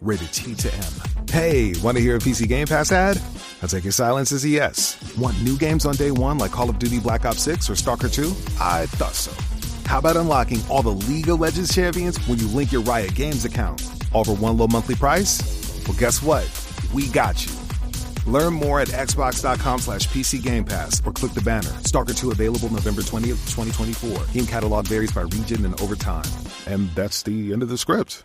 rated T to M. Hey, want to hear a PC Game Pass ad? I'll take your silence as a yes. Want new games on day one like Call of Duty Black Ops 6 or Stalker 2? I thought so. How about unlocking all the League of Legends champions when you link your Riot Games account? All for one low monthly price? Well, guess what? We got you. Learn more at xbox.com/PC Game Pass or click the banner. Stalker 2 available November 20th, 2024. Game catalog varies by region and over time. And that's the end of the script.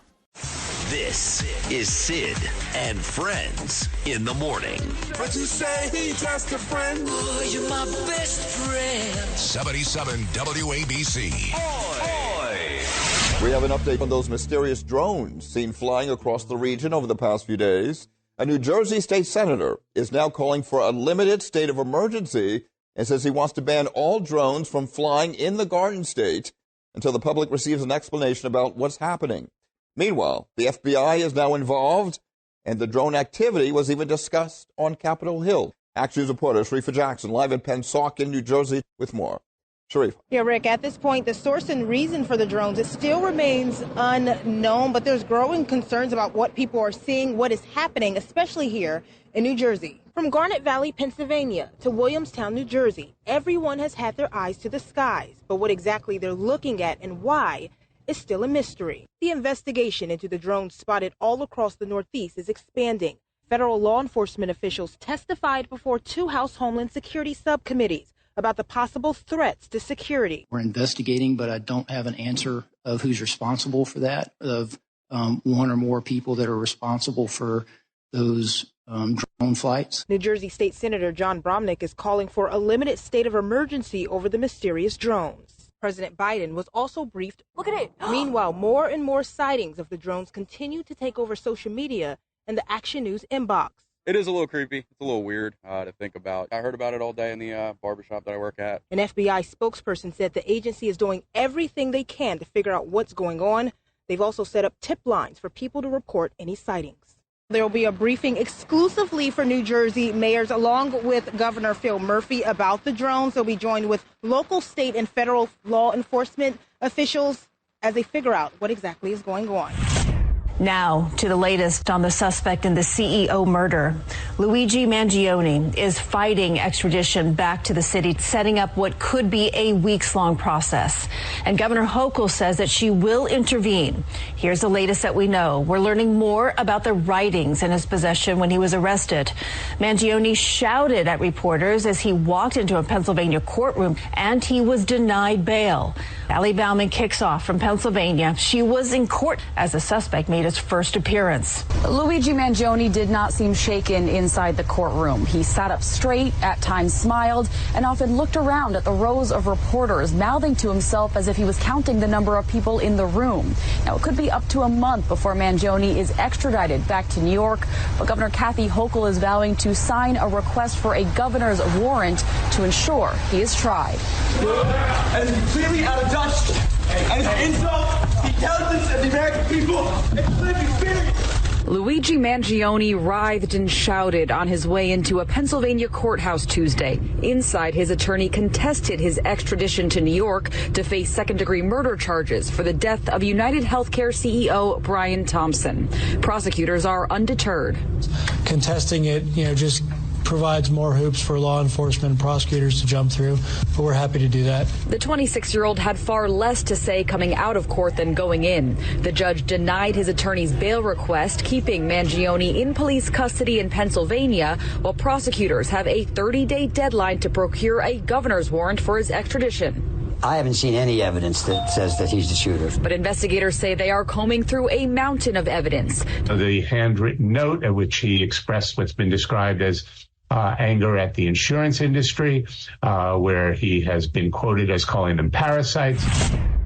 This is Sid and Friends in the morning. But you say he's just a friend. Oh, you're my best friend. 77 WABC. Oi! We have an update on those mysterious drones seen flying across the region over the past few days. A New Jersey state senator is now calling for a limited state of emergency and says he wants to ban all drones from flying in the Garden State until the public receives an explanation about what's happening. Meanwhile, the FBI is now involved, and the drone activity was even discussed on Capitol Hill. Action News reporter Sharifa Jackson live in Pennsauken, New Jersey, with more. Sharifa. Yeah, Rick, at this point, the source and reason for the drones, it still remains unknown, but there's growing concerns about what people are seeing, what is happening, especially here in New Jersey. From Garnet Valley, Pennsylvania to Williamstown, New Jersey, everyone has had their eyes to the skies, but what exactly they're looking at and why is still a mystery. The investigation into the drones spotted all across the Northeast is expanding. Federal law enforcement officials testified before two House Homeland Security subcommittees about the possible threats to security. We're investigating, but I don't have an answer of who's responsible for that, of one or more people that are responsible for those drone flights. New Jersey State Senator John Bromnick is calling for a limited state of emergency over the mysterious drones. President Biden was also briefed. Look at it. Meanwhile, more and more sightings of the drones continue to take over social media and the Action News inbox. It is a little creepy. It's a little weird to think about. I heard about it all day in the barbershop that I work at. An FBI spokesperson said the agency is doing everything they can to figure out what's going on. They've also set up tip lines for people to report any sightings. There will be a briefing exclusively for New Jersey mayors along with Governor Phil Murphy about the drones. They'll be joined with local, state, and federal law enforcement officials as they figure out what exactly is going on. Now to the latest on the suspect in the CEO murder. Luigi Mangione is fighting extradition back to the city, setting up what could be a weeks-long process. And Governor Hochul says that she will intervene. Here's the latest that we know. We're learning more about the writings in his possession when he was arrested. Mangione shouted at reporters as he walked into a Pennsylvania courtroom, and he was denied bail. Allie Bauman kicks off from Pennsylvania. She was in court as the suspect made his first appearance. Luigi Mangione did not seem shaken inside the courtroom. He sat up straight, at times smiled, and often looked around at the rows of reporters, mouthing to himself as if he was counting the number of people in the room. Now, it could be up to a month before Mangione is extradited back to New York, but Governor Kathy Hochul is vowing to sign a request for a governor's warrant to ensure he is tried. And it's completely out of touch. And it's an insult to the intelligence of the American people. It's a living spirit. Luigi Mangione writhed and shouted on his way into a Pennsylvania courthouse Tuesday. Inside, his attorney contested his extradition to New York to face second-degree murder charges for the death of UnitedHealthcare CEO Brian Thompson. Prosecutors are undeterred. Contesting it, just provides more hoops for law enforcement and prosecutors to jump through, but we're happy to do that. The 26-year-old had far less to say coming out of court than going in. The judge denied his attorney's bail request, keeping Mangione in police custody in Pennsylvania, while prosecutors have a 30-day deadline to procure a governor's warrant for his extradition. I haven't seen any evidence that says that he's the shooter. But investigators say they are combing through a mountain of evidence. The handwritten note at which he expressed what's been described as anger at the insurance industry, where he has been quoted as calling them parasites.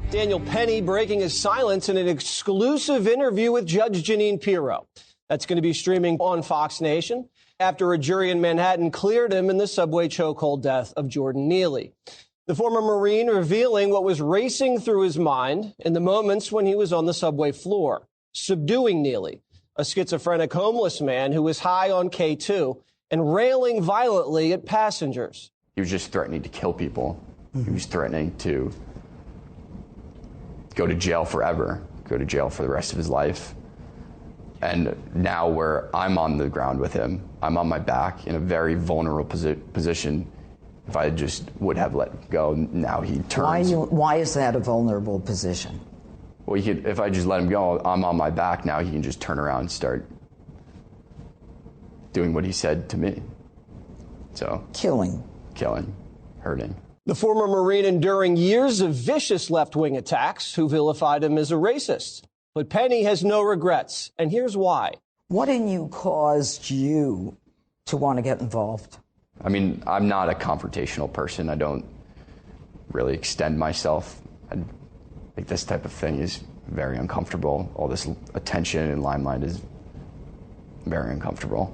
Daniel Penny breaking his silence in an exclusive interview with Judge Jeanine Pirro. That's going to be streaming on Fox Nation after a jury in Manhattan cleared him in the subway chokehold death of Jordan Neely. The former Marine revealing what was racing through his mind in the moments when he was on the subway floor, subduing Neely, a schizophrenic homeless man who was high on K2 and railing violently at passengers. He was just threatening to kill people. He was threatening to go to jail forever, go to jail for the rest of his life. And now where I'm on the ground with him, I'm on my back in a very vulnerable position. If I just would have let go, now he turns. Why is that a vulnerable position? Well, if I just let him go, I'm on my back now. He can just turn around and start doing what he said to me. So killing, hurting. The former Marine enduring years of vicious left-wing attacks who vilified him as a racist. But Penny has no regrets, and here's why. What in you caused you to want to get involved? I mean, I'm not a confrontational person. I don't really extend myself. I think this type of thing is very uncomfortable. All this attention and limelight is very uncomfortable.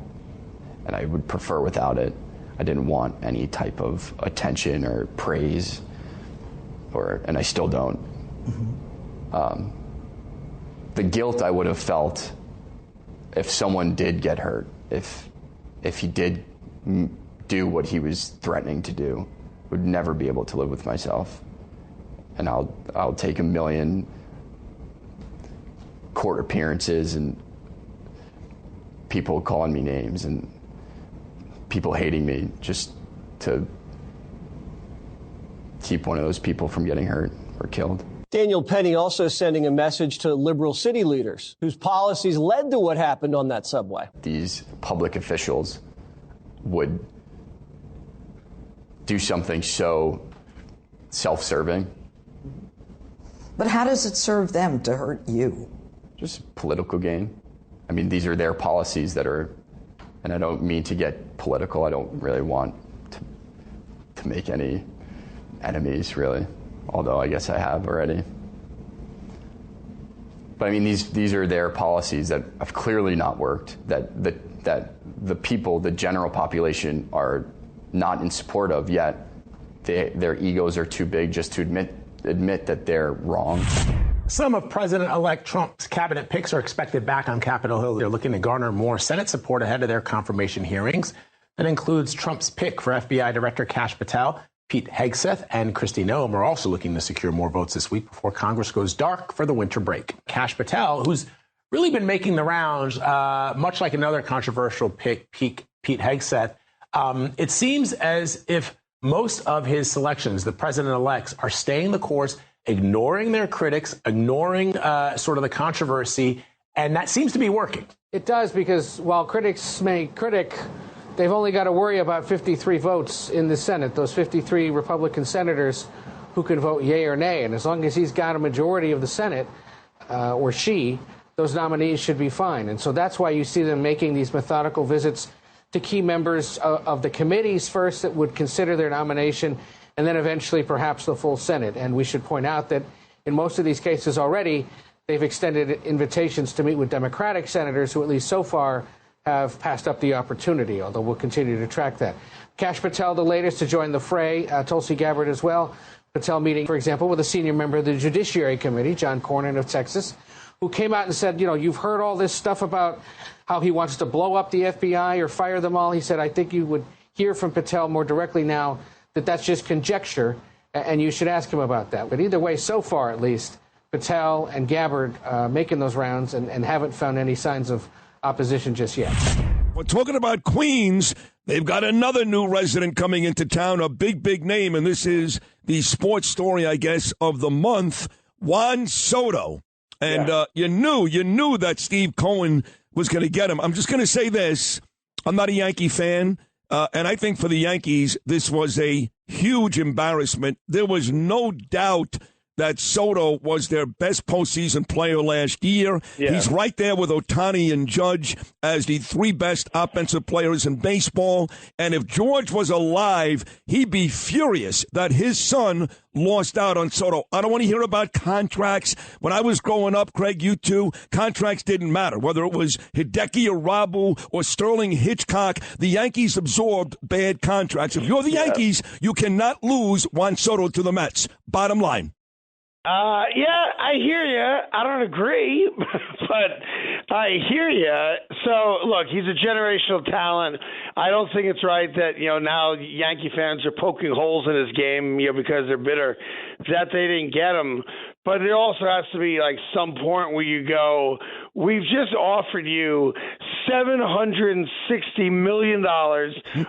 And I would prefer without it. I didn't want any type of attention or praise, and I still don't. Mm-hmm. The guilt I would have felt if someone did get hurt, if he did do what he was threatening to do, would never be able to live with myself. And I'll take 1 million court appearances and people calling me names and people hating me just to keep one of those people from getting hurt or killed. Daniel Penny also sending a message to liberal city leaders whose policies led to what happened on that subway. These public officials would do something so self-serving. But how does it serve them to hurt you? Just political gain. I mean, these are their policies that are, and I don't mean to get political. I don't really want to make any enemies, really, although I guess I have already. But I mean, these are their policies that have clearly not worked, that the people, the general population, are not in support of, yet their egos are too big just to admit that they're wrong. Some of President-elect Trump's cabinet picks are expected back on Capitol Hill. They're looking to garner more Senate support ahead of their confirmation hearings. That includes Trump's pick for FBI Director Kash Patel. Pete Hegseth and Kristi Noem are also looking to secure more votes this week before Congress goes dark for the winter break. Kash Patel, who's really been making the rounds, much like another controversial pick, Pete Hegseth, it seems as if most of his selections, the president-elects, are staying the course, ignoring their critics, ignoring sort of the controversy, and that seems to be working. It does, because while critics may critic, they've only got to worry about 53 votes in the Senate, those 53 Republican senators who can vote yay or nay. And as long as he's got a majority of the Senate, or she, those nominees should be fine. And so that's why you see them making these methodical visits to key members of the committees first that would consider their nomination, and then eventually perhaps the full Senate. And we should point out that in most of these cases already, they've extended invitations to meet with Democratic senators who, at least so far, have passed up the opportunity, although we'll continue to track that. Kash Patel, the latest to join the fray, Tulsi Gabbard as well. Patel meeting, for example, with a senior member of the Judiciary Committee, John Cornyn of Texas, who came out and said, you've heard all this stuff about how he wants to blow up the FBI or fire them all. He said, I think you would hear from Patel more directly now that that's just conjecture, and you should ask him about that. But either way, so far at least, Patel and Gabbard making those rounds and haven't found any signs of opposition just yet. We're talking about Queens. They've got another new resident coming into town, a big name, and this is the sports story, I guess, of the month, Juan Soto. And you knew that Steve Cohen was going to get him. I'm just going to say this. I'm not a Yankee fan, and I think for the Yankees, this was a huge embarrassment. There was no doubt that Soto was their best postseason player last year. Yeah. He's right there with Ohtani and Judge as the 3 best offensive players in baseball. And if George was alive, he'd be furious that his son lost out on Soto. I don't want to hear about contracts. When I was growing up, Craig, you too, contracts didn't matter. Whether it was Hideki Arabu or Sterling Hitchcock, the Yankees absorbed bad contracts. If you're the Yankees, you cannot lose Juan Soto to the Mets. Bottom line. Yeah, I hear you. I don't agree, but I hear you. So, look, he's a generational talent. I don't think it's right that, now Yankee fans are poking holes in his game, because they're bitter that they didn't get him. But there also has to be, some point where you go, we've just offered you $760 million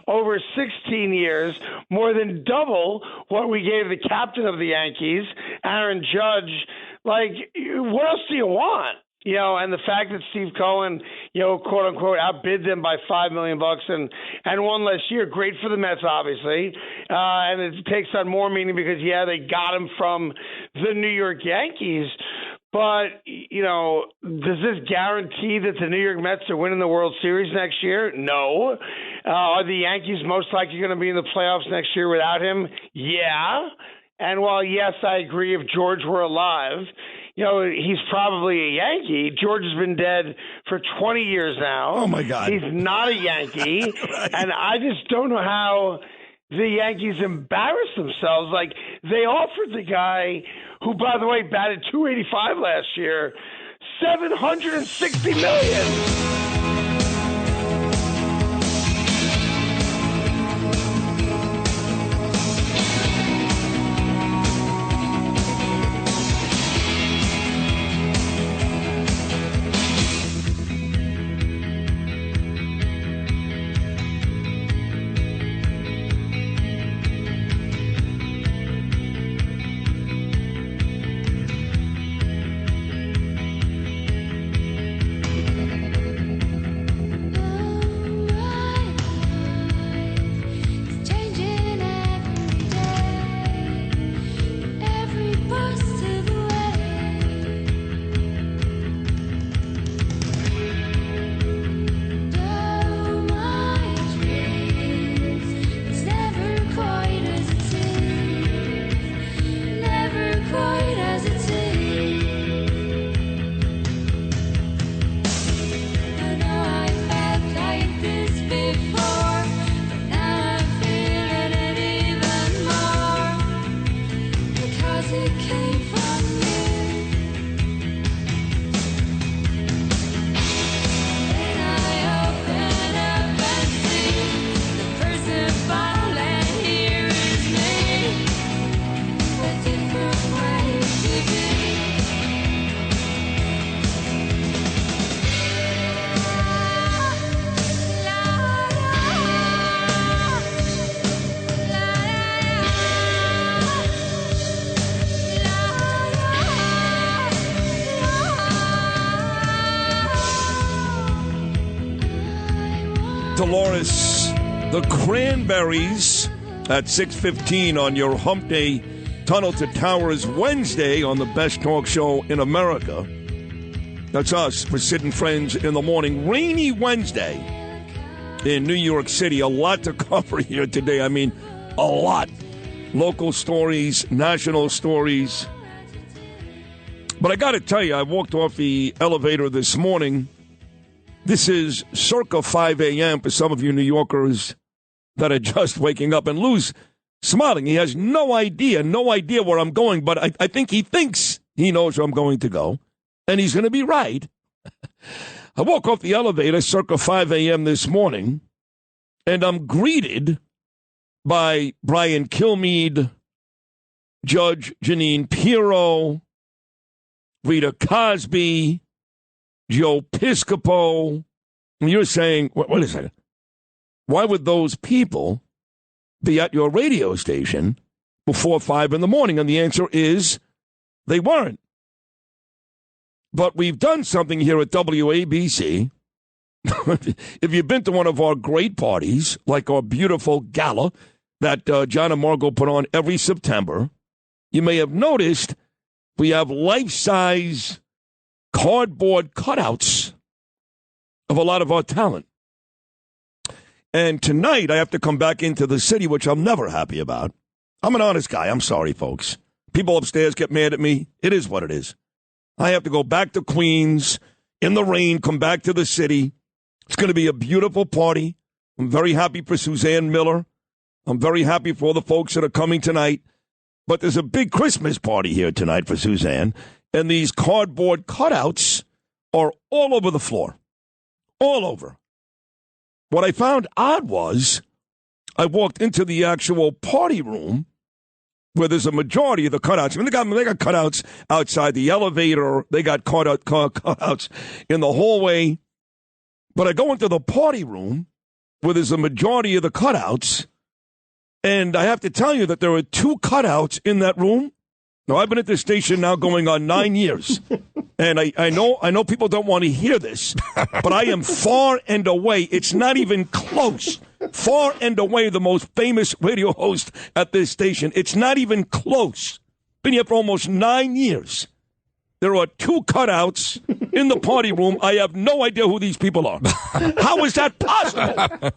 over 16 years, more than double what we gave the captain of the Yankees, Aaron Judge. What else do you want? And the fact that Steve Cohen, quote unquote, outbid them by $5 million and won last year, great for the Mets, obviously. And it takes on more meaning because, they got him from the New York Yankees. But, does this guarantee that the New York Mets are winning the World Series next year? No. Are the Yankees most likely going to be in the playoffs next year without him? Yeah. And while, yes, I agree, if George were alive, he's probably a Yankee. George has been dead for 20 years now. Oh, my God. He's not a Yankee. Right. And I just don't know how the Yankees embarrass themselves. They offered the guy who, by the way, batted .285 last year, $760 million. Dolores, the Cranberries at 6:15 on your Hump Day Tunnel to Towers Wednesday on the best talk show in America. That's us for Sid Friends in the morning. Rainy Wednesday in New York City. A lot to cover here today. I mean, a lot. Local stories, national stories. But I got to tell you, I walked off the elevator this morning. This is circa 5 a.m. for some of you New Yorkers that are just waking up. And Lou's smiling. He has no idea where I'm going, but I think he thinks he knows where I'm going to go. And he's going to be right. I walk off the elevator circa 5 a.m. this morning, and I'm greeted by Brian Kilmeade, Judge Jeanine Pirro, Rita Cosby, Joe Piscopo. And you're saying, wait a second, why would those people be at your radio station before 5 in the morning? And the answer is they weren't. But we've done something here at WABC. If you've been to one of our great parties, like our beautiful gala that John and Margot put on every September, you may have noticed we have life-size cardboard cutouts of a lot of our talent. And tonight I have to come back into the city, which I'm never happy about. I'm an honest guy. I'm sorry, folks. People upstairs get mad at me. It is what it is. I have to go back to Queens in the rain, come back to the city. It's going to be a beautiful party. I'm very happy for Suzanne Miller. I'm very happy for all the folks that are coming tonight. But there's a big Christmas party here tonight for Suzanne. And these cardboard cutouts are all over the floor. All over. What I found odd was I walked into the actual party room where there's a majority of the cutouts. I mean, they got cutouts outside the elevator. They got cutouts in the hallway. But I go into the party room where there's a majority of the cutouts, and I have to tell you that there are 2 cutouts in that room. Now, I've been at this station now going on 9 years, and I know people don't want to hear this, but I am far and away, it's not even close, far and away the most famous radio host at this station. It's not even close. Been here for almost 9 years. There are 2 cutouts in the party room. I have no idea who these people are. How is that possible?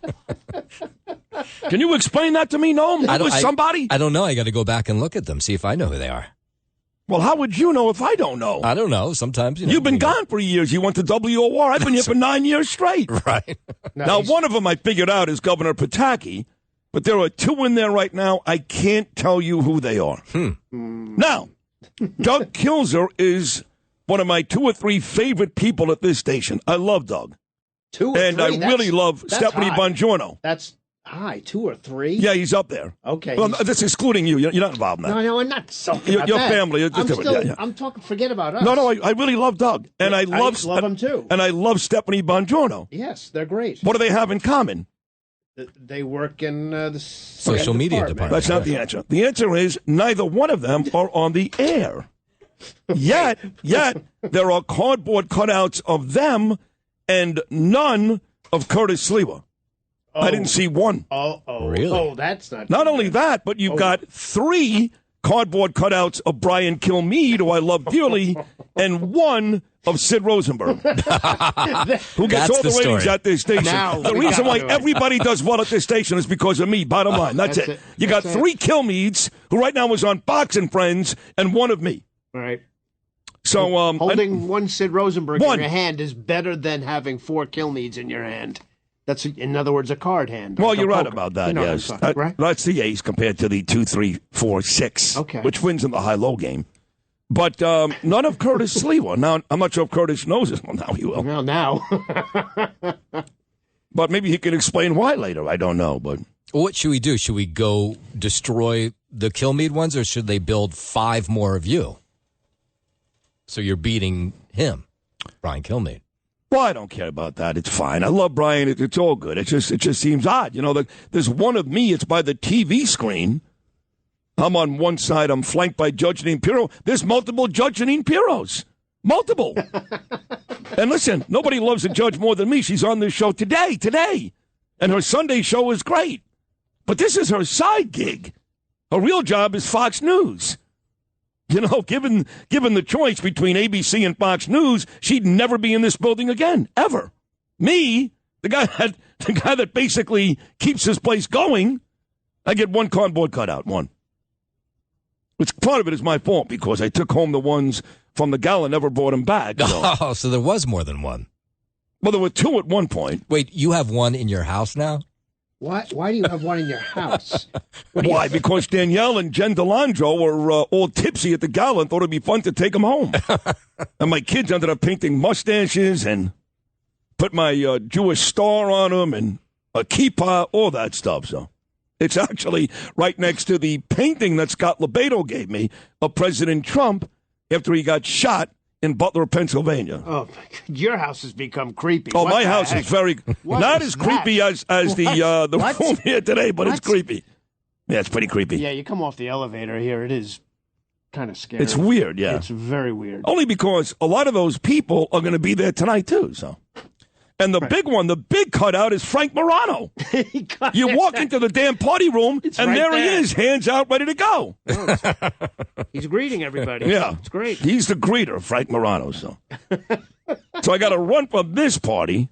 Can you explain that to me, Noam? Somebody? I don't know. I got to go back and look at them, see if I know who they are. Well, how would you know if I don't know? I don't know. Sometimes, You've been gone for years. You went to WOR. I've been here for 9 years straight. Right. Now, one of them I figured out is Governor Pataki, but there are 2 in there right now. I can't tell you who they are. Now, Doug Kilzer is one of my 2 or 3 favorite people at this station. I love Doug. 2 or 3? And I really love Stephanie Bongiorno. That's high. 2 or 3? Yeah, he's up there. Okay. Well, that's excluding you. You're not involved in that. No, I'm not talking about your that. family. I'm talking, forget about us. No, I really love Doug. And I love him too. And I love Stephanie Bongiorno. Yes, they're great. What do they have in common? They work in the social media department. That's not the answer. The answer is neither one of them are on the air. Yet there are cardboard cutouts of them and none of Curtis Sliwa. I didn't see one. Really? Oh, that's not. Not only that, but you've got 3 cardboard cutouts of Brian Kilmeade, who I love dearly, and 1 of Sid Rosenberg, who gets all the ratings at this station. The reason why everybody does well at this station is because of me, bottom line. That's it. You got 3 Kilmeades, who right now is on Fox and Friends, and 1 of me. Right. So holding 1 Sid Rosenberg in your hand is better than having 4 Kilmeades in your hand. That's, in other words, a card hand. Well, you're right about that, yes. Right? That's the ace compared to the 2, 3, 4, 6, which wins in the high-low game. But none of Curtis Sliwa. Now, I'm not sure if Curtis knows this. Well, now he will. Well, now. But maybe he can explain why later. I don't know. But what should we do? Should we go destroy the Kilmeade ones, or should they build 5 more of you? So you're beating him, Brian Kilmeade. Well, I don't care about that. It's fine. I love Brian. It's all good. It just seems odd. There's one of me. It's by the TV screen. I'm on one side. I'm flanked by Judge Jeanine Pirro. There's multiple Judge Jeanine Pirros. Multiple. And listen, nobody loves a judge more than me. She's on this show today. And her Sunday show is great. But this is her side gig. Her real job is Fox News. Given the choice between ABC and Fox News, she'd never be in this building again, ever. Me, the guy that basically keeps this place going, I get 1 cardboard cutout, 1. Which part of it is my fault because I took home the ones from the gala, never brought them back. So. Oh, so there was more than 1. Well, there were 2 at one point. Wait, you have 1 in your house now? Why do you have 1 in your house? Why? Because Danielle and Jen DeLandro were all tipsy at the gala and thought it'd be fun to take them home. And my kids ended up painting mustaches and put my Jewish star on them and a kippah, all that stuff. So it's actually right next to the painting that Scott LoBaido gave me of President Trump after he got shot in Butler, Pennsylvania. Oh, your house has become creepy. Oh, my house is very not as creepy as the room here today, but it's creepy. Yeah, it's pretty creepy. Yeah, you come off the elevator here, it is kind of scary. It's weird, yeah. It's very weird. Only because a lot of those people are going to be there tonight too. So, and the big one, the big cutout is Frank Morano. You walk into the damn party room, and right there he there. is, hands out, ready to go. He's greeting everybody. Yeah, it's great. He's the greeter, Frank Morano. So I got to run from this party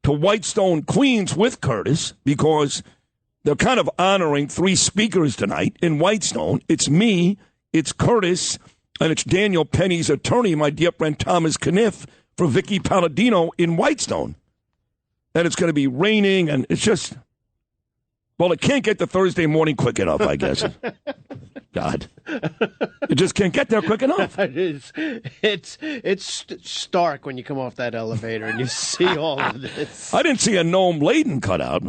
to Whitestone, Queens with Curtis because they're kind of honoring 3 speakers tonight in Whitestone. It's me, it's Curtis, and it's Daniel Penny's attorney, my dear friend Thomas Kniff, for Vicky Palladino in Whitestone. And it's going to be raining, and it's just, well, it can't get to Thursday morning quick enough, I guess. God. You just can't get there quick enough. It's stark when you come off that elevator and you see all of this. I didn't see a Noam Laden cutout.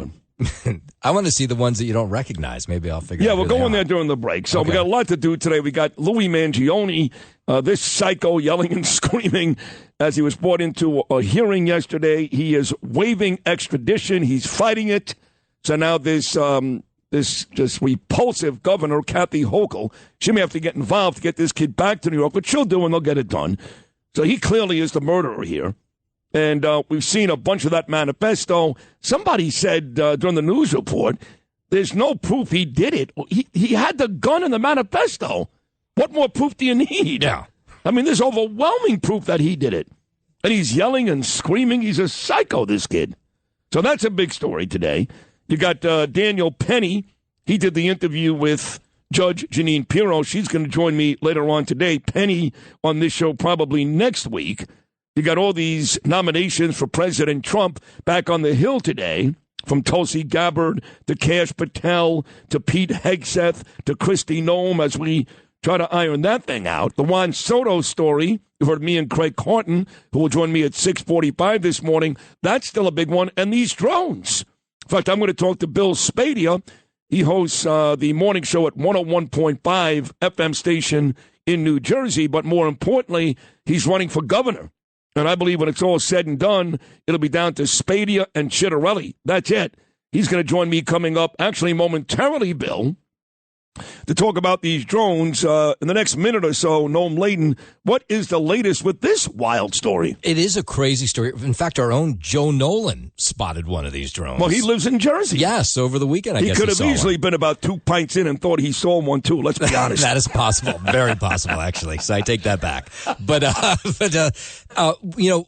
I want to see the ones that you don't recognize. Maybe I'll figure out. Yeah, we'll go in there during the break. So we got a lot to do today. We got Luigi Mangione, this psycho yelling and screaming as he was brought into a hearing yesterday. He is waiving extradition. He's fighting it. So now this just repulsive governor, Kathy Hochul, she may have to get involved to get this kid back to New York, but she'll do and they'll get it done. So he clearly is the murderer here. And we've seen a bunch of that manifesto. Somebody said during the news report, there's no proof he did it. He had the gun in the manifesto. What more proof do you need? Yeah. I mean, there's overwhelming proof that he did it. And he's yelling and screaming. He's a psycho, this kid. So that's a big story today. You got Daniel Penny. He did the interview with Judge Jeanine Pirro. She's going to join me later on today. Penny on this show probably next week. You got all these nominations for President Trump back on the Hill today, from Tulsi Gabbard to Kash Patel to Pete Hegseth to Kristi Noem, as we try to iron that thing out. The Juan Soto story, you've heard me and Craig Carton, who will join me at 6:45 this morning. That's still a big one. And these drones. In fact, I'm going to talk to Bill Spadea. He hosts the morning show at 101.5 FM station in New Jersey. But more importantly, he's running for governor. And I believe when it's all said and done, it'll be down to Spadea and Chitterelli. That's it. He's going to join me coming up, actually momentarily, Bill, to talk about these drones in the next minute or so. Noam Laden, what is the latest with this wild story? It is a crazy story. In fact, our own Joe Nolan spotted one of these drones. Well, he lives in Jersey. Yes, over the weekend, I guess he could have easily one. been about 2 pints in and thought he saw one, too. Let's be honest. That is possible. Very possible, actually. So I take that back. But you know,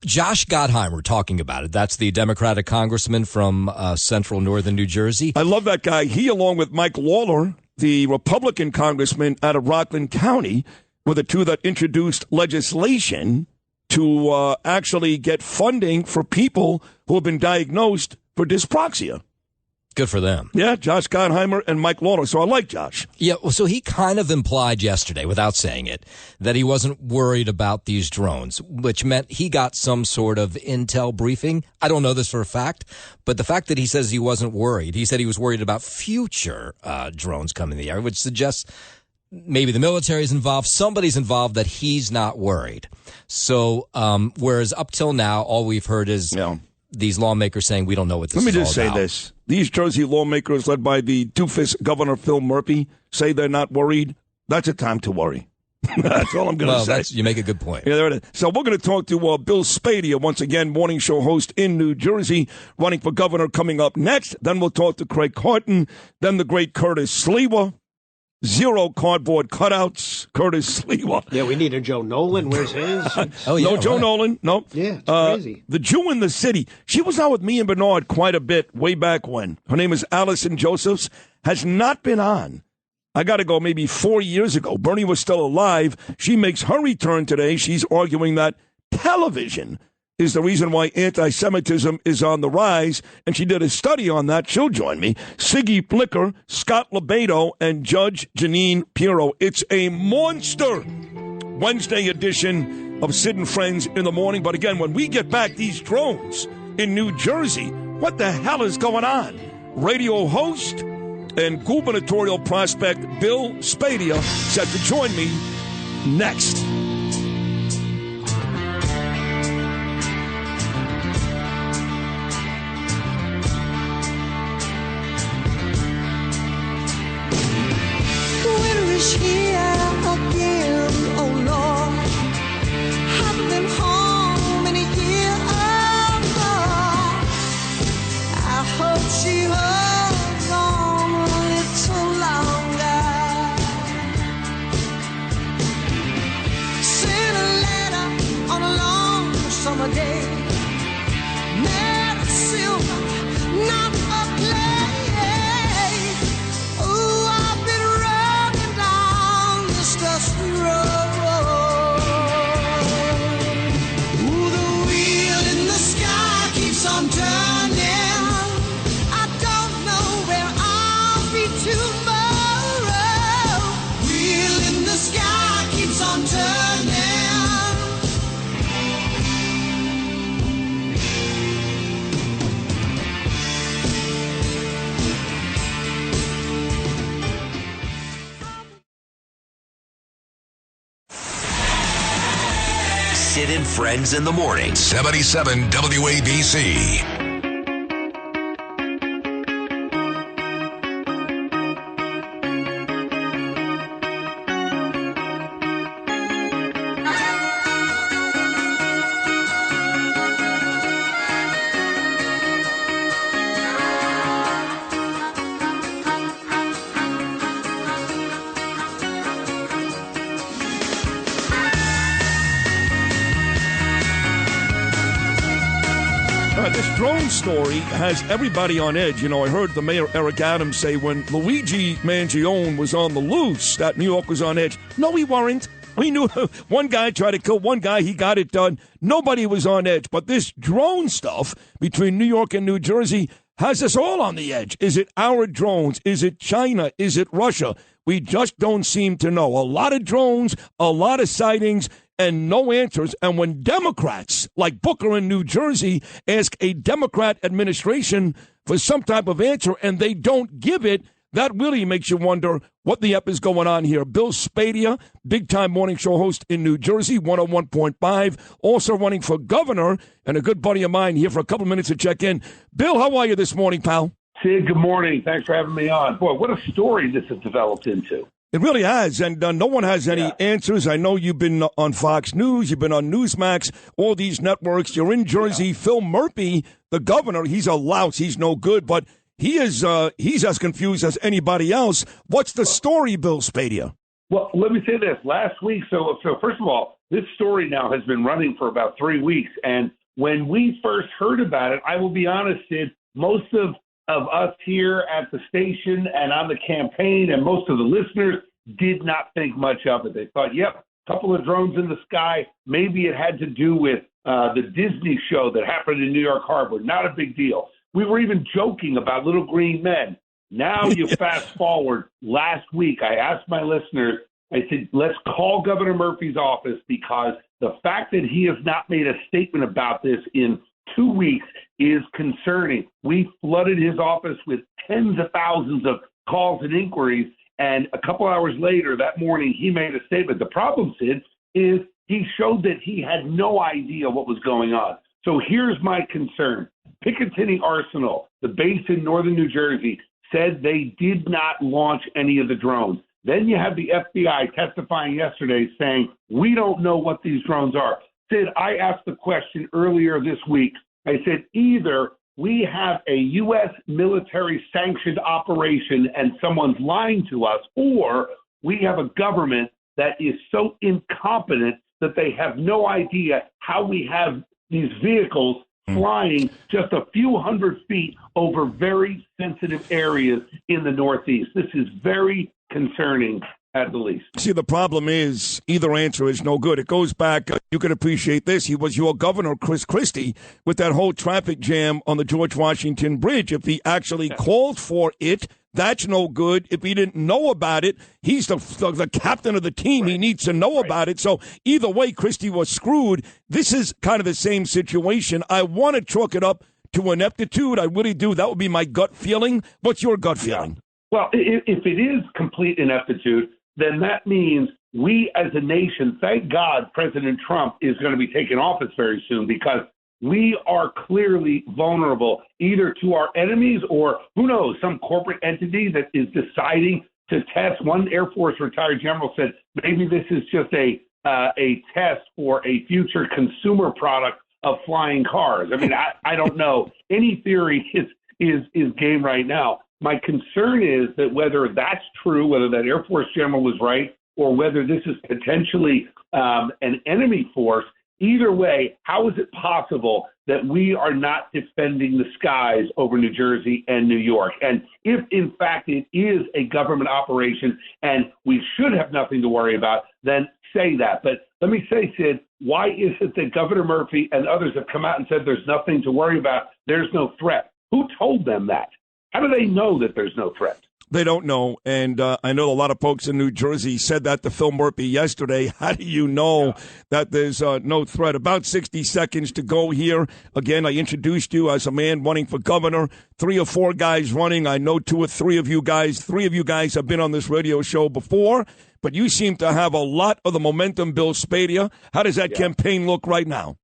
Josh Gottheimer talking about it. That's the Democratic congressman from central northern New Jersey. I love that guy. He, along with Mike Lawler, the Republican congressman out of Rockland County, were the two that introduced legislation to actually get funding for people who have been diagnosed for dyspraxia. Good for them. Yeah, Josh Gottheimer and Mike Lawler. So I like Josh. Yeah, so he kind of implied yesterday, without saying it, that he wasn't worried about these drones, which meant he got some sort of intel briefing. I don't know this for a fact, but the fact that he says he wasn't worried, he said he was worried about future drones coming in the air, which suggests maybe the military's involved, somebody's involved, that he's not worried. So, whereas up till now, all we've heard is these lawmakers saying we don't know what this is all about. Let me just say this. These Jersey lawmakers, led by the doofus Governor Phil Murphy, say they're not worried. That's a time to worry. That's all I'm going to say. You make a good point. Yeah, there it is. So we're going to talk to Bill Spadea, once again, morning show host in New Jersey, running for governor, coming up next. Then we'll talk to Craig Carton, then the great Curtis Sliwa. 0 cardboard cutouts, Curtis Sliwa. Yeah, we need a Joe Nolan. Where's his? No Joe Nolan. No. Yeah, it's crazy. The Jew in the City. She was out with me and Bernard quite a bit way back when. Her name is Allison Josephs. Has not been on. I got to go maybe 4 years ago. Bernie was still alive. She makes her return today. She's arguing that television is the reason why anti-Semitism is on the rise, and she did a study on that. She'll join me. Siggy Flicker, Scott LoBaido, and Judge Jeanine Pirro. It's a monster Wednesday edition of Sid Friends in the morning. But again, when we get back, these drones in New Jersey, what the hell is going on? Radio host and gubernatorial prospect Bill Spadea set to join me next. Here again, oh Lord, haven't been home in a year, oh Lord. I hope she holds on a little longer. Sent a letter on a long summer day, made of silver, not of clay. and Friends in the Morning. 77 WABC. This drone story has everybody on edge. You know, I heard the mayor, Eric Adams, say when Luigi Mangione was on the loose, that New York was on edge. No, we weren't. We knew one guy tried to kill one guy. He got it done. Nobody was on edge. But this drone stuff between New York and New Jersey has us all on the edge. Is it our drones? Is it China? Is it Russia? We just don't seem to know. A lot of drones, a lot of sightings, and no answers. And when Democrats like Booker in New Jersey ask a Democrat administration for some type of answer and they don't give it, that really makes you wonder what the F is going on here. Bill Spadea, big-time morning show host in New Jersey, 101.5, also running for governor, and a good buddy of mine here for a couple minutes to check in. Bill, how are you this morning, pal? Sid, good morning. Thanks for having me on. Boy, what a story this has developed into. It really has, and no one has any answers. I know you've been on Fox News, you've been on Newsmax, all these networks. You're in Jersey. Yeah. Phil Murphy, the governor, he's a louse. He's no good, but he's as confused as anybody else. What's the story, Bill Spadea? Well, let me say this. Last week, so first of all, this story now has been running for about 3 weeks, and when we first heard about it, I will be honest, Sid, most of us here at the station and on the campaign and most of the listeners did not think much of it. They thought, yep, a couple of drones in the sky. Maybe it had to do with the Disney show that happened in New York Harbor. Not a big deal. We were even joking about little green men. Now you fast forward. Last week, I asked my listeners, I said, let's call Governor Murphy's office because the fact that he has not made a statement about this in 2 weeks is concerning. We flooded his office with tens of thousands of calls and inquiries, and a couple hours later that morning he made a statement. The problem, Sid, is he showed that he had no idea what was going on. So here's my concern. Picatinny Arsenal, the base in northern New Jersey, said they did not launch any of the drones. Then you have the FBI testifying yesterday saying, we don't know what these drones are. Sid, I asked the question earlier this week. I said, either we have a U.S. military sanctioned operation and someone's lying to us, or we have a government that is so incompetent that they have no idea how we have these vehicles flying just a few hundred feet over very sensitive areas in the Northeast. This is very concerning at the least. See, the problem is either answer is no good. It goes back, you can appreciate this. He was your governor, Chris Christie, with that whole traffic jam on the George Washington Bridge. If he actually called for it, that's no good. If he didn't know about it, he's the captain of the team. Right. He needs to know about it. So either way, Christie was screwed. This is kind of the same situation. I want to chalk it up to ineptitude. I really do. That would be my gut feeling. What's your gut feeling? Well, if it is complete ineptitude, then that means we as a nation, thank God President Trump is going to be taking office very soon, because we are clearly vulnerable either to our enemies or, who knows, some corporate entity that is deciding to test. One Air Force retired general said maybe this is just a test for a future consumer product of flying cars. I mean, I don't know. Any theory is game right now. My concern is that whether that's true, whether that Air Force general was right, or whether this is potentially an enemy force, either way, how is it possible that we are not defending the skies over New Jersey and New York? And if, in fact, it is a government operation and we should have nothing to worry about, then say that. But let me say, Sid, why is it that Governor Murphy and others have come out and said there's nothing to worry about, there's no threat? Who told them that? How do they know that there's no threat? They don't know, and I know a lot of folks in New Jersey said that to Phil Murphy yesterday. How do you know that there's no threat? About 60 seconds to go here. Again, I introduced you as a man running for governor. 3 or 4 guys running. I know 2 or 3 of you guys. 3 of you guys have been on this radio show before, but you seem to have a lot of the momentum, Bill Spadea. How does that campaign look right now?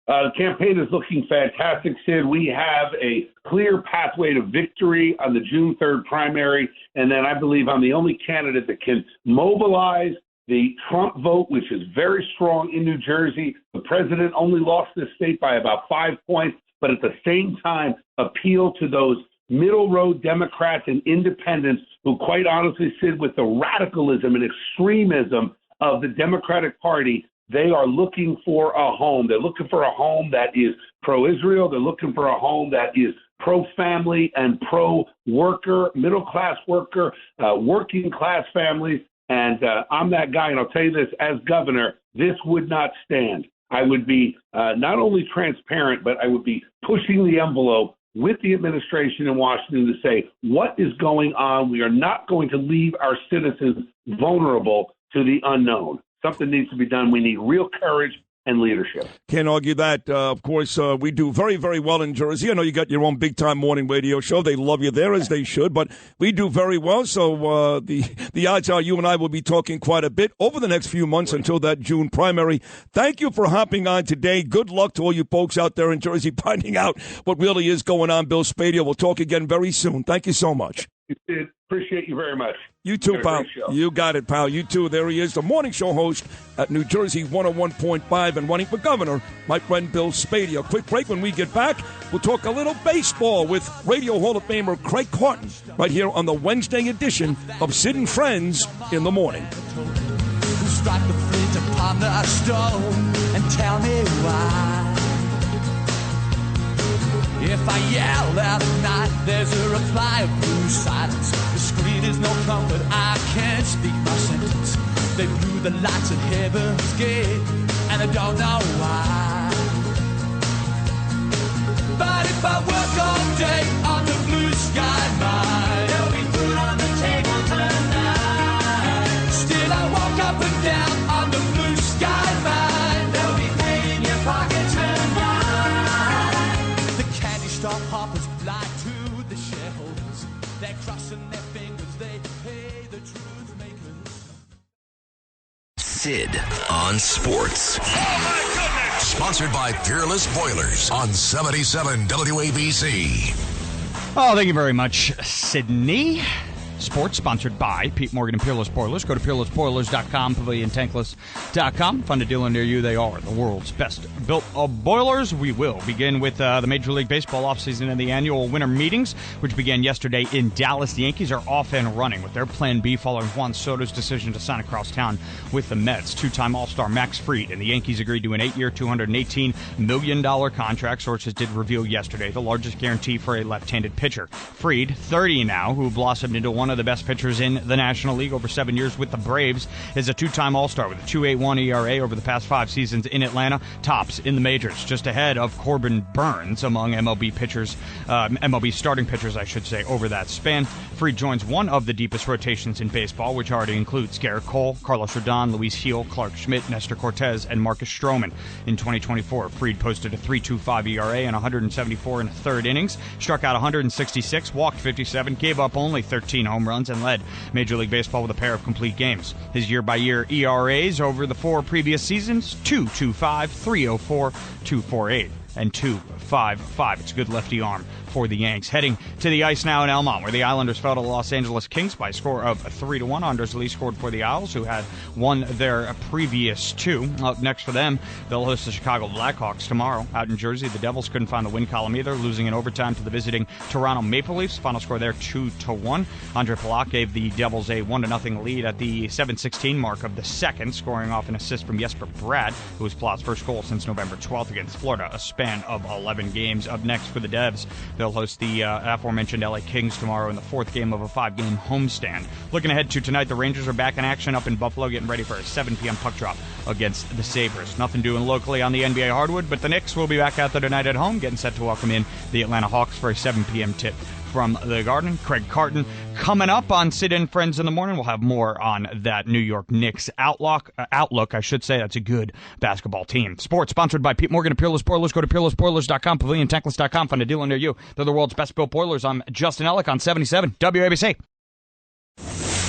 The campaign is looking fantastic, Sid. We have a clear pathway to victory on the June 3rd primary, and then I believe I'm the only candidate that can mobilize the Trump vote, which is very strong in New Jersey. The president only lost this state by about 5 points, but at the same time appeal to those middle road Democrats and independents who, quite honestly, Sid, with the radicalism and extremism of the Democratic Party, they are looking for a home. They're looking for a home that is pro-Israel. They're looking for a home that is pro-family and pro-worker, middle-class worker, working-class families. And I'm that guy, and I'll tell you this, as governor, this would not stand. I would be not only transparent, but I would be pushing the envelope with the administration in Washington to say, what is going on? We are not going to leave our citizens vulnerable to the unknown. Something needs to be done. We need real courage and leadership. Can't argue that. Of course, we do very, very well in Jersey. I know you got your own big-time morning radio show. They love you there, as they should, but we do very well. So the odds are you and I will be talking quite a bit over the next few months until that June primary. Thank you for hopping on today. Good luck to all you folks out there in Jersey finding out what really is going on. Bill Spadea, we'll talk again very soon. Thank you so much. Appreciate you very much. You too, pal. You got it, pal. You too. There he is, the morning show host at New Jersey 101.5 and running for governor, my friend Bill Spadea. Quick break. When we get back, we'll talk a little baseball with Radio Hall of Famer Craig Carton right here on the Wednesday edition of Sid Friends in the Morning. Strike the flint upon the stone and tell me why. If I yell out at night, there's a reply of blue silence. The screen is no comfort, I can't speak my sentence. They blew the lights at Heaven's Gate, and I don't know why. But if I work all day on the blue sky mine, there'll be food on the table tonight. Still I walk up and down on the blue sky mine. There'll be pain in your pocket tonight. Stop hoppers fly to the shareholders. They're crossing their fingers, they pay the truth makers. Sid on Sports. Oh my goodness! Sponsored by Peerless Boilers on 77 WABC. Oh, thank you very much, Sydney. Sports sponsored by Pete Morgan and Peerless Boilers. Go to peerlessboilers.com, paviliontankless.com. Find a dealer near you. They are the world's best built boilers. We will begin with the Major League Baseball offseason and the annual winter meetings, which began yesterday in Dallas. The Yankees are off and running with their plan B following Juan Soto's decision to sign across town with the Mets. 2-time All-Star Max Fried and the Yankees agreed to an 8-year, $218 million contract. Sources did reveal yesterday the largest guarantee for a left-handed pitcher. Fried, 30 now, who blossomed into one of the best pitchers in the National League over 7 years with the Braves, is a 2-time All-Star with a 2.81 ERA over the past 5 seasons in Atlanta, tops in the majors, just ahead of Corbin Burns among MLB pitchers, MLB starting pitchers, I should say, over that span. Fried joins one of the deepest rotations in baseball, which already includes Garrett Cole, Carlos Rodon, Luis Gil, Clark Schmidt, Nestor Cortez, and Marcus Stroman. In 2024, Fried posted a 3.25 ERA and 174 in a third innings, struck out 166, walked 57, gave up only 13 home runs, and led Major League Baseball with a pair of complete games. His year-by-year ERAs over the 4 previous seasons, 2.25, 3.04, 2.48, and 2.55. It's a good lefty arm for the Yanks. Heading to the ice now in Elmont, where the Islanders fell to the Los Angeles Kings by a score of 3-1. Anders Lee scored for the Isles, who had won their previous 2. Up next for them, they'll host the Chicago Blackhawks tomorrow. Out in Jersey, the Devils couldn't find the win column either, losing in overtime to the visiting Toronto Maple Leafs. Final score there, 2-1. Andre Palat gave the Devils a 1-0 lead at the 7:16 mark of the second, scoring off an assist from Jesper Bratt, who was Palat's first goal since November 12th against Florida, a span of 11 games. Up next for the Devs, they'll host the aforementioned LA Kings tomorrow in the 4th game of a 5-game homestand. Looking ahead to tonight, the Rangers are back in action up in Buffalo, getting ready for a 7 p.m. puck drop against the Sabres. Nothing doing locally on the NBA hardwood, but the Knicks will be back out there tonight at home, getting set to welcome in the Atlanta Hawks for a 7 p.m. tip from the Garden. Craig Carton coming up on Sid and Friends in the morning. We'll have more on that New York Knicks outlook, I should say. That's a good basketball team. Sports sponsored by Pete Morgan and Peerless Spoilers. Go to peerlesspoilers.com, paviliontankless.com. Find a deal near you. They're the world's best built boilers. I'm Justin Ellick on 77 WABC.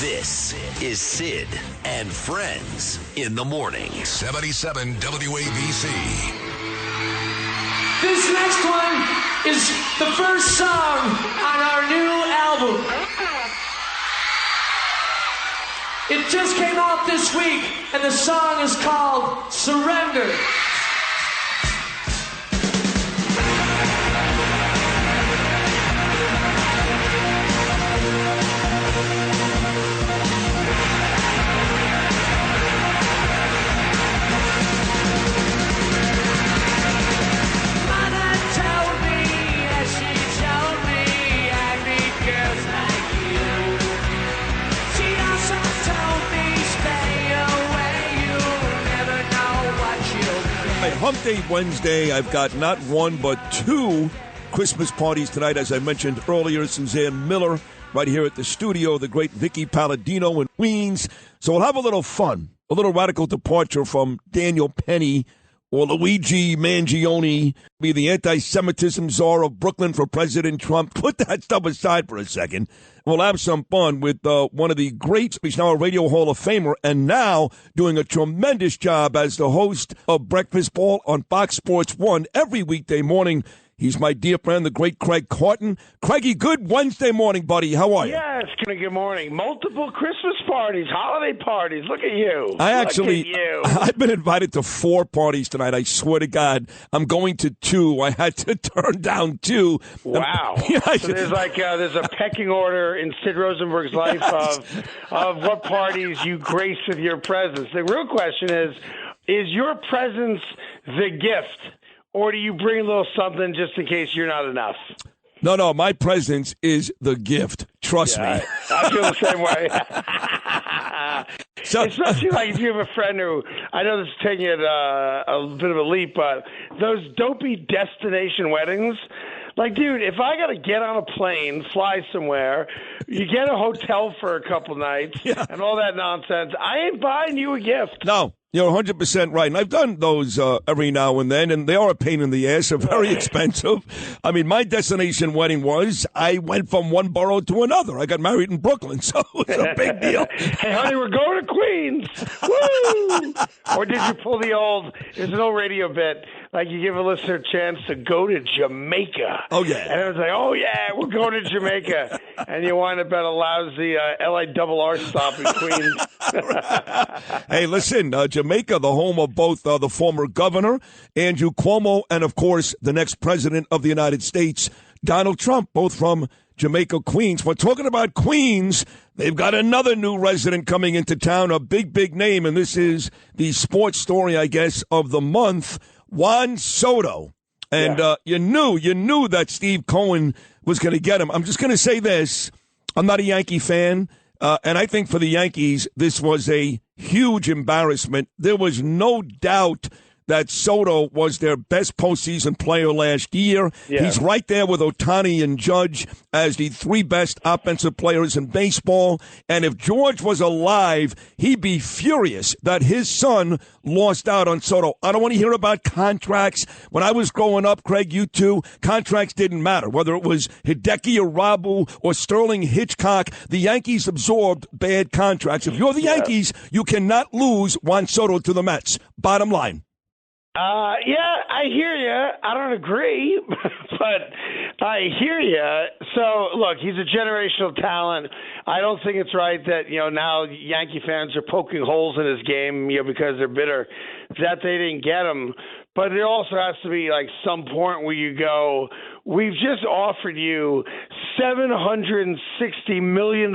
This is Sid and Friends in the morning. 77 WABC. This next one is the first song on our new album. It just came out this week, and the song is called Surrender. Hump Day Wednesday, I've got not one but two Christmas parties tonight, as I mentioned earlier. Suzanne Miller right here at the studio, the great Vicky Palladino in Queens. So we'll have a little fun, a little radical departure from Daniel Penny or Luigi Mangione, be the anti-Semitism czar of Brooklyn for President Trump. Put that stuff aside for a second. We'll have some fun with one of the greats. He's now a Radio Hall of Famer and now doing a tremendous job as the host of Breakfast Ball on Fox Sports 1 every weekday morning. He's my dear friend, the great Craig Carton. Craigie, good Wednesday morning, buddy. How are you? Yes, good morning. Multiple Christmas parties, holiday parties. Look at you. I've been invited to 4 parties tonight. I swear to God, I'm going to 2. I had to turn down 2. Wow. So there's a pecking order in Sid Rosenberg's life of what parties you grace with your presence. The real question is your presence the gift? Or do you bring a little something just in case you're not enough? No, my presence is the gift. Trust me. I feel the same way. Especially like if you have a friend who, I know this is taking it a bit of a leap, but those dopey destination weddings, like, dude, if I got to get on a plane, fly somewhere, you get a hotel for a couple nights and all that nonsense, I ain't buying you a gift. No. You're 100% right. And I've done those every now and then, and they are a pain in the ass. They're very expensive. I mean, my destination wedding was I went from one borough to another. I got married in Brooklyn, so it's a big deal. Hey, honey, we're going to Queens. Woo! Or did you pull the old, there's an old radio bit, like you give a listener a chance to go to Jamaica. Oh, yeah. And it was like, oh, yeah, we're going to Jamaica. And you wind up at a lousy LIRR stop in Queens. Hey, listen, Jamaica, the home of both the former governor, Andrew Cuomo, and, of course, the next president of the United States, Donald Trump, both from Jamaica, Queens. We're talking about Queens. They've got another new resident coming into town, a big, big name, and this is the sports story, I guess, of the month, Juan Soto. And you knew that Steve Cohen was going to get him. I'm just going to say this. I'm not a Yankee fan, and I think for the Yankees, this was a huge embarrassment. There was no doubt that Soto was their best postseason player last year. Yeah. He's right there with Ohtani and Judge as the 3 best offensive players in baseball. And if George was alive, he'd be furious that his son lost out on Soto. I don't want to hear about contracts. When I was growing up, Craig, you too, contracts didn't matter. Whether it was Hideki Irabu or Sterling Hitchcock, the Yankees absorbed bad contracts. If you're the Yankees, you cannot lose Juan Soto to the Mets. Bottom line. Yeah, I hear you. I don't agree, but I hear you. So, look, he's a generational talent. I don't think it's right that, now Yankee fans are poking holes in his game, because they're bitter that they didn't get him. But there also has to be, some point where you go, we've just offered you $760 million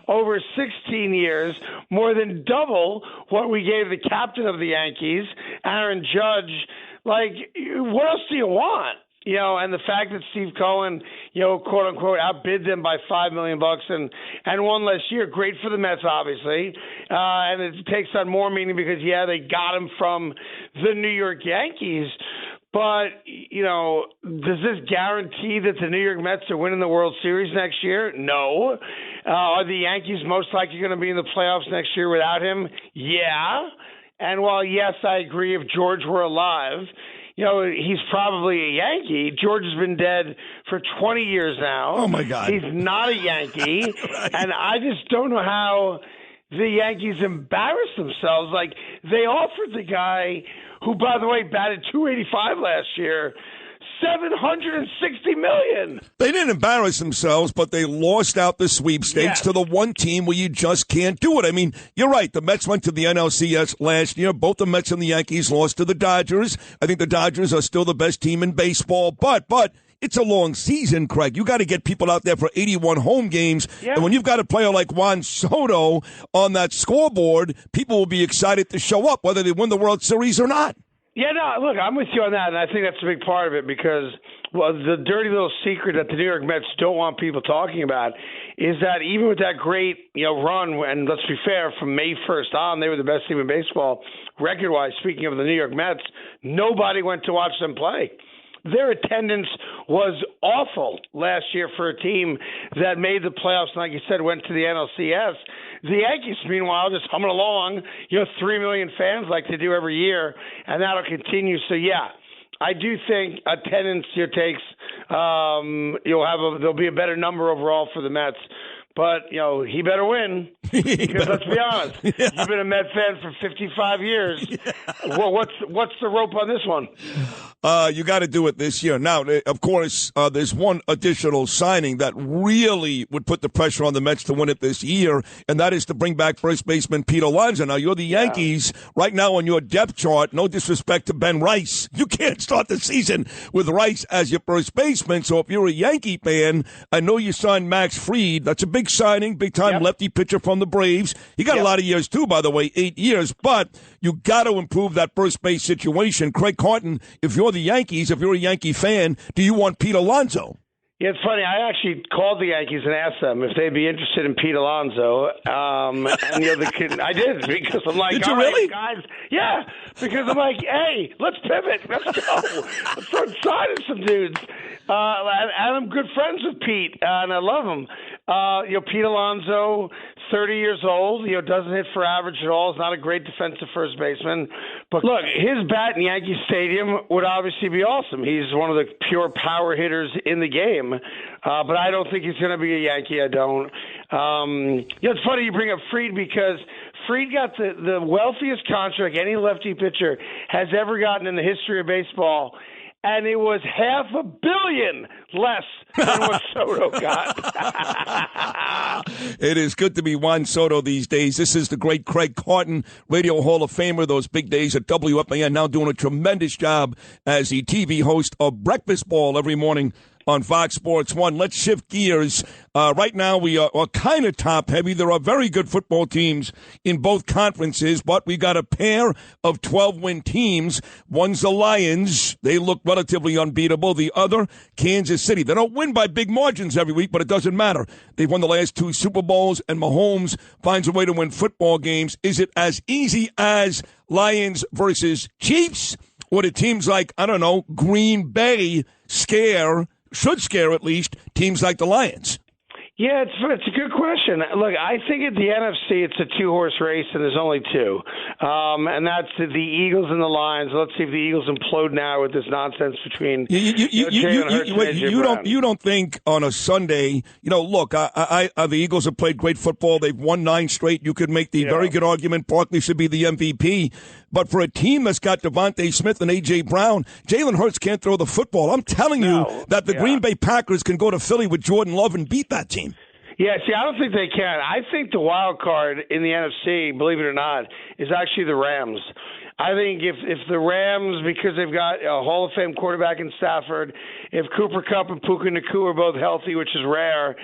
over 16 years, more than double what we gave the captain of the Yankees, Aaron Judge. What else do you want? And the fact that Steve Cohen, quote unquote, outbid them by $5 million and won last year, great for the Mets, obviously. And it takes on more meaning because, they got him from the New York Yankees. But, does this guarantee that the New York Mets are winning the World Series next year? No. Are the Yankees most likely going to be in the playoffs next year without him? Yeah. And while, yes, I agree, if George were alive, he's probably a Yankee. George has been dead for 20 years now. Oh, my God. He's not a Yankee. Right. And I just don't know how the Yankees embarrass themselves. Like, they offered the guy who, by the way, batted .285 last year, $760 million. They didn't embarrass themselves, but they lost out the sweepstakes to the one team where you just can't do it. I mean, you're right. The Mets went to the NLCS last year. Both the Mets and the Yankees lost to the Dodgers. I think the Dodgers are still the best team in baseball, but it's a long season, Craig. You got to get people out there for 81 home games. Yeah. And when you've got a player like Juan Soto on that scoreboard, people will be excited to show up, whether they win the World Series or not. Yeah, no, look, I'm with you on that, and I think that's a big part of it because, the dirty little secret that the New York Mets don't want people talking about is that even with that great, run, and let's be fair, from May 1st on, they were the best team in baseball, record-wise, speaking of the New York Mets, nobody went to watch them play. Their attendance was awful last year for a team that made the playoffs, and like you said, went to the NLCS. The Yankees, meanwhile, just humming along, 3 million fans like they do every year, and that'll continue. So, yeah, I do think attendance takes there'll be a better number overall for the Mets. But, he better win because let's be honest, you've been a Met fan for 55 years. Yeah. Well, what's the rope on this one? You got to do it this year. Now, of course, there's one additional signing that really would put the pressure on the Mets to win it this year, and that is to bring back first baseman Pete Alonso. Now, you're the Yankees right now on your depth chart. No disrespect to Ben Rice. You can't start the season with Rice as your first baseman. So if you're a Yankee fan, I know you signed Max Fried. That's a big signing, big-time lefty pitcher from the Braves. He got a lot of years, too, by the way, 8 years. But you got to improve that first base situation. Craig Carton, if you're the Yankees, if you're a Yankee fan, do you want Pete Alonso? Yeah, it's funny. I actually called the Yankees and asked them if they'd be interested in Pete Alonso. I did because I'm like, did you really? Right, guys. Yeah, because I'm like, hey, let's pivot. Let's go. Let's start signing some dudes. And I'm good friends with Pete, and I love him. Pete Alonso, 30 years old, doesn't hit for average at all. Is not a great defensive first baseman. But look, his bat in Yankee Stadium would obviously be awesome. He's one of the pure power hitters in the game. But I don't think he's going to be a Yankee. I don't. It's funny you bring up Fried because Fried got the wealthiest contract any lefty pitcher has ever gotten in the history of baseball. And it was $500 million less than what Soto got. It is good to be Juan Soto these days. This is the great Craig Carton, Radio Hall of Famer, those big days at WFAN, now doing a tremendous job as the TV host of Breakfast Ball every morning on Fox Sports 1. Let's shift gears. Right now, we are kind of top-heavy. There are very good football teams in both conferences, but we got a pair of 12-win teams. One's the Lions. They look relatively unbeatable. The other, Kansas City. They don't win by big margins every week, but it doesn't matter. They've won the last 2 Super Bowls, and Mahomes finds a way to win football games. Is it as easy as Lions versus Chiefs? Or do teams like, I don't know, Green Bay should scare at least teams like the Lions? Yeah, it's a good question. Look, I think at the NFC it's a 2-horse race, and there's only 2, and that's the Eagles and the Lions. Let's see if the Eagles implode now with this nonsense between Jalen Hurts and AJ Brown. You don't think on a Sunday? Look, the Eagles have played great football. They've won 9 straight. You could make the very good argument Barkley should be the MVP. But for a team that's got Devontae Smith and A.J. Brown, Jalen Hurts can't throw the football. I'm telling you that the Green Bay Packers can go to Philly with Jordan Love and beat that team. Yeah, see, I don't think they can. I think the wild card in the NFC, believe it or not, is actually the Rams. I think if the Rams, because they've got a Hall of Fame quarterback in Stafford, if Cooper Kupp and Puka Nacua are both healthy, which is rare,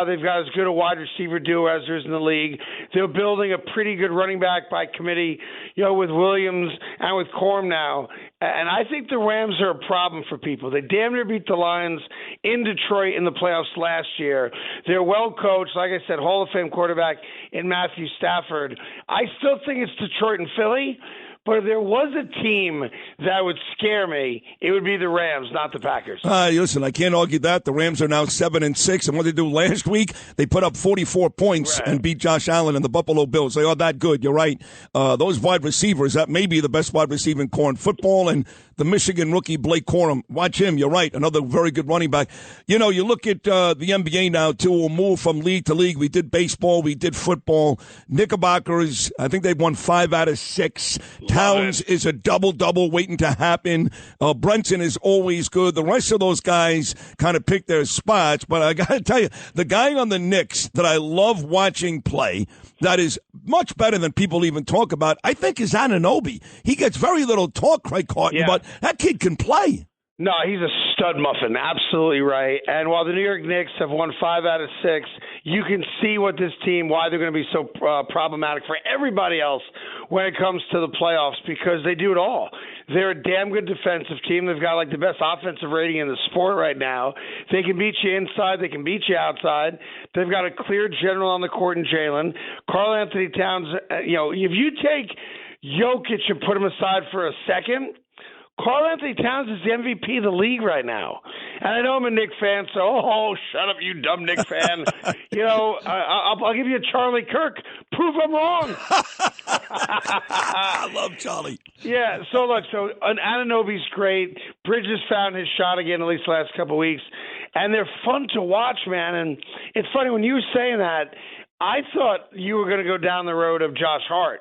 they've got as good a wide receiver duo as there is in the league. They're building a pretty good running back by committee, with Williams and with Corm now. And I think the Rams are a problem for people. They damn near beat the Lions in Detroit in the playoffs last year. They're well coached, like I said, Hall of Fame quarterback in Matthew Stafford. I still think it's Detroit and Philly. But if there was a team that would scare me, it would be the Rams, not the Packers. Listen, I can't argue that. The Rams are now 7-6, and what did they do last week? They put up 44 points and beat Josh Allen and the Buffalo Bills. They are that good. You're right. Those wide receivers, that may be the best wide receiver in corn football, and the Michigan rookie Blake Corum. Watch him. You're right. Another very good running back. You know, you look at the NBA now, too. We'll move from league to league. We did baseball. We did football. Knickerbockers, I think they've won 5 out of 6. Towns is a double-double waiting to happen. Brunson is always good. The rest of those guys kind of pick their spots. But I got to tell you, the guy on the Knicks that I love watching play, that is much better than people even talk about, I think is Anunoby. He gets very little talk, Craig Carton, but that kid can play. No, he's a stud muffin. Absolutely right. And while the New York Knicks have won 5 out of 6, you can see what this team, why they're going to be so problematic for everybody else when it comes to the playoffs, because they do it all. They're a damn good defensive team. They've got like the best offensive rating in the sport right now. They can beat you inside. They can beat you outside. They've got a clear general on the court in Jalen. Karl Anthony Towns, if you take Jokic and put him aside for a second, Karl Anthony Towns is the MVP of the league right now. And I know I'm a Knicks fan, so, shut up, you dumb Knicks fan. I'll give you a Charlie Kirk. Prove I'm wrong. I love Charlie. Yeah, so Anunoby's great. Bridges found his shot again, at least the last couple of weeks. And they're fun to watch, man. And it's funny, when you were saying that, I thought you were going to go down the road of Josh Hart.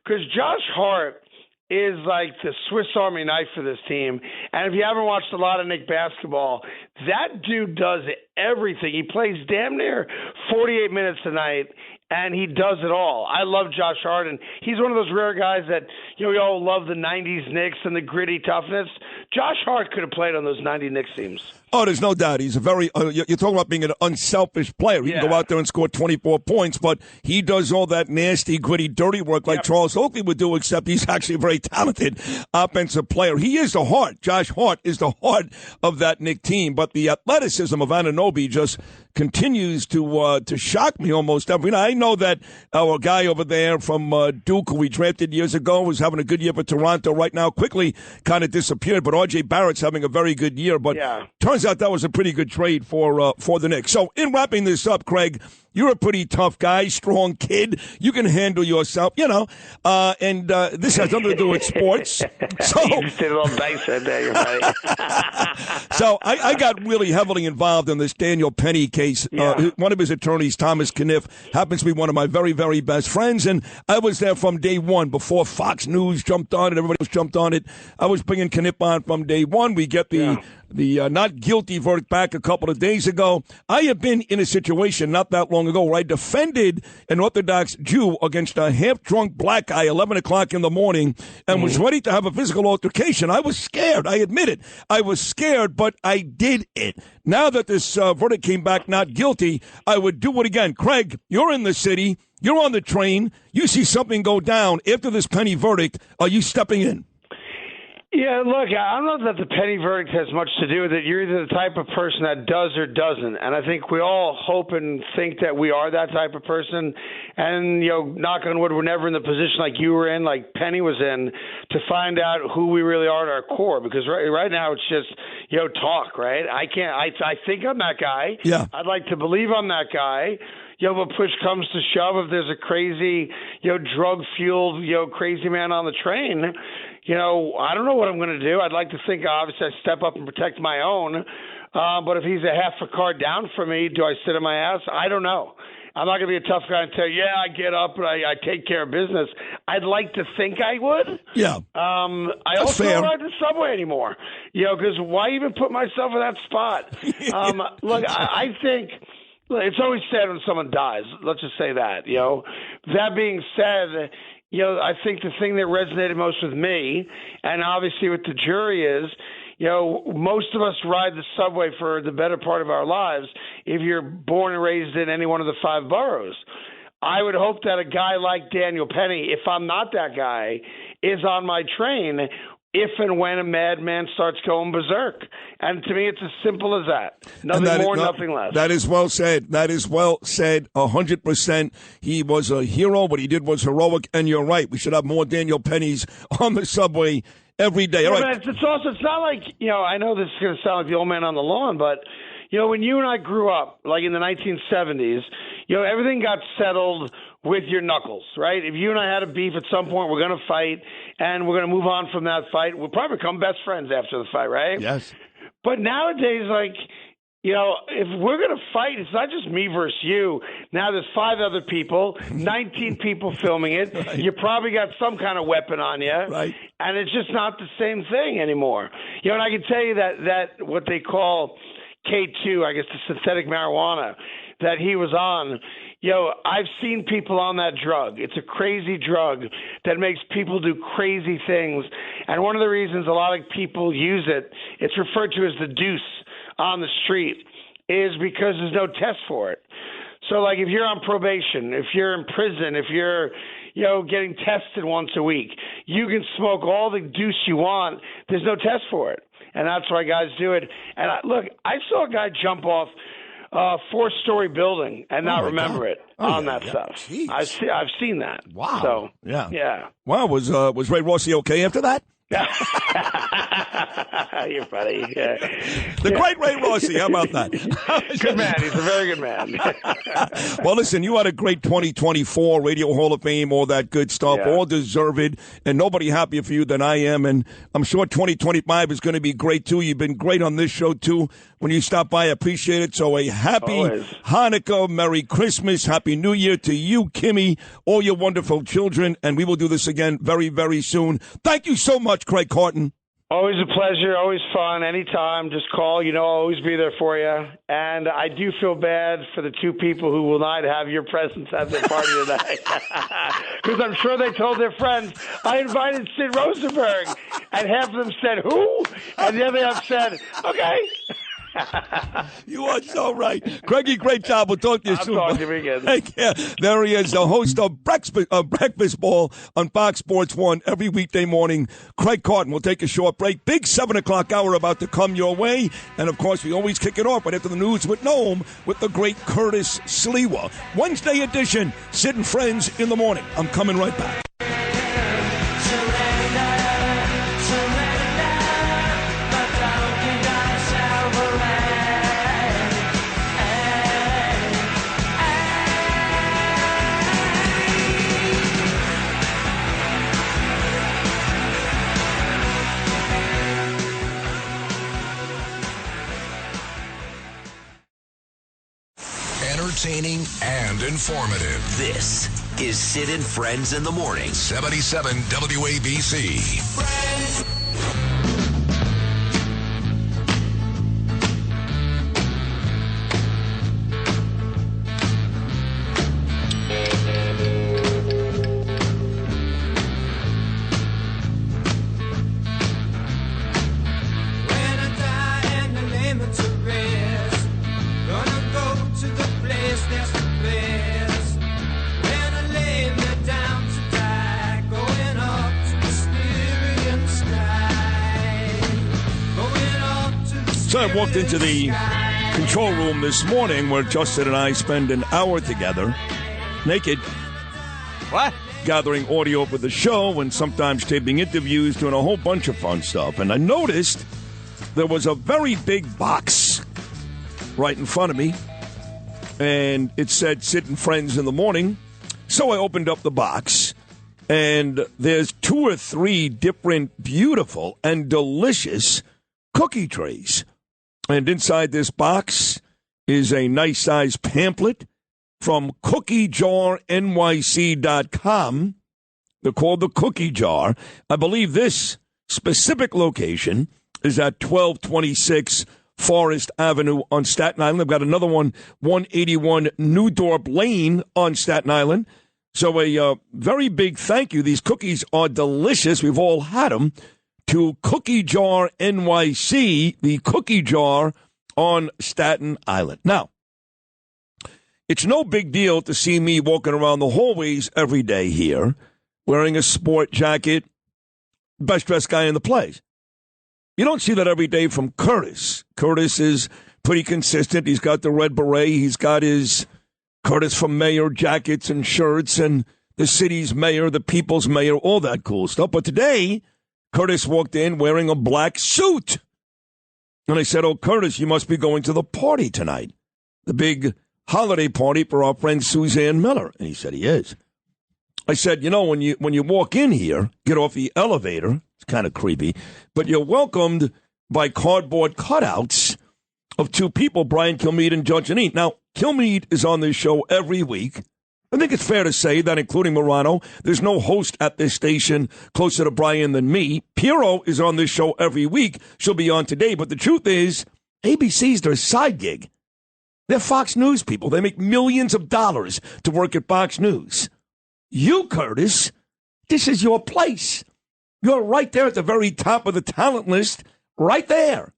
Because Josh Hart is like the Swiss Army knife for this team. And if you haven't watched a lot of Knick basketball, that dude does everything. He plays damn near 48 minutes a night, and he does it all. I love Josh Hart, and he's one of those rare guys that, we all love the 90s Knicks and the gritty toughness. Josh Hart could have played on those 90 Knicks teams. Oh, there's no doubt. He's a very you're talking about being an unselfish player. He can go out there and score 24 points, but he does all that nasty, gritty, dirty work like Charles Oakley would do, except he's actually a very talented offensive player. He is the heart. Josh Hart is the heart of that Knick team, but the athleticism of Anunoby just continues to shock me almost every night. I know that our guy over there from Duke, who we drafted years ago, was having a good year for Toronto. Right now, quickly kind of disappeared, but R.J. Barrett's having a very good year. But turns out that was a pretty good trade for the Knicks. So in wrapping this up, Craig, you're a pretty tough guy, strong kid. You can handle yourself, and this has nothing to do with sports. So, you just did a little dice right there, you're right. So I got really heavily involved in this Daniel Penny case. One of his attorneys, Thomas Kniff, happens to be one of my very, very best friends, and I was there from day one before Fox News jumped on it. Everybody else jumped on it. I was bringing Kniff on from day one. We get the not guilty verdict back a couple of days ago. I have been in a situation not that long ago where I defended an Orthodox Jew against a half-drunk black guy 11 o'clock in the morning and was ready to have a physical altercation. I was scared. I admit it. I was scared, but I did it. Now that this verdict came back not guilty, I would do it again. Craig, you're in the city. You're on the train. You see something go down after this Penny verdict. Are you stepping in? Yeah, look, I don't know that the Penny verdict has much to do with it. You're either the type of person that does or doesn't. And I think we all hope and think that we are that type of person. And, knock on wood, we're never in the position like you were in, like Penny was in, to find out who we really are at our core. Because right now it's just, talk, right? I think I'm that guy. Yeah. I'd like to believe I'm that guy. But push comes to shove, if there's a crazy, drug-fueled, crazy man on the train, I don't know what I'm going to do. I'd like to think, obviously, I step up and protect my own. But if he's a half a card down for me, do I sit on my ass? I don't know. I'm not going to be a tough guy and tell you, I get up and I take care of business. I'd like to think I would. Yeah. I also don't ride the subway anymore, because why even put myself in that spot? Look, I think it's always sad when someone dies. Let's just say that, That being said, I think the thing that resonated most with me, and obviously with the jury, is, most of us ride the subway for the better part of our lives if you're born and raised in any one of the 5 boroughs. I would hope that a guy like Daniel Penny, if I'm not that guy, is on my train if and when a madman starts going berserk. And to me, it's as simple as that. Nothing more, nothing less. That is well said. That is well said, 100%. He was a hero. What he did was heroic, and you're right. We should have more Daniel Pennies on the subway every day. Yeah, All right. but it's not like, I know this is going to sound like the old man on the lawn, but, when you and I grew up, like in the 1970s, everything got settled with your knuckles, right? If you and I had a beef at some point, we're going to fight, and we're going to move on from that fight. We'll probably become best friends after the fight, right? Yes. But nowadays, if we're going to fight, it's not just me versus you. Now there's 5 other people, 19 people filming it. Right. You probably got some kind of weapon on you. Right. And it's just not the same thing anymore. And I can tell you that what they call K2, I guess the synthetic marijuana that he was on, I've seen people on that drug. It's a crazy drug that makes people do crazy things. And one of the reasons a lot of people use it, it's referred to as the deuce on the street, is because there's no test for it. So, if you're on probation, if you're in prison, if you're, getting tested once a week, you can smoke all the deuce you want. There's no test for it. And that's why guys do it. And I saw a guy jump off a 4-story building and not remember it on that stuff. I've seen that. Wow. So, yeah. Wow. Was Ray Rossi okay after that? You're funny. Yeah. The great Ray Rossi. How about that? Good man. He's a very good man. Well, listen, you had a great 2024 Radio Hall of Fame, all that good stuff, all deserved, and nobody happier for you than I am. And I'm sure 2025 is going to be great, too. You've been great on this show, too. When you stop by, I appreciate it. So a happy Hanukkah, Merry Christmas, Happy New Year to you, Kimmy, all your wonderful children. And we will do this again very, very soon. Thank you so much, Craig Carton. Always a pleasure, always fun. Anytime, just call. I'll always be there for you. And I do feel bad for the 2 people who will not have your presence at their party tonight. Because I'm sure they told their friends, I invited Sid Rosenberg. And half of them said, who? And the other half said, okay. You are so right. Craigie, great job. We'll talk to you soon. I'll talk to you again. Take care. There he is, the host of Breakfast Ball on Fox Sports 1 every weekday morning. Craig Carton. We'll take a short break. Big 7 o'clock hour about to come your way. And, of course, we always kick it off right after the news with Noam with the great Curtis Sliwa. Wednesday edition, Sid and Friends in the morning. I'm coming right back. Entertaining and informative. This is Sid and Friends in the Morning. 77 WABC. Friends. So I walked into the control room this morning where Justin and I spend an hour together, naked. What? Gathering audio for the show and sometimes taping interviews, doing a whole bunch of fun stuff. And I noticed there was a very big box right in front of me, and it said Sid and Friends in the Morning. So I opened up the box, and there's 2 or 3 different beautiful and delicious cookie trays. And inside this box is a nice-sized pamphlet from CookieJarNYC.com. They're called the Cookie Jar. I believe this specific location is at 1226 Forest Avenue on Staten Island. They've got another one, 181 Newdorp Lane on Staten Island. So a very big thank you. These cookies are delicious. We've all had them. To Cookie Jar NYC, the Cookie Jar on Staten Island. Now, it's no big deal to see me walking around the hallways every day here, wearing a sport jacket, best-dressed guy in the place. You don't see that every day from Curtis. Curtis is pretty consistent. He's got the red beret. He's got his Curtis for mayor jackets and shirts and the city's mayor, the people's mayor, all that cool stuff. But today, Curtis walked in wearing a black suit. And I said, oh, Curtis, you must be going to the party tonight, the big holiday party for our friend Suzanne Miller. And he said he is. I said, you know, when you walk in here, get off the elevator, it's kind of creepy, but you're welcomed by cardboard cutouts of two people, Brian Kilmeade and Judge Jeanine. Now, Kilmeade is on this show every week. I think it's fair to say that, including Morano, there's no host at this station closer to Brian than me. Pirro is on this show every week. She'll be on today. But the truth is, ABC's their side gig. They're Fox News people. They make millions of dollars to work at Fox News. You, Curtis, this is your place. You're right there at the very top of the talent list, right there.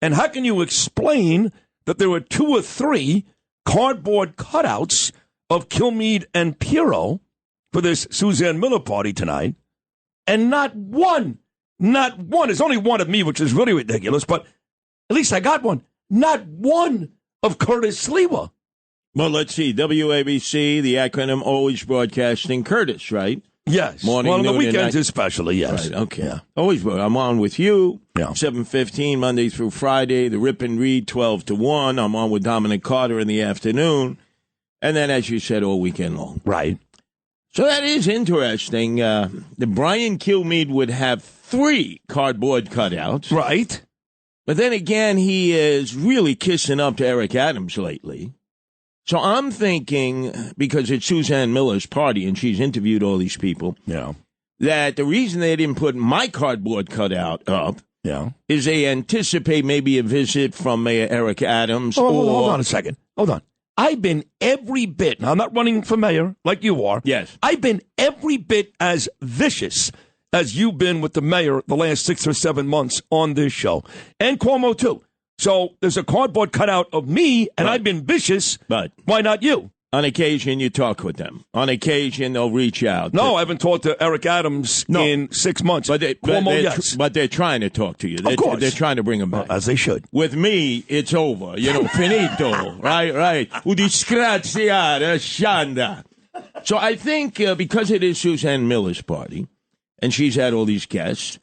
And how can you explain that there were 2 or 3 cardboard cutouts of Kilmeade and Pirro for this Suzanne Miller party tonight, and not one, there's only one of me, which is really ridiculous, but at least I got one, not one of Curtis Sliwa. Well, let's see, WABC, the acronym always broadcasting Curtis, right? Yes. Morning, well, on the noon, weekends especially, yes. Right, okay. Yeah. Always, I'm on with you, yeah. 7:15, Monday through Friday, the Rip and Read, 12 to 1. I'm on with Dominic Carter in the afternoon. And then, as you said, all weekend long. Right. So that is interesting. The Brian Kilmeade would have 3 cardboard cutouts. Right. But then again, he is really kissing up to Eric Adams lately. So I'm thinking, because it's Suzanne Miller's party and she's interviewed all these people, yeah, that the reason they didn't put my cardboard cutout up is they anticipate maybe a visit from Mayor Eric Adams. Hold on a second. Hold on. I've been every bit, now I'm not running for mayor like you are. Yes. I've been every bit as vicious as you've been with the mayor the last 6 or 7 months on this show. And Cuomo, too. So there's a cardboard cutout of me, and I've been vicious. But why not you? On occasion, you talk with them. On occasion, they'll reach out. No, I haven't talked to Eric Adams in 6 months. But yes. But they're trying to talk to you. Of course. They're trying to bring him back. As they should. With me, it's over. Finito. Right. Udisgraziata shanda. So I think because it is Suzanne Miller's party, and she's had all these guests,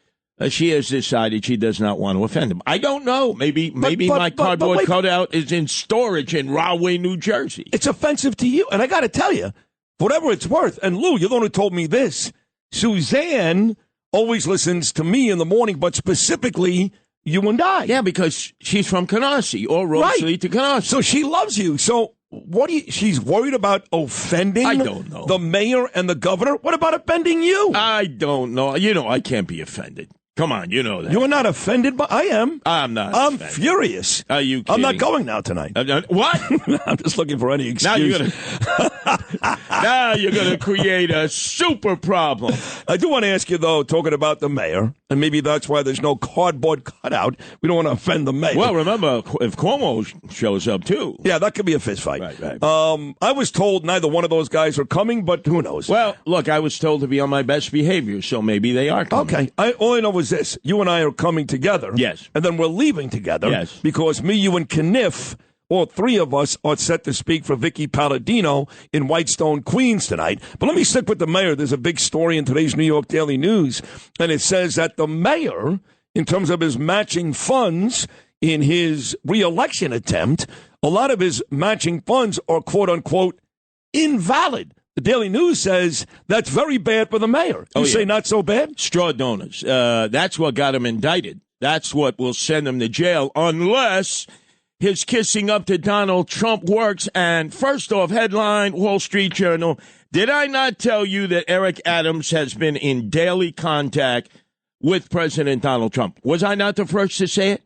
she has decided she does not want to offend him. I don't know. Maybe my cardboard cutout is in storage in Rahway, New Jersey. It's offensive to you. And I got to tell you, whatever it's worth, and Lou, you're the one who told me this, Suzanne always listens to me in the morning, but specifically you and I. Yeah, because she's from Canarsie, or Rosalie to Canarsie. So she loves you. So she's worried about offending I don't know. The mayor and the governor? What about offending you? I don't know. I can't be offended. Come on, you know that. You're not offended, but I am. I'm not. I'm furious. Are you kidding? I'm not going now tonight. What? I'm just looking for any excuse. Now you're gonna create a super problem. I do want to ask you, though, talking about the mayor, and maybe that's why there's no cardboard cutout. We don't want to offend the mayor. Well, remember, if Cuomo shows up, too. Yeah, that could be a fist fight. Right. I was told neither one of those guys are coming, but who knows? Well, look, I was told to be on my best behavior, so maybe they are coming. Okay. All I know is this. You and I are coming together. Yes. And then we're leaving together. Yes. Because me, you, and Kniff, all 3 of us, are set to speak for Vicky Palladino in Whitestone, Queens tonight. But let me stick with the mayor. There's a big story in today's New York Daily News, and it says that the mayor, in terms of his matching funds in his re-election attempt, a lot of his matching funds are, quote-unquote, invalid. The Daily News says that's very bad for the mayor. You say not so bad? Straw donors. That's what got him indicted. That's what will send him to jail unless his kissing up to Donald Trump works. And first off, headline, Wall Street Journal, did I not tell you that Eric Adams has been in daily contact with President Donald Trump? Was I not the first to say it?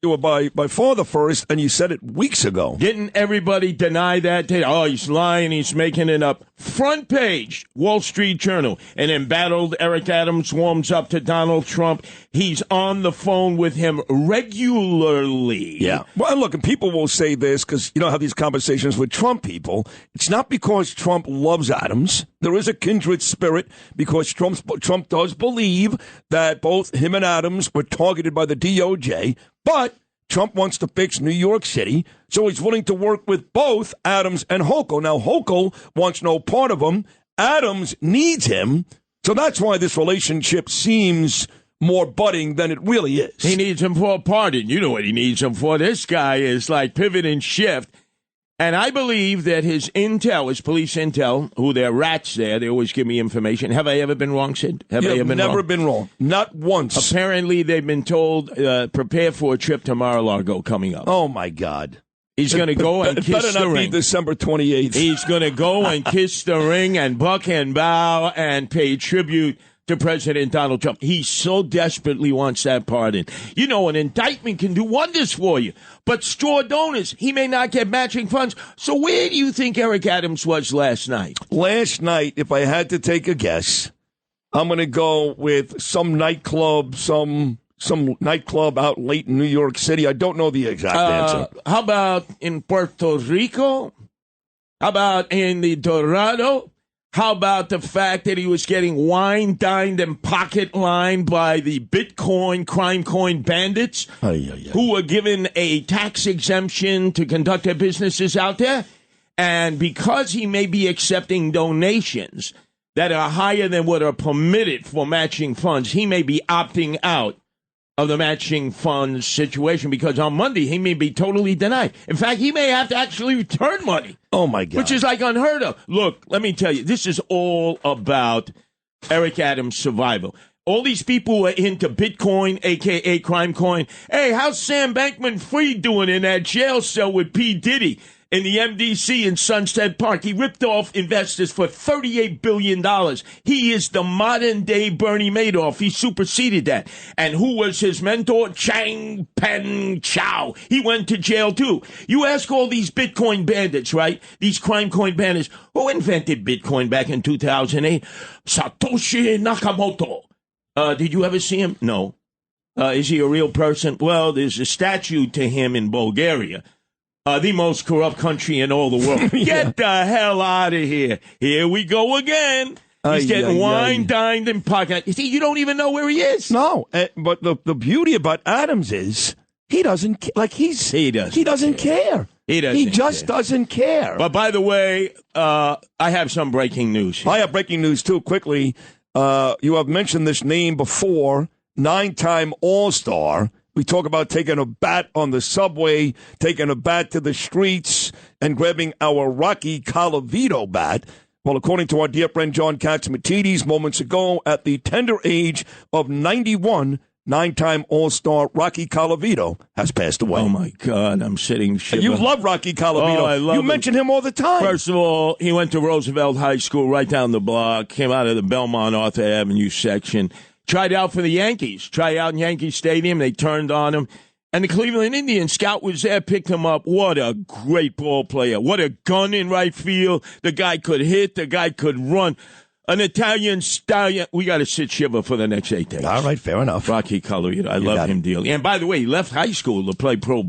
You were by far the first, and you said it weeks ago. Didn't everybody deny that? Oh, he's lying. He's making it up. Front page, Wall Street Journal. An embattled Eric Adams warms up to Donald Trump. He's on the phone with him regularly. Yeah. Well, look, and people will say this because you don't have these conversations with Trump people. It's not because Trump loves Adams. There is a kindred spirit because Trump does believe that both him and Adams were targeted by the DOJ. But Trump wants to fix New York City, so he's willing to work with both Adams and Hochul. Now, Hochul wants no part of him. Adams needs him, so that's why this relationship seems more budding than it really is. He needs him for a pardon. You know what he needs him for. This guy is like pivot and shift. And I believe that his intel, his police intel, who they're rats there, they always give me information. Have I ever been wrong, Sid? Have I never been wrong. Not once. Apparently, they've been told, prepare for a trip to Mar-a-Lago coming up. Oh, my God. He's going to go and kiss the ring. It better not be December 28th. He's going to go and kiss the ring and buck and bow and pay tribute to President Donald Trump. He so desperately wants that pardon. You know, an indictment can do wonders for you. But straw donors, he may not get matching funds. So where do you think Eric Adams was last night? Last night, if I had to take a guess, I'm going to go with some nightclub, some nightclub out late in New York City. I don't know the exact answer. How about in Puerto Rico? How about in the Dorado? How about the fact that he was getting wine-dined and pocket-lined by the Bitcoin crime coin bandits who were given a tax exemption to conduct their businesses out there? And because he may be accepting donations that are higher than what are permitted for matching funds, he may be opting out of the matching funds situation because on Monday he may be totally denied. In fact, he may have to actually return money. Oh, my God. Which is like unheard of. Look, let me tell you, this is all about Eric Adams' survival. All these people who are into Bitcoin, a.k.a. crime coin. Hey, how's Sam Bankman-Fried doing in that jail cell with P. Diddy in the MDC in Sunset Park? He ripped off investors for $38 billion. He is the modern-day Bernie Madoff. He superseded that. And who was his mentor? Chang Pen Chow. He went to jail, too. You ask all these Bitcoin bandits, right? These crime coin bandits. Who invented Bitcoin back in 2008? Satoshi Nakamoto. Did you ever see him? No. Is he a real person? Well, there's a statue to him in Bulgaria. The most corrupt country in all the world. Get the hell out of here. Here we go again. He's getting wine-dined and pocket. You see, you don't even know where he is. No, but the beauty about Adams is he doesn't He doesn't care. He just doesn't care. But by the way, I have some breaking news here. I have breaking news, too, quickly. You have mentioned this name before, 9-time All-Star. We talk about taking a bat on the subway, taking a bat to the streets, and grabbing our Rocky Colavito bat. Well, according to our dear friend John Catsimatidis, moments ago, at the tender age of 91, 9-time All-Star Rocky Colavito has passed away. Oh, my God, I'm sitting shiver. You love Rocky Colavito. Oh, I love You mention him all the time. First of all, he went to Roosevelt High School right down the block, came out of the Belmont Arthur Avenue section, tried out for the Yankees, tried out in Yankee Stadium. They turned on him. And the Cleveland Indians scout was there, picked him up. What a great ball player. What a gun in right field. The guy could hit. The guy could run. An Italian stallion. We got to sit shiver for the next 8 days. All right, fair enough. Rocky Colavito. I love him dearly. And by the way, he left high school to play pro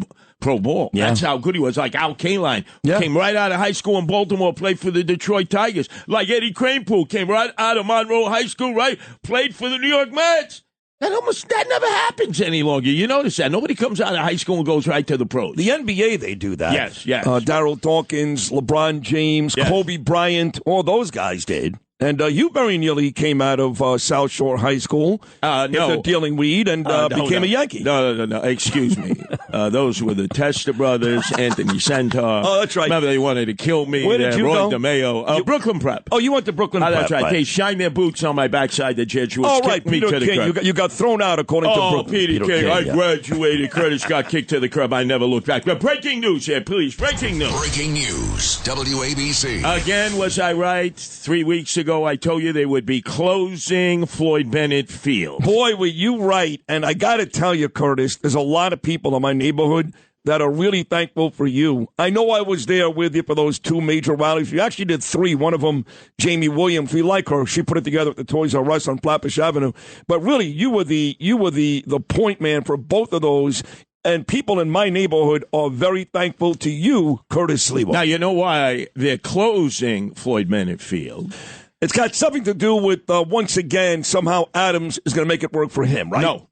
ball. Yeah. That's how good he was. Like Al Kaline. Came right out of high school in Baltimore, played for the Detroit Tigers. Like Eddie Kranepool. Came right out of Monroe High School, right? Played for the New York Mets. That never happens any longer. You notice that. Nobody comes out of high school and goes right to the pros. The NBA, they do that. Yes. Darryl Dawkins, LeBron James, Kobe Bryant, all those guys did. And you very nearly came out of South Shore High School after dealing weed and became a Yankee. No. Excuse me. Those were the Testa brothers, Anthony Centaur. Oh, that's right. Remember, they wanted to kill me. Where did you Roy go? DeMeo. Brooklyn Prep. Oh, you went to Brooklyn Prep. That's right. Right. They shined their boots on my backside. The Jesuits kicked me to the curb. You got thrown out according to Brooklyn. Peter King. I graduated. Curtis got kicked to the curb. I never looked back. But breaking news here, please. Breaking news. Breaking news. WABC. Again, was I right? 3 weeks ago. ago, I told you they would be closing Floyd Bennett Field. Boy, were you right. And I got to tell you, Curtis, there's a lot of people in my neighborhood that are really thankful for you. I know I was there with you for those 2 major rallies. You actually did 3. One of them, Jamie Williams. We like her. She put it together at the Toys R Us on Flatbush Avenue. But really, you were the point man for both of those. And people in my neighborhood are very thankful to you, Curtis Sliwa. Now, you know why they're closing Floyd Bennett Field? It's got something to do with, once again, somehow Adams is going to make it work for him, right? No.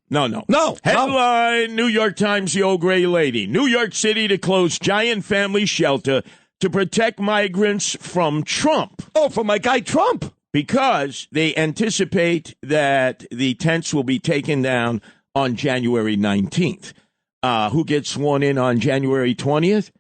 Headline, New York Times, the old gray lady. New York City to close giant family shelter to protect migrants from Trump. Oh, from my guy Trump. Because they anticipate that the tents will be taken down on January 19th. Who gets sworn in on January 20th?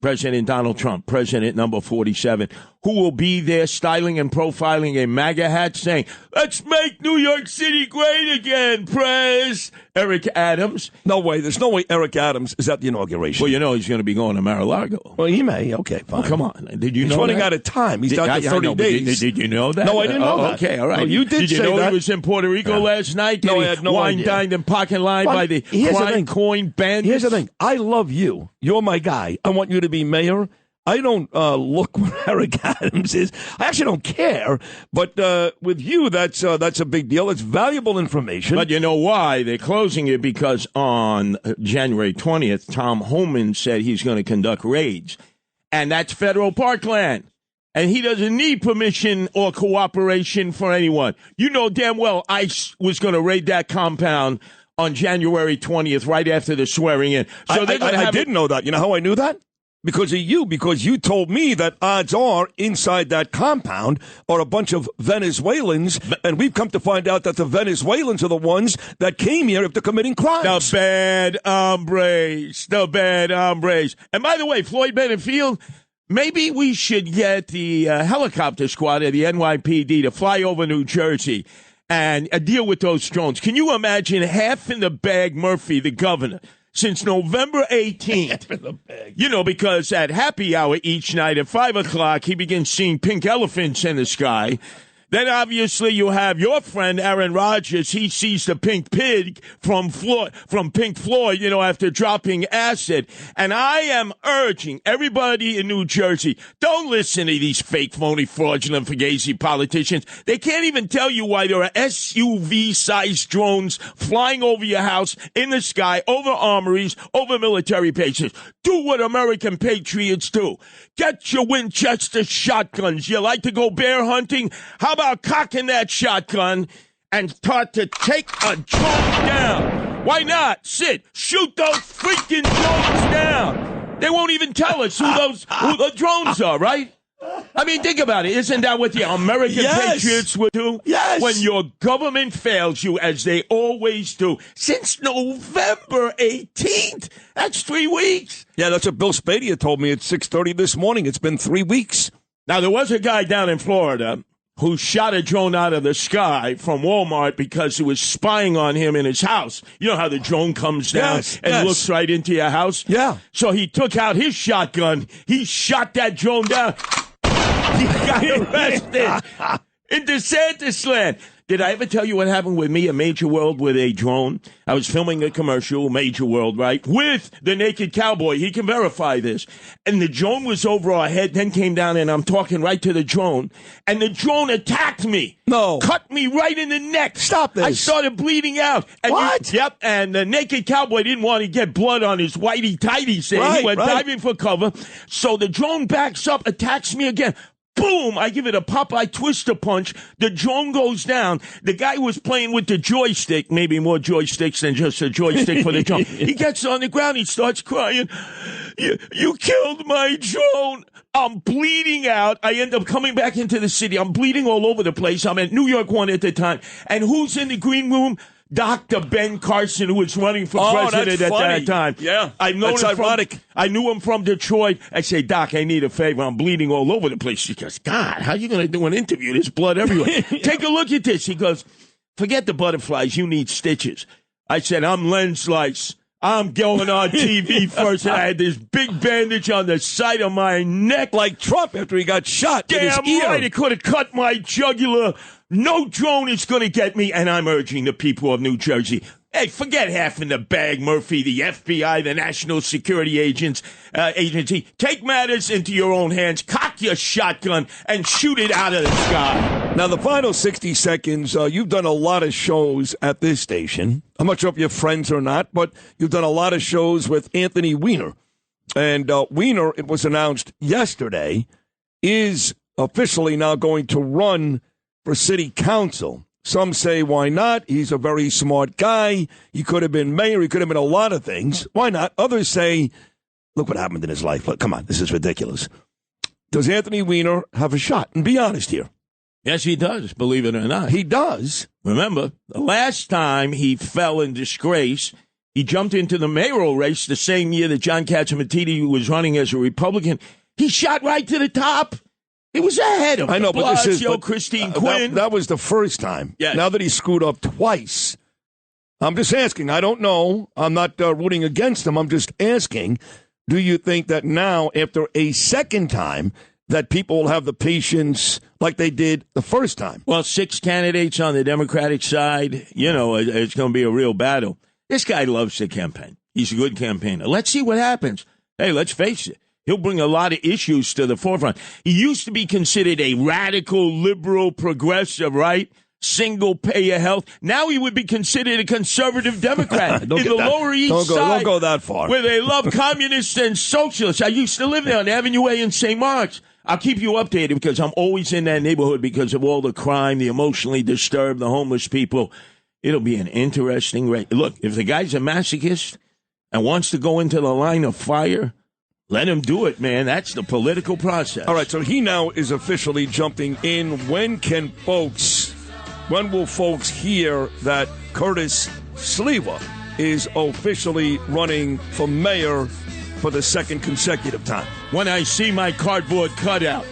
President Donald Trump, president number 47, who will be there styling and profiling a MAGA hat saying, "Let's make New York City great again, Prez." Eric Adams. No way. There's no way Eric Adams is at the inauguration. Well, you know he's going to be going to Mar-a-Lago. Well, he may. Okay, fine. Well, come on. Did you know he's running that? out of time. He's down to 30 days. Did you know that? No, I didn't know that. Okay, all right. No, you did you say know that? He was in Puerto Rico last night? No, I had no idea. Dined in parking line by the crime coin bandits? Here's the thing. I love you. You're my guy. I want you to be mayor. I don't look where Eric Adams is. I actually don't care. But with you, that's a big deal. It's valuable information. But you know why they're closing it? Because on January 20th, Tom Homan said he's going to conduct raids. And that's federal parkland. And he doesn't need permission or cooperation for anyone. You know damn well ICE was going to raid that compound on January 20th, right after the swearing in. So I didn't know that. You know how I knew that? Because of you, because you told me that odds are inside that compound are a bunch of Venezuelans, and we've come to find out that the Venezuelans are the ones that came here after committing crimes. The bad hombres. And by the way, Floyd Bennett Field, maybe we should get the helicopter squad of the NYPD to fly over New Jersey and deal with those drones. Can you imagine half in the bag Murphy, the governor, since November 18th, you know, because at happy hour each night at 5 o'clock, he begins seeing pink elephants in the sky. Then, obviously, you have your friend, Aaron Rodgers. He sees the pink pig from Pink Floyd, you know, after dropping acid. And I am urging everybody in New Jersey, don't listen to these fake, phony, fraudulent, fugazi politicians. They can't even tell you why there are SUV-sized drones flying over your house, in the sky, over armories, over military bases. Do what American patriots do. Get your Winchester shotguns. You like to go bear hunting? How about cocking that shotgun and start to take a drone down? Why not? Sid, shoot those freaking drones down. They won't even tell us who the drones are, right? I mean, think about it. Isn't that what the American patriots would do? Yes. When your government fails you, as they always do, since November 18th. That's 3 weeks. Yeah, that's what Bill Spadea told me at 6:30 this morning. It's been 3 weeks. Now, there was a guy down in Florida who shot a drone out of the sky from Walmart because it was spying on him in his house. You know how the drone comes down and looks right into your house? Yeah. So he took out his shotgun. He shot that drone down. He got arrested in DeSantis land. Did I ever tell you what happened with me at Major World with a drone? I was filming a commercial, Major World, right, with the naked cowboy. He can verify this. And the drone was over our head, then came down, and I'm talking right to the drone. And the drone attacked me. No. Cut me right in the neck. Stop this. I started bleeding out. And What? Yep. And the naked cowboy didn't want to get blood on his whitey-tighty thing. He went diving for cover. So the drone backs up, attacks me again. Boom! I give it a Popeye Twister punch. The drone goes down. The guy was playing with the joystick, maybe more joysticks than just a joystick for the drone. He gets on the ground. He starts crying. You killed my drone. I'm bleeding out. I end up coming back into the city. I'm bleeding all over the place. I'm at New York 1 at the time. And who's in the green room? Dr. Ben Carson, who was running for president at that time. Yeah, that's ironic. I knew him from Detroit. I say, Doc, I need a favor. I'm bleeding all over the place. He goes, God, how are you going to do an interview? There's blood everywhere. Take a look at this. He goes, forget the butterflies. You need stitches. I said, I'm Len Slice. I'm going on TV first, and I had this big bandage on the side of my neck. Like Trump after he got shot in his Damn ear. right, it could have cut my jugular. No drone is going to get me, and I'm urging the people of New Jersey. Hey, forget half in the bag, Murphy, the FBI, the National Security Agency. Take matters into your own hands, cock your shotgun, and shoot it out of the sky. Now, the final 60 seconds, you've done a lot of shows at this station. I'm not sure if you're friends or not, but you've done a lot of shows with Anthony Weiner. And Weiner, it was announced yesterday, is officially now going to run for city council. Some say, why not? He's a very smart guy. He could have been mayor. He could have been a lot of things. Why not? Others say, look what happened in his life. Look, come on, this is ridiculous. Does Anthony Weiner have a shot? And be honest here. Yes, he does, believe it or not. He does. Remember, the last time he fell in disgrace, he jumped into the mayoral race the same year that John Catsimatidis was running as a Republican. He shot right to the top. He was ahead of I know, but this is Christine Quinn. That was the first time. Yes. Now that he screwed up twice, I'm just asking. I don't know. I'm not rooting against him. I'm just asking, do you think that now, after a second time, that people will have the patience like they did the first time? Well, 6 candidates on the Democratic side, you know, it's going to be a real battle. This guy loves to campaign. He's a good campaigner. Let's see what happens. Hey, let's face it. He'll bring a lot of issues to the forefront. He used to be considered a radical, liberal, progressive, right? Single-payer health. Now he would be considered a conservative Democrat in the Lower East Side. Don't go that far. Where they love communists and socialists. I used to live there on Avenue A in St. Mark's. I'll keep you updated because I'm always in that neighborhood because of all the crime, the emotionally disturbed, the homeless people. It'll be an interesting race. Look, if the guy's a masochist and wants to go into the line of fire, let him do it, man. That's the political process. All right, so he now is officially jumping in. When will folks hear that Curtis Sliwa is officially running for mayor for the second consecutive time? When I see my cardboard cutout.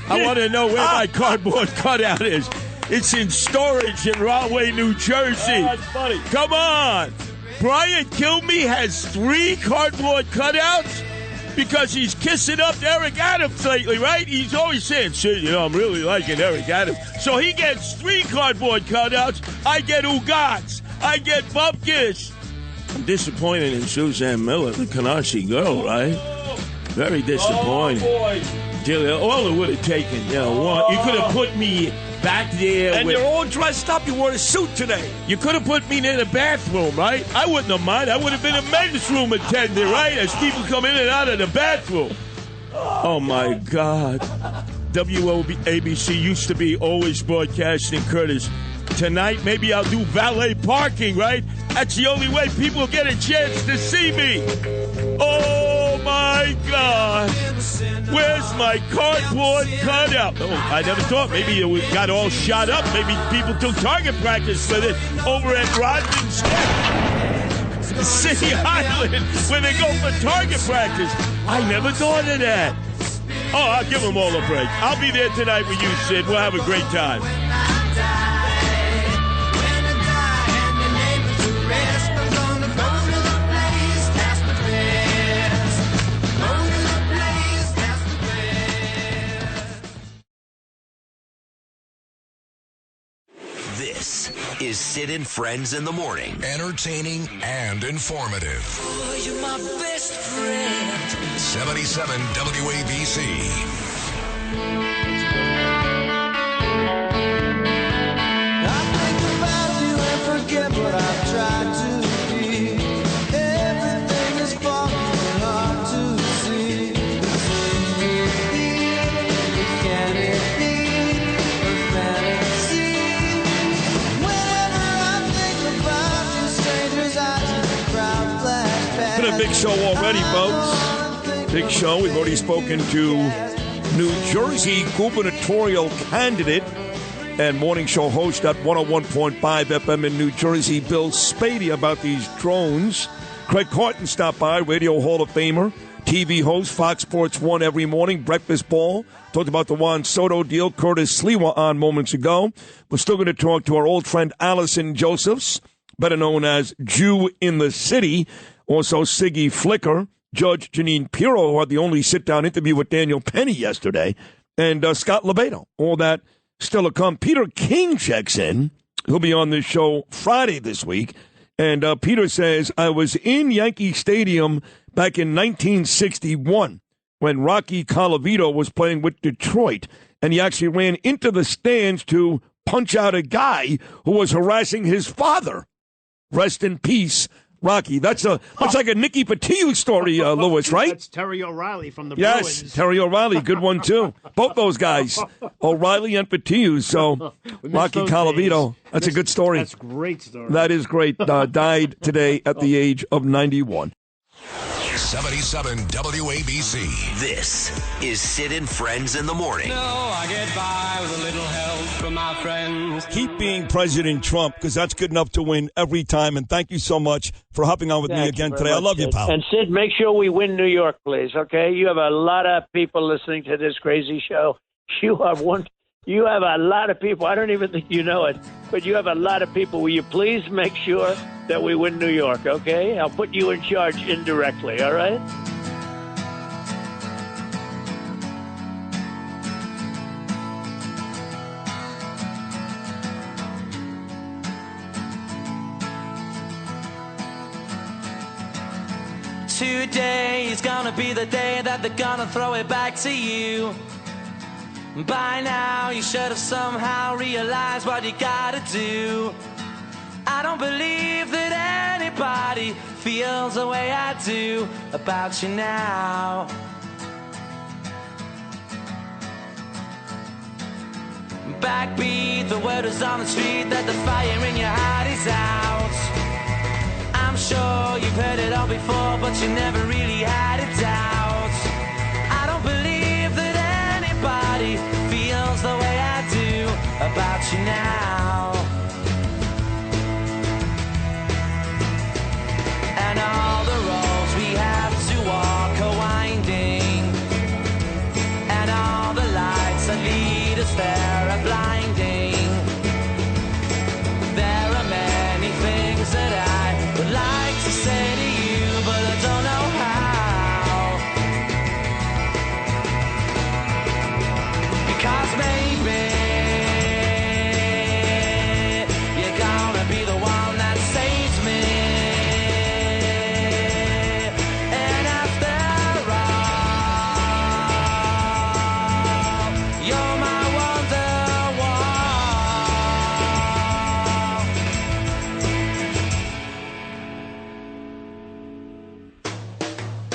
I want to know where my cardboard cutout is. It's in storage in Rahway, New Jersey. That's funny. Come on. Brian Kilmeade has 3 cardboard cutouts because he's kissing up Eric Adams lately, right? He's always saying, shit, I'm really liking Eric Adams. So he gets 3 cardboard cutouts. I get Ugats. I get Bupkis. I'm disappointed in Suzanne Miller, the Canarsie girl, right? Very disappointed. All it would have taken, you could have put me back there. And you're all dressed up. You wore a suit today. You could have put me near the bathroom, right? I wouldn't have minded. I would have been a men's room attendant, right? As people come in and out of the bathroom. Oh, my God. WABC used to be always broadcasting, Curtis. Tonight, maybe I'll do valet parking, right? That's the only way people get a chance to see me. Oh, my God. Where's my cardboard cutout? Oh, I never thought. Maybe it got all shot up. Maybe people took target practice with it over at Rodman's City Island where they go for target practice. I never thought of that. Oh, I'll give them all a break. I'll be there tonight with you, Sid. We'll have a great time. This is Sid and Friends in the Morning. Entertaining and informative. Oh, you're my best friend. 77 WABC. I think about you and forget what I've tried to be. Everything is falling hard to see. Can it be a fantasy? Whenever I think about you, strangers' eyes in the crowd flash past. Been a big show already, folks. Big show. We've already spoken to New Jersey gubernatorial candidate and morning show host at 101.5 FM in New Jersey, Bill Spadea, about these drones. Craig Carton stopped by, Radio Hall of Famer, TV host, Fox Sports 1 every morning, Breakfast Ball. Talked about the Juan Soto deal, Curtis Sliwa on moments ago. We're still going to talk to our old friend Allison Josephs, better known as Jew in the City. Also, Siggy Flicker, Judge Jeanine Pirro, who had the only sit-down interview with Daniel Penny yesterday, and Scott LoBaido. All that still to come. Peter King checks in. He'll be on this show Friday this week. And Peter says, I was in Yankee Stadium back in 1961 when Rocky Colavito was playing with Detroit. And he actually ran into the stands to punch out a guy who was harassing his father. Rest in peace, Rocky. That's like a Nicky Patillo story, Lewis, right? That's Terry O'Reilly from the Bruins. Yes, Terry O'Reilly, good one too. Both those guys, O'Reilly and Patillo. So Rocky Colavito, that's a good story. That's a great story. That is great. Died today at the age of 91. 77 WABC. This is Sid and Friends in the Morning. No, I get by with a little help from my friends. Keep being President Trump, because that's good enough to win every time. And thank you so much for hopping on with me again today. I love you, pal. And Sid, make sure we win New York, please, okay? You have a lot of people listening to this crazy show. You have a lot of people. I don't even think you know it, but you have a lot of people. Will you please make sure that we win New York, okay? I'll put you in charge indirectly, all right? Today is gonna be the day that they're gonna throw it back to you. By now, you should have somehow realized what you gotta do. I don't believe that anybody feels the way I do about you now. Backbeat, the word is on the street that the fire in your heart is out. I'm sure you've heard it all before, but you never really had a doubt. I don't believe that anybody feels the way I do about you now. And all the roads we have to walk are winding, and all the lights that lead us there are blinding. There are many things that I would like to say to you, but I don't know how. Because maybe you're gonna be the one that saves me. And after all, you're my wonderwall.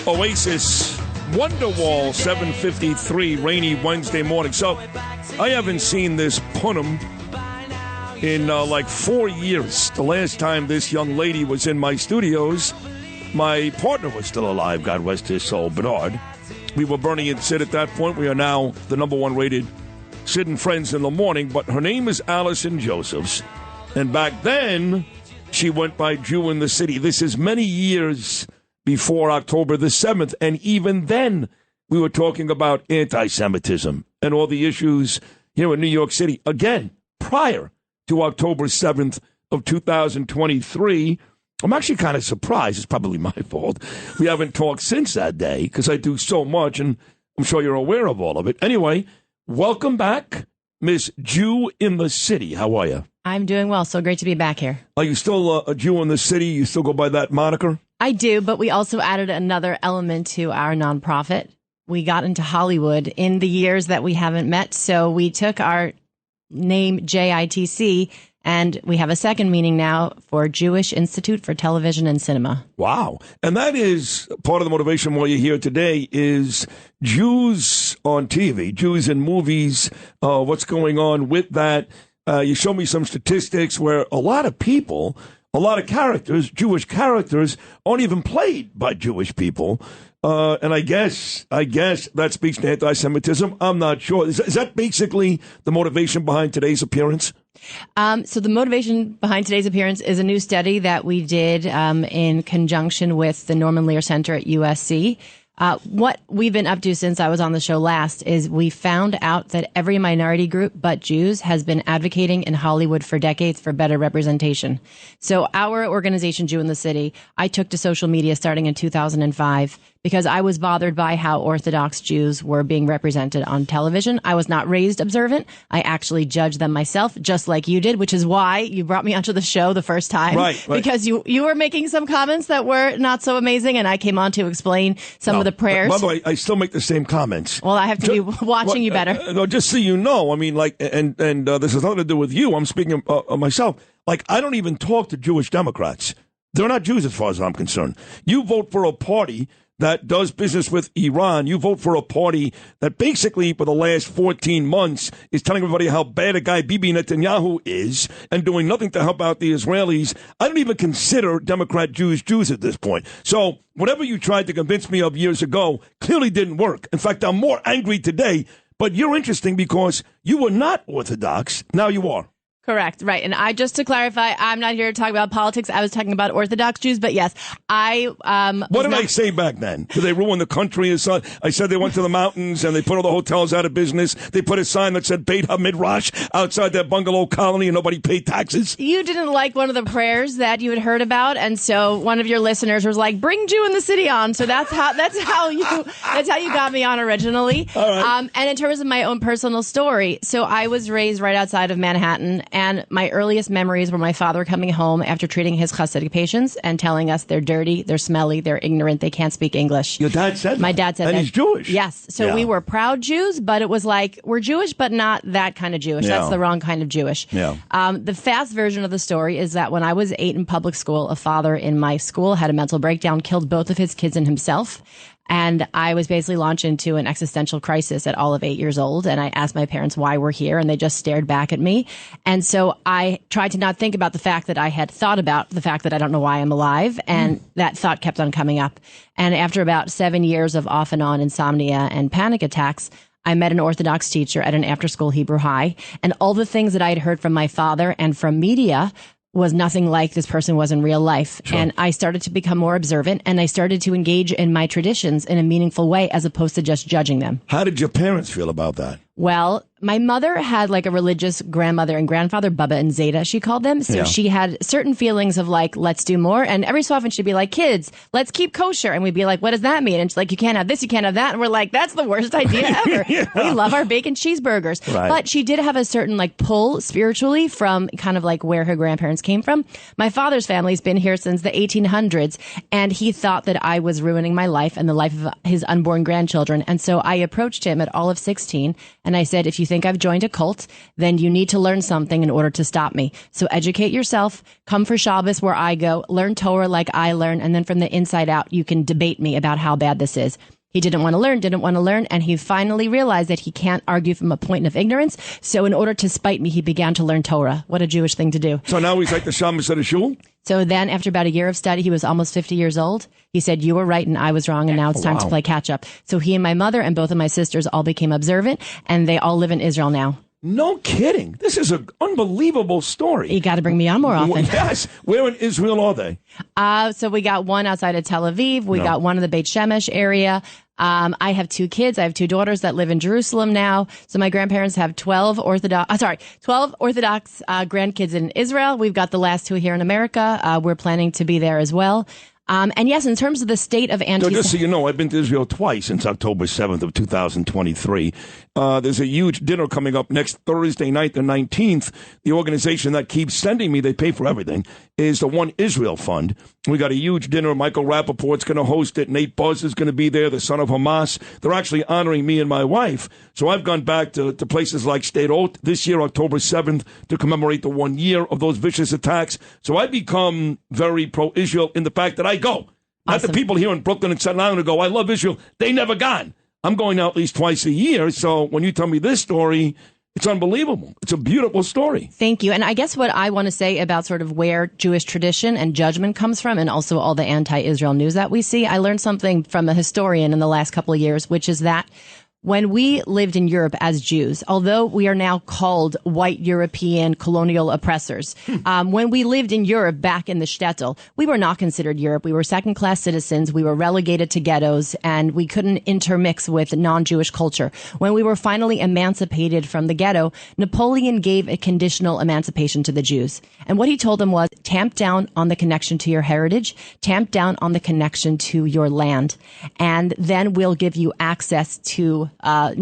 Oasis, Wonderwall, 7:53, rainy Wednesday morning. So I haven't seen this Punim in like 4 years. The last time this young lady was in my studios, my partner was still alive, God rest his soul, Bernard. We were Bernie and Sid at that point. We are now the number one rated Sid and Friends in the morning, but her name is Allison Josephs. And back then, she went by Jew in the City. This is many years before October the 7th, and even then we were talking about anti-Semitism and all the issues here in New York City. Again, prior to October 7th of 2023, I'm actually kind of surprised. It's probably my fault. We haven't talked since that day because I do so much, and I'm sure you're aware of all of it. Anyway, welcome back, Miss Jew in the City. How are you? I'm doing well. So great to be back here. Are you still a Jew in the City? You still go by that moniker? I do, but we also added another element to our nonprofit. We got into Hollywood in the years that we haven't met, so we took our name JITC, and we have a second meaning now for Jewish Institute for Television and Cinema. Wow. And that is part of the motivation why you're here today is Jews on TV, Jews in movies, what's going on with that. You showed me some statistics where a lot of people, a lot of characters, Jewish characters, aren't even played by Jewish people. And I guess that speaks to anti-Semitism. I'm not sure. Is that basically the motivation behind today's appearance? So the motivation behind today's appearance is a new study that we did in conjunction with the Norman Lear Center at USC. What we've been up to since I was on the show last is we found out that every minority group but Jews has been advocating in Hollywood for decades for better representation. So our organization, Jew in the City, I took to social media starting in 2005 because I was bothered by how Orthodox Jews were being represented on television. I was not raised observant. I actually judged them myself, just like you did, which is why you brought me onto the show the first time. Right. Because you were making some comments that were not so amazing, and I came on to explain some of the prayers. By the way, I still make the same comments. Well, I have to be watching you better. No, just so you know, I mean, like, and this has nothing to do with you. I'm speaking of myself. Like, I don't even talk to Jewish Democrats. They're not Jews as far as I'm concerned. You vote for a party that does business with Iran. You vote for a party that basically for the last 14 months is telling everybody how bad a guy Bibi Netanyahu is and doing nothing to help out the Israelis. I don't even consider Democrat Jews at this point. So whatever you tried to convince me of years ago clearly didn't work. In fact, I'm more angry today. But you're interesting because you were not Orthodox. Now you are. Correct. Right. And just to clarify, I'm not here to talk about politics. I was talking about Orthodox Jews. But yes, what did I say back then? Did they ruin the country? I said they went to the mountains and they put all the hotels out of business. They put a sign that said Beit HaMidrash outside their bungalow colony and nobody paid taxes. You didn't like one of the prayers that you had heard about. And so one of your listeners was like, bring Jew in the City on. So that's how you got me on originally. All right. And in terms of my own personal story, so I was raised right outside of Manhattan. And my earliest memories were my father coming home after treating his Hasidic patients and telling us they're dirty, they're smelly, they're ignorant, they can't speak English. Your dad said that? My dad said that. And he's Jewish. Yes. So we were proud Jews, but it was like, we're Jewish, but not that kind of Jewish. Yeah. That's the wrong kind of Jewish. Yeah. The fast version of the story is that when I was 8 in public school, a father in my school had a mental breakdown, killed both of his kids and himself. And I was basically launched into an existential crisis at all of 8 years old. And I asked my parents why we're here, and they just stared back at me. And so I tried to not think about the fact that I had thought about the fact that I don't know why I'm alive. And that thought kept on coming up. And after about 7 years of off and on insomnia and panic attacks, I met an Orthodox teacher at an after-school Hebrew high. And all the things that I had heard from my father and from media was nothing like this person was in real life. Sure. And I started to become more observant, and I started to engage in my traditions in a meaningful way as opposed to just judging them. How did your parents feel about that? Well, my mother had like a religious grandmother and grandfather, Bubba and Zeta, she called them. So she had certain feelings of like, let's do more. And every so often she'd be like, kids, let's keep kosher. And we'd be like, what does that mean? And she's like, you can't have this, you can't have that. And we're like, that's the worst idea ever. We love our bacon cheeseburgers. Right. But she did have a certain like pull spiritually from kind of like where her grandparents came from. My father's family's been here since the 1800s. And he thought that I was ruining my life and the life of his unborn grandchildren. And so I approached him at all of 16. And I said, if you think I've joined a cult, then you need to learn something in order to stop me. So educate yourself, come for Shabbos where I go, learn Torah like I learn, and then from the inside out, you can debate me about how bad this is. He didn't want to learn, and he finally realized that he can't argue from a point of ignorance. So in order to spite me, he began to learn Torah. What a Jewish thing to do. So now he's like the shamus of the shul? So then after about a year of study, he was almost 50 years old. He said, you were right and I was wrong, and now it's time to play catch up. So he and my mother and both of my sisters all became observant, and they all live in Israel now. No kidding. This is an unbelievable story. You got to bring me on more often. Yes. Where in Israel are they? So we got one outside of Tel Aviv. We got one in the Beit Shemesh area. I have 2 kids. I have 2 daughters that live in Jerusalem now. So my grandparents have 12 Orthodox grandkids in Israel. We've got the last 2 here in America. We're planning to be there as well. And yes, in terms of the state of just so you know, I've been to Israel twice since October 7th of 2023. There's a huge dinner coming up next Thursday night, the 19th. The organization that keeps sending me, they pay for everything, is the One Israel Fund. We got a huge dinner. Michael Rappaport's going to host it. Nate Buzz is going to be there, the son of Hamas. They're actually honoring me and my wife. So I've gone back to places like State Oath this year, October 7th, to commemorate the 1 year of those vicious attacks. So I've become very pro-Israel in the fact that I go. Not the people here in Brooklyn and Staten Island who go, I love Israel. They never gone. I'm going out at least twice a year. So when you tell me this story, it's unbelievable. It's a beautiful story. Thank you. And I guess what I want to say about sort of where Jewish tradition and judgment comes from, and also all the anti-Israel news that we see, I learned something from a historian in the last couple of years, which is that When we lived in Europe as Jews, although we are now called white European colonial oppressors, when we lived in Europe back in the shtetl, we were not considered Europe. We were second-class citizens. We were relegated to ghettos, and we couldn't intermix with non-Jewish culture. When we were finally emancipated from the ghetto, Napoleon gave a conditional emancipation to the Jews. And what he told them was, tamp down on the connection to your heritage, tamp down on the connection to your land, and then we'll give you access to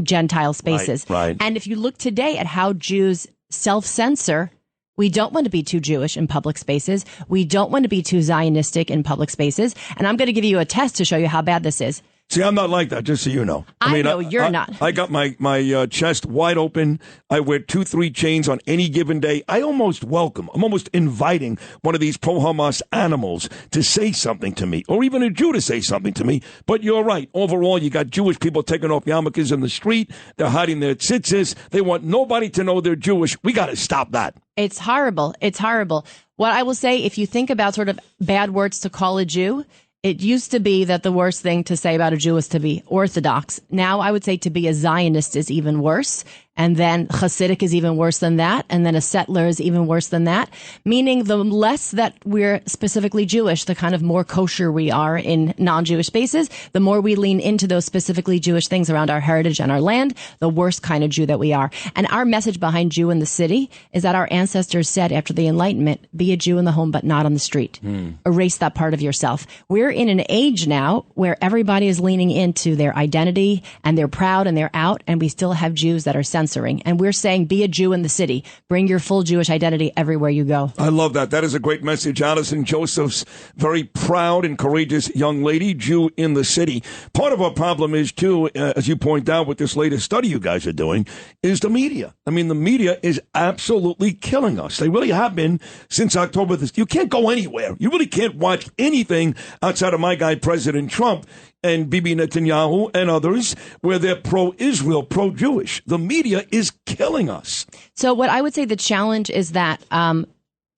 Gentile spaces. Right. And if you look today at how Jews self-censor, we don't want to be too Jewish in public spaces. We don't want to be too Zionistic in public spaces. And I'm going to give you a test to show you how bad this is. See, I'm not like that, just so you know. I know you're not. I got my chest wide open. I wear 2-3 chains on any given day. I'm almost inviting one of these pro-Hamas animals to say something to me, or even a Jew to say something to me. But you're right. Overall, you got Jewish people taking off yarmulkes in the street. They're hiding their tzitzis. They want nobody to know they're Jewish. We got to stop that. It's horrible. It's horrible. What I will say, if you think about sort of bad words to call a Jew, it used to be that the worst thing to say about a Jew was to be Orthodox. Now I would say to be a Zionist is even worse. And then Hasidic is even worse than that. And then a settler is even worse than that. Meaning the less that we're specifically Jewish, the kind of more kosher we are in non-Jewish spaces, the more we lean into those specifically Jewish things around our heritage and our land, the worse kind of Jew that we are. And our message behind Jew in the city is that our ancestors said after the Enlightenment, be a Jew in the home, but not on the street. Erase that part of yourself. We're in an age now where everybody is leaning into their identity and they're proud and they're out, and we still have Jews that are censoring. And we're saying, be a Jew in the city. Bring your full Jewish identity everywhere you go. I love that. That is a great message. Allison Josephs, very proud and courageous young lady, Jew in the city. Part of our problem is, too, as you point out with this latest study you guys are doing, is the media. I mean, the media is absolutely killing us. They really have been since October. You can't go anywhere. You really can't watch anything outside of my guy, President Trump, and Bibi Netanyahu and others, where they're pro-Israel, pro-Jewish. The media is killing us. So what I would say the challenge is that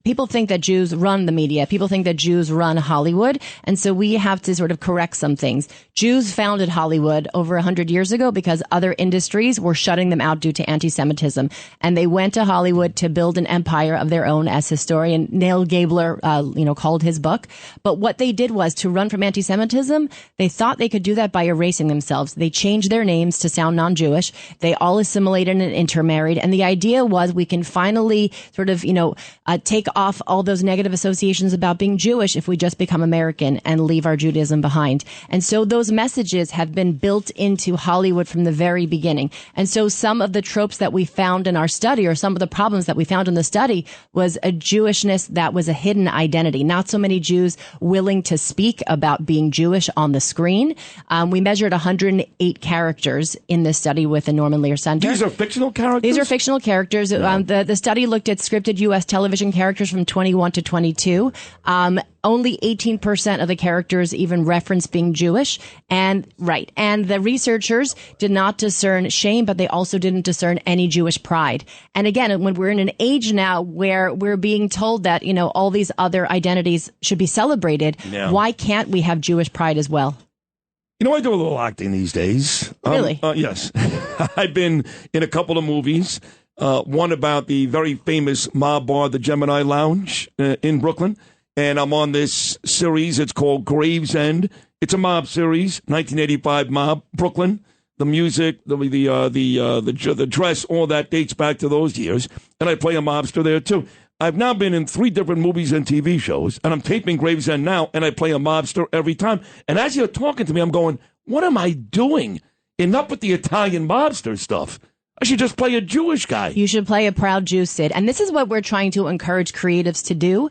people think that Jews run the media. People think that Jews run Hollywood. And so we have to sort of correct some things. Jews founded Hollywood over 100 years ago because other industries were shutting them out due to anti-Semitism. And they went to Hollywood to build an empire of their own, as historian Neil Gabler, called his book. But what they did was to run from anti-Semitism. They thought they could do that by erasing themselves. They changed their names to sound non-Jewish. They all assimilated and intermarried. And the idea was we can finally sort of, take off all those negative associations about being Jewish if we just become American and leave our Judaism behind. And so those messages have been built into Hollywood from the very beginning. And so some of the tropes that we found in our study, or some of the problems that we found in the study, was a Jewishness that was a hidden identity. Not so many Jews willing to speak about being Jewish on the screen. We measured 108 characters in this study with the Norman Lear Center. These are fictional characters? These are fictional characters. Yeah. The study looked at scripted U.S. television characters from 21 to 22. Only 18% of the characters even reference being Jewish. And the researchers did not discern shame, but they also didn't discern any Jewish pride. And again, when we're in an age now where we're being told that, all these other identities should be celebrated, why can't we have Jewish pride as well? I do a little acting these days. Really? Yes. I've been in a couple of movies. One about the very famous mob bar, the Gemini Lounge in Brooklyn. And I'm on this series. It's called Gravesend. It's a mob series, 1985 mob, Brooklyn. The music, the dress, all that dates back to those years. And I play a mobster there, too. I've now been in 3 different movies and TV shows, and I'm taping Gravesend now, and I play a mobster every time. And as you're talking to me, I'm going, what am I doing? Enough with the Italian mobster stuff. I should just play a Jewish guy. You should play a proud Jew, Sid. And this is what we're trying to encourage creatives to do.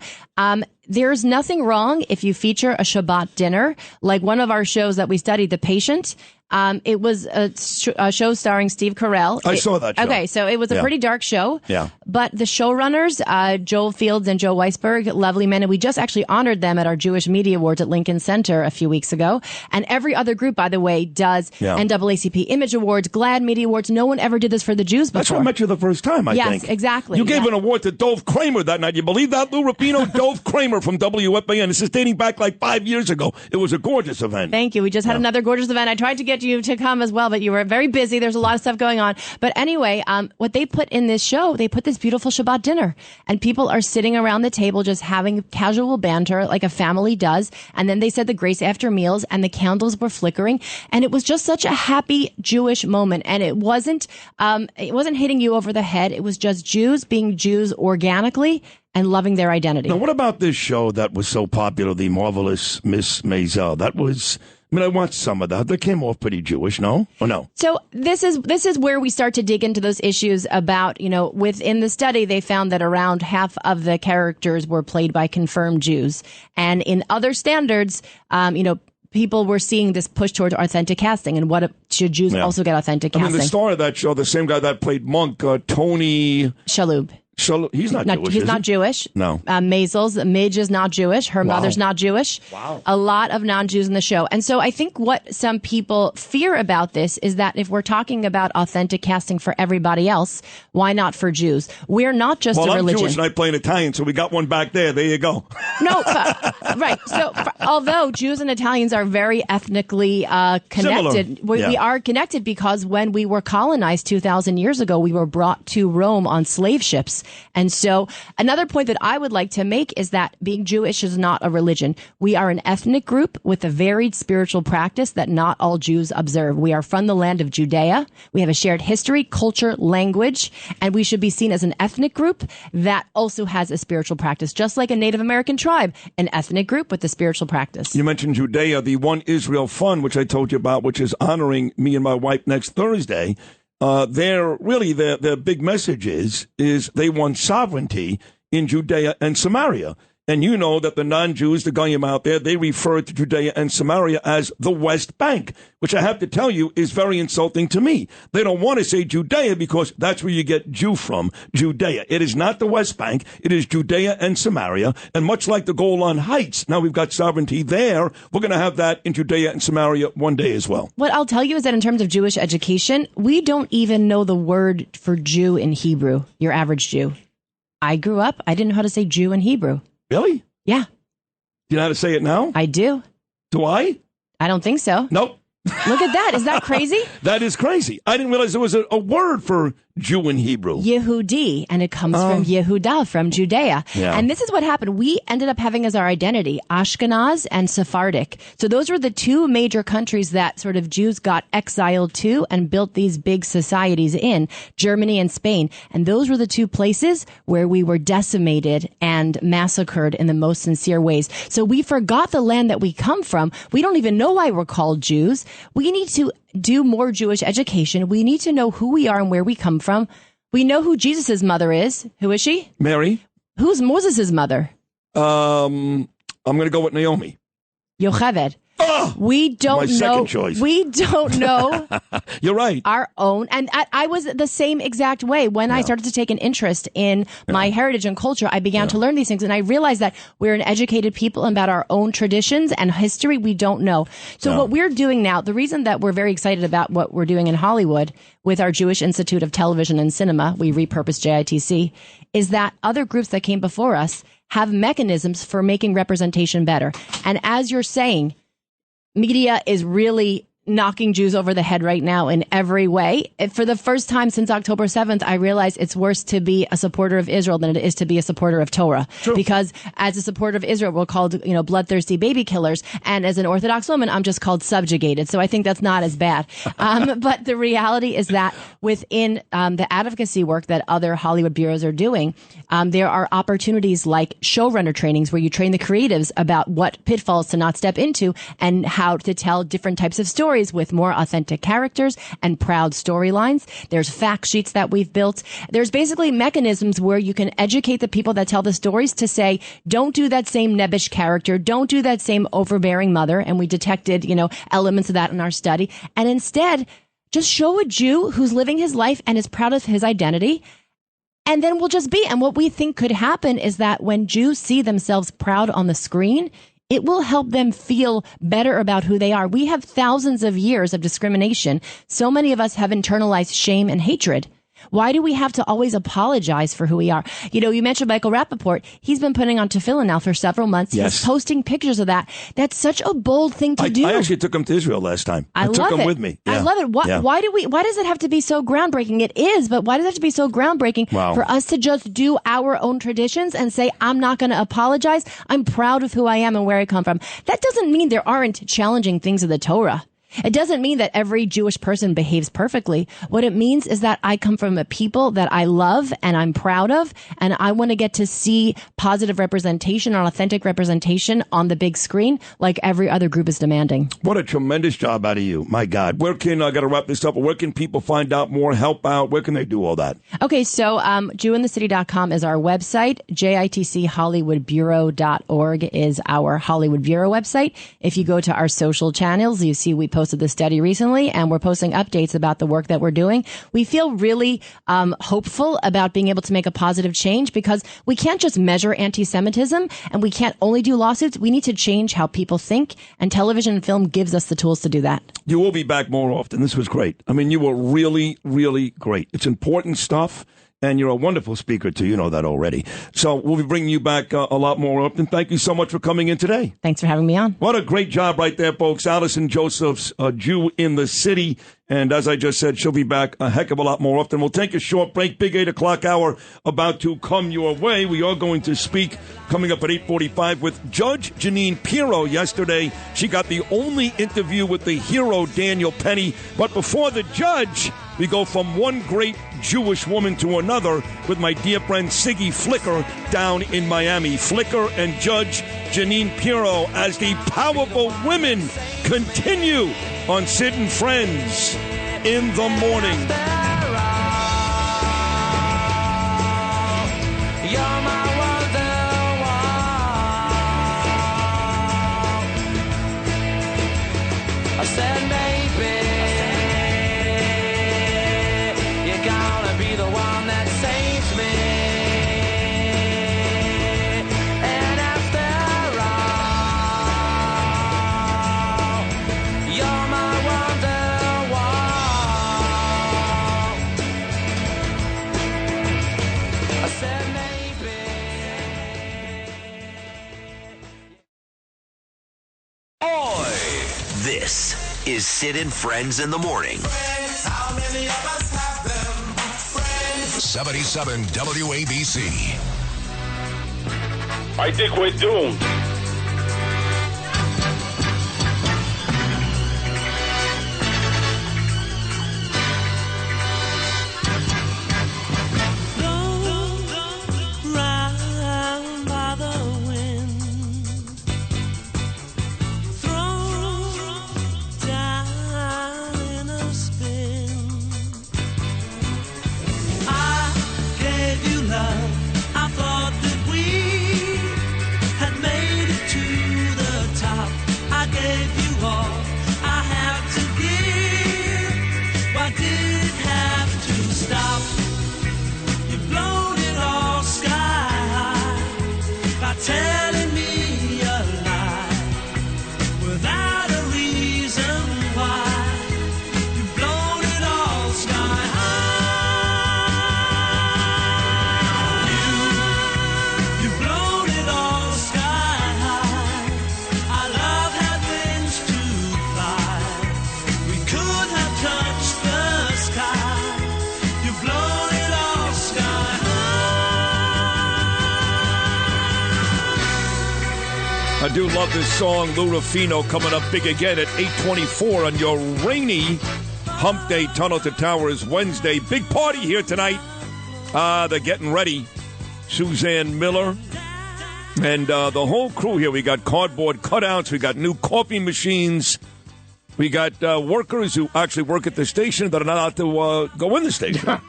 There's nothing wrong if you feature a Shabbat dinner, like one of our shows that we studied, The Patient. It was a show starring Steve Carell. I saw that show. Okay, so it was a pretty dark show. Yeah. But the showrunners, Joel Fields and Joe Weisberg, lovely men, and we just actually honored them at our Jewish Media Awards at Lincoln Center a few weeks ago. And every other group, by the way, does NAACP Image Awards, GLAAD Media Awards. No one ever did this for the Jews before. That's what I met you the first time, I think. Yes, exactly. You gave an award to Dove Kramer that night. You believe that, Lou Rapino? Dove Kramer from WFAN. This is dating back like 5 years ago. It was a gorgeous event. Thank you. We just had another gorgeous event. I tried to get get you to come as well, but you were very busy. There's a lot of stuff going on. But anyway, what they put in this show, they put this beautiful Shabbat dinner, and people are sitting around the table just having casual banter like a family does. And then they said the grace after meals, and the candles were flickering, and it was just such a happy Jewish moment. And it wasn't hitting you over the head. It was just Jews being Jews organically and loving their identity. Now, what about this show that was so popular, The Marvelous Miss Maisel? That was, I watched some of that. That came off pretty Jewish, no? Or no? So this is where we start to dig into those issues about, within the study, they found that around half of the characters were played by confirmed Jews. And in other standards, people were seeing this push towards authentic casting. And should Jews also get authentic casting? The star of that show, the same guy that played Monk, Tony Shalhoub. He's not Jewish. He's not Jewish. No. Maisel's Midge is not Jewish. Her mother's not Jewish. Wow. A lot of non-Jews in the show. And so I think what some people fear about this is that if we're talking about authentic casting for everybody else, why not for Jews? We're not just a religion. I'm Jewish and I play an Italian, so we got one back there. There you go. No, right. So although Jews and Italians are very ethnically connected, we are connected because when we were colonized 2,000 years ago, we were brought to Rome on slave ships. And so another point that I would like to make is that being Jewish is not a religion. We are an ethnic group with a varied spiritual practice that not all Jews observe. We are from the land of Judea. We have a shared history, culture, language, and we should be seen as an ethnic group that also has a spiritual practice, just like a Native American tribe, an ethnic group with a spiritual practice. You mentioned Judea, the One Israel Fund, which I told you about, which is honoring me and my wife next Thursday. Their big message is they want sovereignty in Judea and Samaria. And you know that the non-Jews, the Goyim out there, they refer to Judea and Samaria as the West Bank, which I have to tell you is very insulting to me. They don't want to say Judea because that's where you get Jew from, Judea. It is not the West Bank. It is Judea and Samaria. And much like the Golan Heights, now we've got sovereignty there. We're going to have that in Judea and Samaria one day as well. What I'll tell you is that in terms of Jewish education, we don't even know the word for Jew in Hebrew, your average Jew. I grew up, I didn't know how to say Jew in Hebrew. Really? Yeah. Do you know how to say it now? I do. Do I? I don't think so. Nope. Look at that. Is that crazy? That is crazy. I didn't realize there was a word for Jew in Hebrew. Yehudi, and it comes from Yehuda, from Judea. Yeah. And this is what happened. We ended up having as our identity Ashkenaz and Sephardic. So those were the two major countries that sort of Jews got exiled to and built these big societies in, Germany and Spain. And those were the two places where we were decimated and massacred in the most sincere ways. So we forgot the land that we come from. We don't even know why we're called Jews. We need to do more Jewish education. We need to know who we are and where we come from. We know who Jesus' mother is. Who is she? Mary. Who's Moses' mother? I'm going to go with Naomi. Yocheved. We don't my know. Second choice. We don't know. You're right. Our own. And I was the same exact way. When I started to take an interest in my heritage and culture, I began to learn these things. And I realized that we're an educated people and about our own traditions and history we don't know. So what we're doing now, the reason that we're very excited about what we're doing in Hollywood with our Jewish Institute of Television and Cinema, we repurposed JITC, is that other groups that came before us have mechanisms for making representation better. And as you're saying, media is really knocking Jews over the head right now in every way. For the first time since October 7th, I realized it's worse to be a supporter of Israel than it is to be a supporter of Torah. True. Because as a supporter of Israel, we're called, bloodthirsty baby killers. And as an Orthodox woman, I'm just called subjugated. So I think that's not as bad. But the reality is that within the advocacy work that other Hollywood bureaus are doing, there are opportunities like showrunner trainings where you train the creatives about what pitfalls to not step into and how to tell different types of stories with more authentic characters and proud storylines. There's fact sheets that we've built. There's basically mechanisms where you can educate the people that tell the stories to say, don't do that same nebbish character. Don't do that same overbearing mother. And we detected, elements of that in our study. And instead, just show a Jew who's living his life and is proud of his identity. And then we'll just be. And what we think could happen is that when Jews see themselves proud on the screen, it will help them feel better about who they are. We have thousands of years of discrimination. So many of us have internalized shame and hatred. Why do we have to always apologize for who we are? You know, you mentioned Michael Rappaport. He's been putting on tefillin now for several months. Yes. He's posting pictures of that. That's such a bold thing to do. I actually took him to Israel last time. I took him with me. I love it. Why does it have to be so groundbreaking? It is, but why does it have to be so groundbreaking for us to just do our own traditions and say, I'm not going to apologize. I'm proud of who I am and where I come from. That doesn't mean there aren't challenging things of the Torah. It doesn't mean that every Jewish person behaves perfectly. What it means is that I come from a people that I love and I'm proud of, and I want to get to see positive representation or authentic representation on the big screen like every other group is demanding. What a tremendous job out of you. My God. Where can, I got to wrap this up, where can people find out more, help out? Where can they do all that? Okay, so JewInTheCity.com is our website. JITCHollywoodBureau.org is our Hollywood Bureau website. If you go to our social channels, you see we posted the study recently, and we're posting updates about the work that we're doing. We feel really hopeful about being able to make a positive change because we can't just measure anti-Semitism and we can't only do lawsuits. We need to change how people think, and television and film gives us the tools to do that. You will be back more often. This was great. I mean, you were really, really great. It's important stuff. And you're a wonderful speaker, too. You know that already. So we'll be bringing you back a lot more often. Thank you so much for coming in today. Thanks for having me on. What a great job right there, folks. Allison Josephs, a Jew in the city. And as I just said, she'll be back a heck of a lot more often. We'll take a short break. Big 8 o'clock hour about to come your way. We are going to speak coming up at 8:45 with Judge Jeanine Pirro. Yesterday, she got the only interview with the hero, Daniel Penny. But before the judge, we go from one great Jewish woman to another with my dear friend Siggy Flicker down in Miami. Flicker and Judge Jeanine Pirro as the powerful women continue on Sid and Friends in the morning. You're my wonderwall. I said maybe you're gonna be the one that saves me. And after all, you're my wonderwall. I said maybe. Oi! This is Sid and Friends in the morning. 77 WABC. I think we're doomed. Round by the wind, thrown down in a spin. I gave you love. I thought that we had made it to the top. I gave you all I have to give. Why did it have to stop? You've blown it all sky high by telling me a lie without a reason why. You've blown it all sky high. You've blown it all sky high. Our love had wings to fly. We could have touched the sky. You've blown it all sky high. I do love this song, Lou Rufino, coming up big again at 8:24 on your rainy Hump Day Tunnel to Towers Wednesday. Big party here tonight. They're getting ready. Suzanne Miller and the whole crew here. We got cardboard cutouts. We got new coffee machines. We got workers who actually work at the station that are not allowed to go in the station.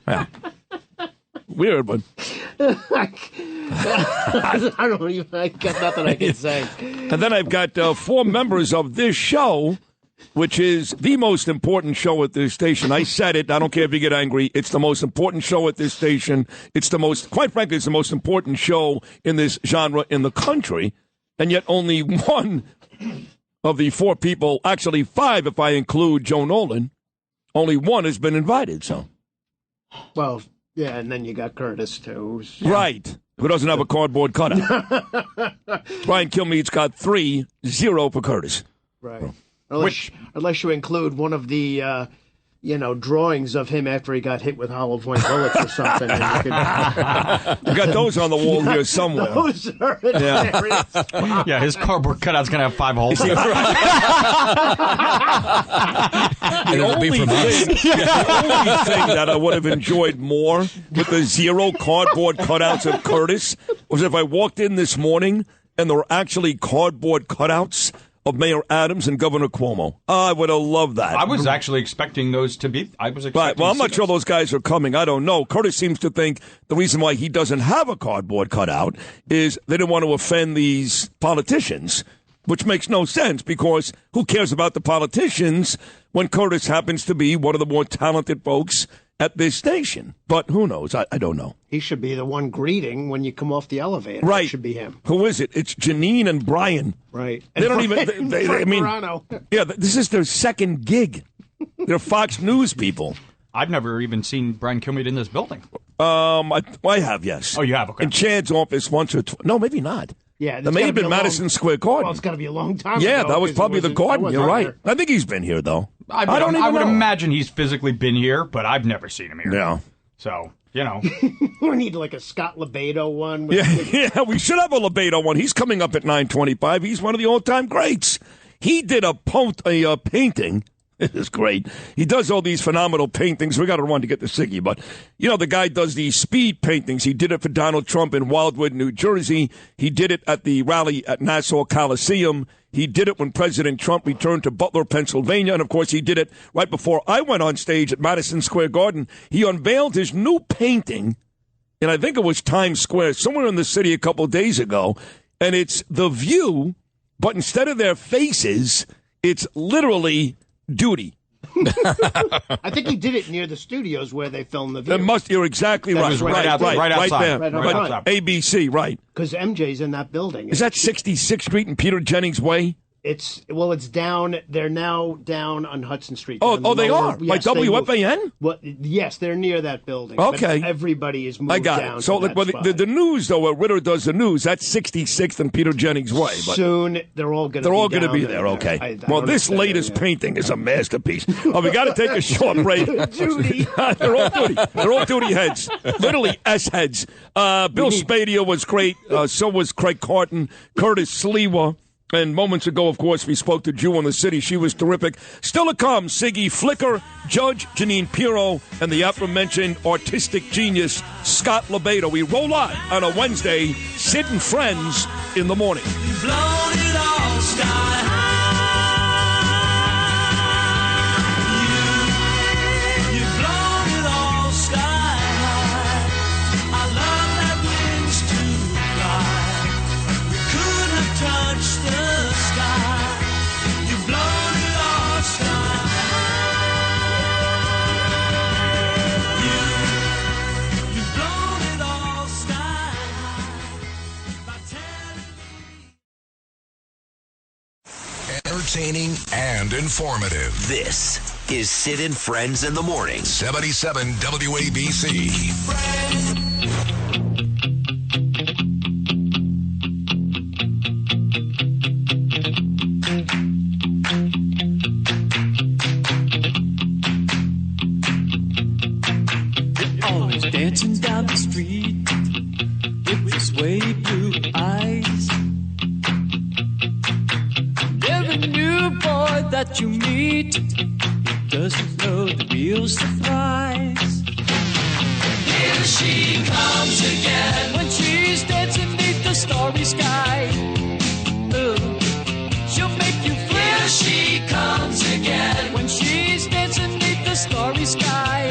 Yeah. Weird, but I don't even. I got nothing I can say. And then I've got 4 members of this show, which is the most important show at this station. I said it. I don't care if you get angry. It's the most important show at this station. It's the most, quite frankly, it's the most important show in this genre in the country. And yet only one of the 4 people, actually 5 if I include Joe Nolan, only 1 has been invited. So, Well, yeah, and then you got Curtis, too. Right. Who doesn't have a cardboard cutout. Brian Kilmeade's got 3, 0 for Curtis. Right. Unless you include one of the, drawings of him after he got hit with hollow point bullets or something. And you got those on the wall here somewhere. Those are in various spots. Yeah, his cardboard cutout's going to have 5 holes in it. The only thing that I would have enjoyed more with the 0 cardboard cutouts of Curtis was if I walked in this morning and there were actually cardboard cutouts of Mayor Adams and Governor Cuomo. I would have loved that. I was actually expecting those to be. Right. Well, I'm not sure those guys are coming. I don't know. Curtis seems to think the reason why he doesn't have a cardboard cutout is they didn't want to offend these politicians, which makes no sense because who cares about the politicians when Curtis happens to be one of the more talented folks at this station? But who knows? I don't know. He should be the one greeting when you come off the elevator. Right. It should be him. Who is it? It's Jeanine and Brian. Right. They don't even. I mean, yeah, this is their second gig. They're Fox News people. I've never even seen Brian Kilmeade in this building. I have, yes. Oh, you have? Okay. In Chad's office once or twice. No, maybe not. Yeah, that may have been Madison Square Garden. Well, it's got to be a long time Yeah, ago. that was probably the Garden. You're right. Here. I think he's been here, though. I would imagine he's physically been here, but I've never seen him here. Yeah. So, we need like a Scott LoBaido one. Yeah, we should have a LoBaido one. He's coming up at 9:25. He's one of the all-time greats. He did a painting. It is great. He does all these phenomenal paintings. We got to run to get to Siggy, but the guy does these speed paintings. He did it for Donald Trump in Wildwood, New Jersey. He did it at the rally at Nassau Coliseum. He did it when President Trump returned to Butler, Pennsylvania. And, of course, he did it right before I went on stage at Madison Square Garden. He unveiled his new painting, and I think it was Times Square, somewhere in the city a couple days ago. And it's The View, but instead of their faces, it's literally duty. I think he did it near the studios where they filmed The View. You're exactly right. Right outside. Right there. outside. ABC, right. Because MJ's in that building. Is that 66th Street and Peter Jennings Way? It's down. They're now down on Hudson Street. They are? By WFAN? Well, yes, they're near that building. Okay. But everybody is moved I got down it. So the news, though, where Ritter does the news, that's 66th and Peter Jennings Way. But soon, they're all going to be there. Okay. This latest painting is a masterpiece. Oh, we got to take a short break. Duty. They're all duty. They're all duty heads. Literally S heads. Bill Spadea was great. So was Craig Carton, Curtis Sliwa. And moments ago, of course, we spoke to Jew in the City. She was terrific. Still to come, Siggy Flicker, Judge Jeanine Pirro, and the aforementioned artistic genius, Scott LoBaido. We roll live on a Wednesday, Sid and Friends in the morning. You've blown it all sky high. You've blown it all sky high. I love that wings to fly. We couldn't have touched the sky. You've blown it all sky high. You've blown it all sky high. By telling Entertaining and informative. This is Sid and Friends in the Morning. 77 WABC. always dancing down the street with your sway blue eyes. And every new boy that you meet, he doesn't know the real surprise. Here she comes again when she's dancing beneath the starry sky. Ooh, she'll make you feel. Here she comes again when she's dancing beneath the starry sky.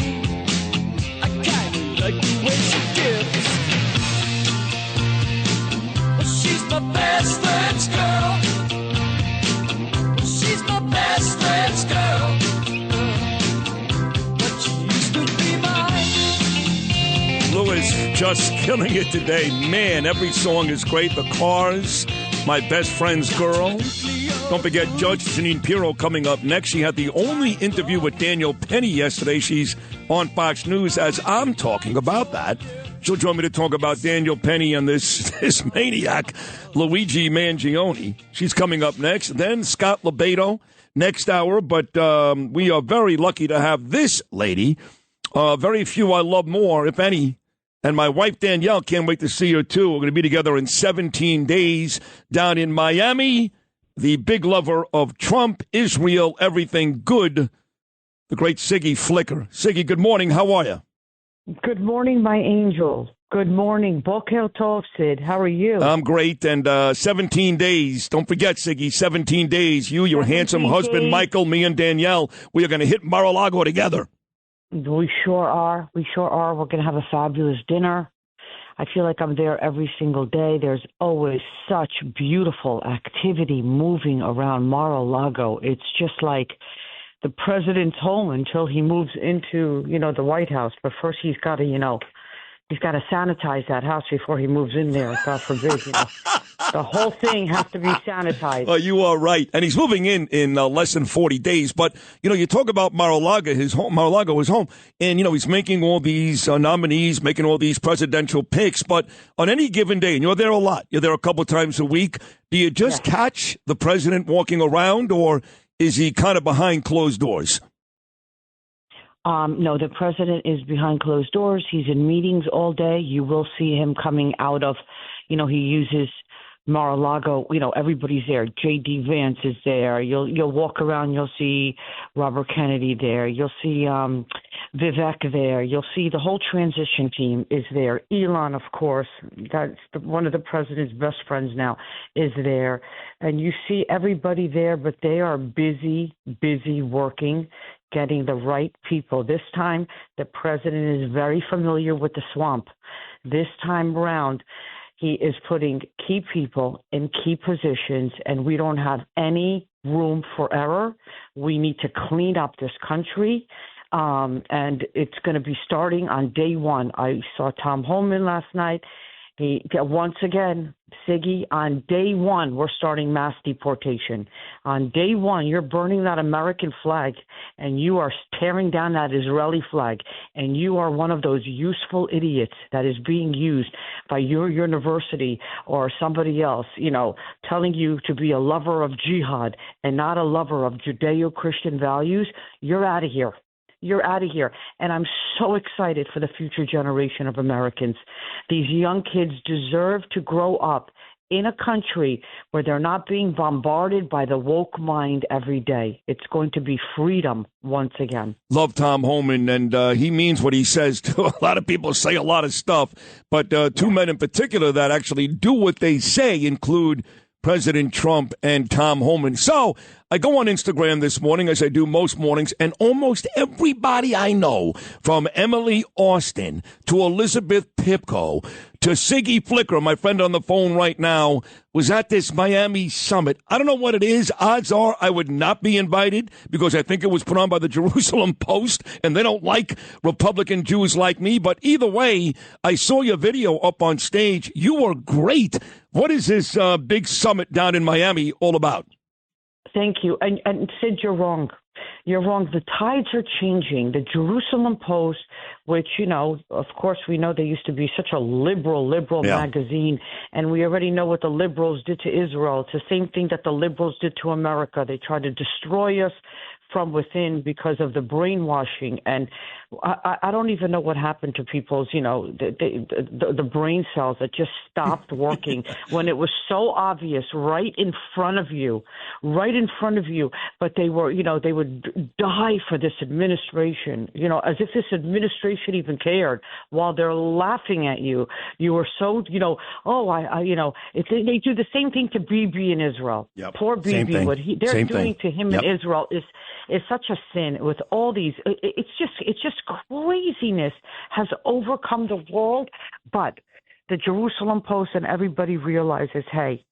I kinda like the way she dips. Well, she's my best friend's girl. Well, she's my best friend's girl. But she used to be mine. Lewis just killing it today. Man, every song is great. The Cars, my best friend's girl. Don't forget Judge Jeanine Pirro coming up next. She had the only interview with Daniel Penny yesterday. She's on Fox News as I'm talking about that. She'll join me to talk about Daniel Penny and this maniac, Luigi Mangione. She's coming up next. Then Scott LoBaido next hour. But we are very lucky to have this lady. Very few I love more, if any. And my wife, Danielle, can't wait to see her, too. We're going to be together in 17 days down in Miami. The big lover of Trump, Israel, everything good, the great Siggy Flicker. Siggy, good morning. How are you? Good morning, my angel. Good morning. Boker Tov, Sid. How are you? I'm great. And 17 days. Don't forget, Siggy, 17 days. You, your handsome husband, Michael, me, and Danielle, we are going to hit Mar-a-Lago together. We sure are. We sure are. We're going to have a fabulous dinner. I feel like I'm there every single day. There's always such beautiful activity moving around Mar-a-Lago. It's just like the president's home until he moves into, the White House. But first he's got to, he's got to sanitize that house before he moves in there. God forbid, The whole thing has to be sanitized. Oh, you are right. And he's moving in less than 40 days. But, you talk about Mar-a-Lago, his home. Mar-a-Lago is home. And, he's making all these nominees, making all these presidential picks. But on any given day, and you're there a lot, you're there a couple times a week, do you just catch the president walking around, or is he kind of behind closed doors? No, the president is behind closed doors. He's in meetings all day. You will see him coming out of, he uses Mar-a-Lago, everybody's there. J.D. Vance is there. You'll walk around, you'll see Robert Kennedy there. You'll see Vivek there. You'll see the whole transition team is there. Elon, of course, that's one of the president's best friends now, is there. And you see everybody there, but they are busy working, getting the right people. This time, the president is very familiar with the swamp. This time around, he is putting key people in key positions, and we don't have any room for error. We need to clean up this country, and it's going to be starting on day one. I saw Tom Homan last night. Once again, Siggy, on day one, we're starting mass deportation. On day one, you're burning that American flag, and you are tearing down that Israeli flag, and you are one of those useful idiots that is being used by your university or somebody else, telling you to be a lover of jihad and not a lover of Judeo-Christian values. You're out of here. You're out of here. And I'm so excited for the future generation of Americans. These young kids deserve to grow up in a country where they're not being bombarded by the woke mind every day. It's going to be freedom once again. Love Tom Homan, and he means what he says, too. A lot of people say a lot of stuff, but two men in particular that actually do what they say include President Trump and Tom Homan. So I go on Instagram this morning, as I do most mornings, and almost everybody I know, from Emily Austin to Elizabeth Pipko to Siggy Flicker, my friend on the phone right now, was at this Miami summit. I don't know what it is. Odds are I would not be invited because I think it was put on by the Jerusalem Post, and they don't like Republican Jews like me. But either way, I saw your video up on stage. You were great. What is this big summit down in Miami all about? Thank you. And Sid, you're wrong. You're wrong. The tides are changing. The Jerusalem Post, which, of course, we know they used to be such a liberal magazine, and we already know what the liberals did to Israel. It's the same thing that the liberals did to America. They tried to destroy us from within because of the brainwashing. And I don't even know what happened to people's, the brain cells that just stopped working when it was so obvious right in front of you. But they were, they would die for this administration, as if this administration even cared, while they're laughing at you. You were so, they do the same thing to Bibi in Israel. Yep. Poor Bibi, what they're doing to him Yep. in Israel is such a sin. With all these, it's just craziness has overcome the world. But the Jerusalem Post and everybody realizes, hey,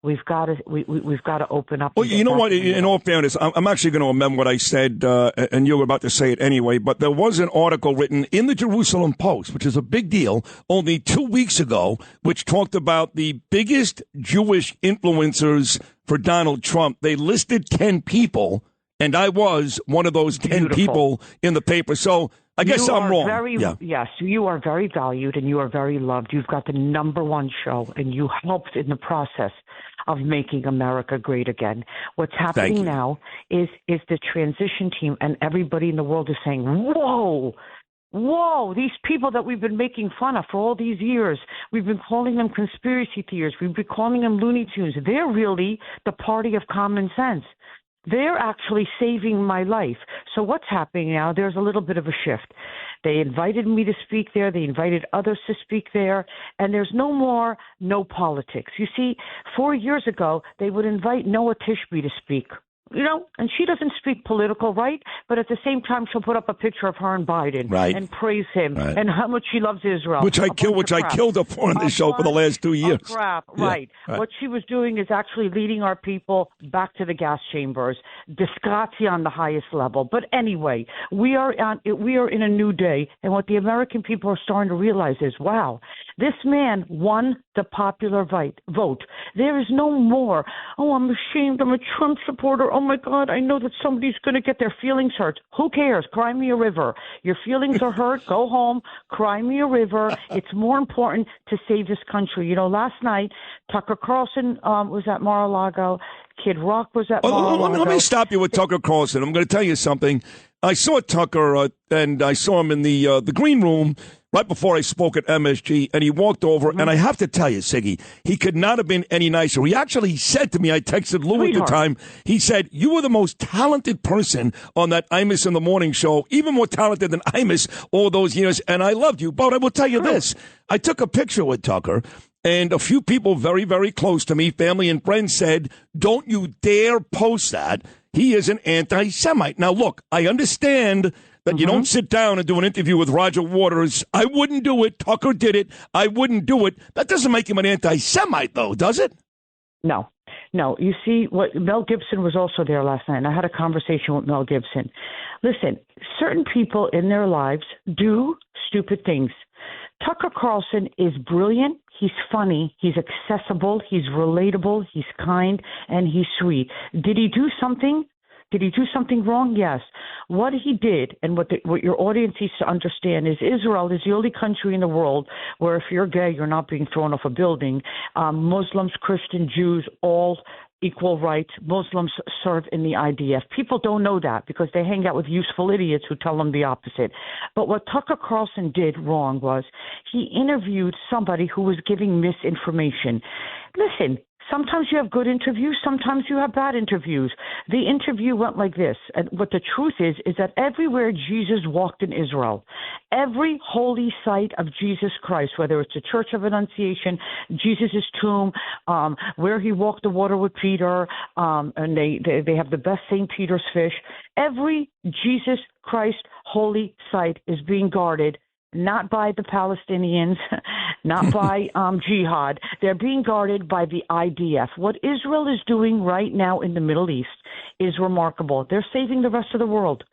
We've got to open up. Well, you know what? In all fairness, I'm actually going to amend what I said, and you were about to say it anyway. But there was an article written in the Jerusalem Post, which is a big deal, only 2 weeks ago, which talked about the biggest Jewish influencers for Donald Trump. They listed 10 people, and I was one of those 10 people in the paper. So I guess I'm wrong. Yes, you are very valued and you are very loved. You've got the #1 show, and you helped in the process of making America great again. What's happening now is the transition team, and everybody in the world is saying, whoa, these people that we've been making fun of for all these years, we've been calling them conspiracy theorists, we've been calling them Looney Tunes. They're really the party of common sense. They're actually saving my life. So what's happening now, there's a little bit of a shift. They invited me to speak there. They invited others to speak there. And there's no politics. You see, 4 years ago, they would invite Noah Tishby to speak. And she doesn't speak political, right? But at the same time, she'll put up a picture of her and Biden and praise him and how much she loves Israel. Which I killed her for on the show for the last 2 years. Right. What she was doing is actually leading our people back to the gas chambers. Disgrazie on the highest level. But anyway, we are in a new day, and what the American people are starting to realize is, wow, this man won the popular vote. There is no more, I'm ashamed, I'm a Trump supporter, oh my God, I know that somebody's going to get their feelings hurt. Who cares? Cry me a river. Your feelings are hurt, go home, cry me a river. It's more important to save this country. Last night, Tucker Carlson was at Mar-a-Lago, Kid Rock was at Mar-a-Lago. Let me stop you with Tucker Carlson. I'm going to tell you something. I saw Tucker, and I saw him in the green room right before I spoke at MSG, and he walked over, and I have to tell you, Siggy, he could not have been any nicer. He actually said to me, I texted Lou at the time, he said, you were the most talented person on that Imus in the Morning show, even more talented than Imus all those years, and I loved you. But I will tell you this, I took a picture with Tucker, and a few people very, very close to me, family and friends, said, don't you dare post that. He is an anti-Semite. Now, look, I understand that you don't sit down and do an interview with Roger Waters. I wouldn't do it. Tucker did it. I wouldn't do it. That doesn't make him an anti-Semite, though, does it? No. You see, Mel Gibson was also there last night, and I had a conversation with Mel Gibson. Listen, certain people in their lives do stupid things. Tucker Carlson is brilliant. He's funny. He's accessible. He's relatable. He's kind, and he's sweet. Did he do something? Did he do something wrong? Yes. What he did, and what your audience needs to understand, is Israel is the only country in the world where if you're gay, you're not being thrown off a building. Muslims, Christian, Jews, all equal rights. Muslims serve in the IDF. People don't know that because they hang out with useful idiots who tell them the opposite. But what Tucker Carlson did wrong was he interviewed somebody who was giving misinformation. Listen, sometimes you have good interviews, sometimes you have bad interviews. The interview went like this. And what the truth is that everywhere Jesus walked in Israel, every holy site of Jesus Christ, whether it's the Church of Annunciation, Jesus' tomb, where he walked the water with Peter, and they have the best St. Peter's fish, every Jesus Christ holy site is being guarded, not by the Palestinians, not by jihad. They're being guarded by the IDF. What Israel is doing right now in the Middle East is remarkable. They're saving the rest of the world.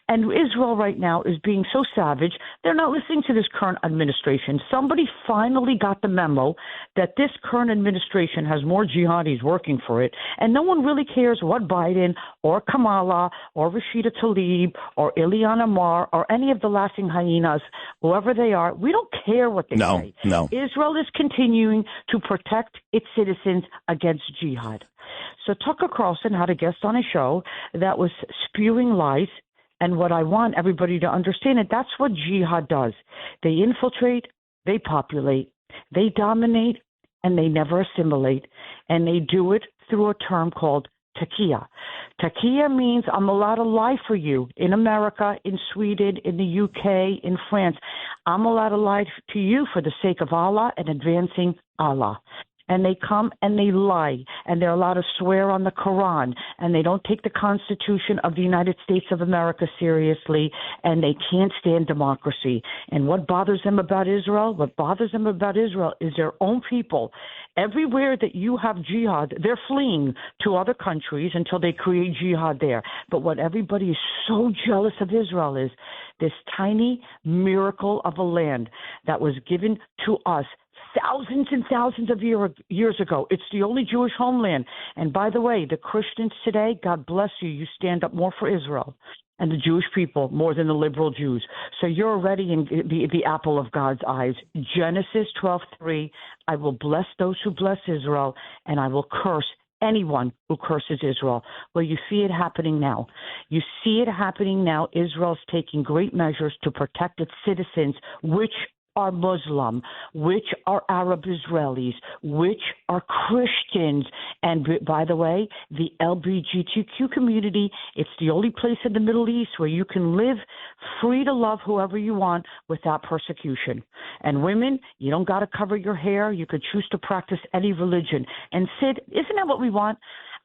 And Israel right now is being so savage, they're not listening to this current administration. Somebody finally got the memo that this current administration has more jihadis working for it, and no one really cares what Biden or Kamala or Rashida Tlaib or Ileana Mar or any of the laughing hyenas, whoever they are, we don't care what they say. No. Israel is continuing to protect its citizens against jihad. So Tucker Carlson had a guest on a show that was spewing lies. And what I want everybody to understand is that's what jihad does. They infiltrate, they populate, they dominate, and they never assimilate. And they do it through a term called taqiyya. Taqiyya means I'm allowed to lie for you in America, in Sweden, in the UK, in France. I'm allowed to lie to you for the sake of Allah and advancing Allah. And they come and they lie, and they're allowed to swear on the Quran, and they don't take the Constitution of the United States of America seriously, and they can't stand democracy. And what bothers them about Israel? What bothers them about Israel is their own people. Everywhere that you have jihad, they're fleeing to other countries until they create jihad there. But what everybody is so jealous of Israel is this tiny miracle of a land that was given to us thousands and thousands of years ago. It's the only Jewish homeland. And by the way, the Christians today, God bless you, you stand up more for Israel and the Jewish people more than the liberal Jews. So you're already in the apple of God's eyes. Genesis 12:3, I will bless those who bless Israel, and I will curse anyone who curses Israel. Well, you see it happening now. You see it happening now. Israel's taking great measures to protect its citizens, which are Muslim, which are Arab Israelis, which are Christians. And by the way, the LGBTQ community, it's the only place in the Middle East where you can live free to love whoever you want without persecution. And women, you don't got to cover your hair. You could choose to practice any religion. And Sid, isn't that what we want?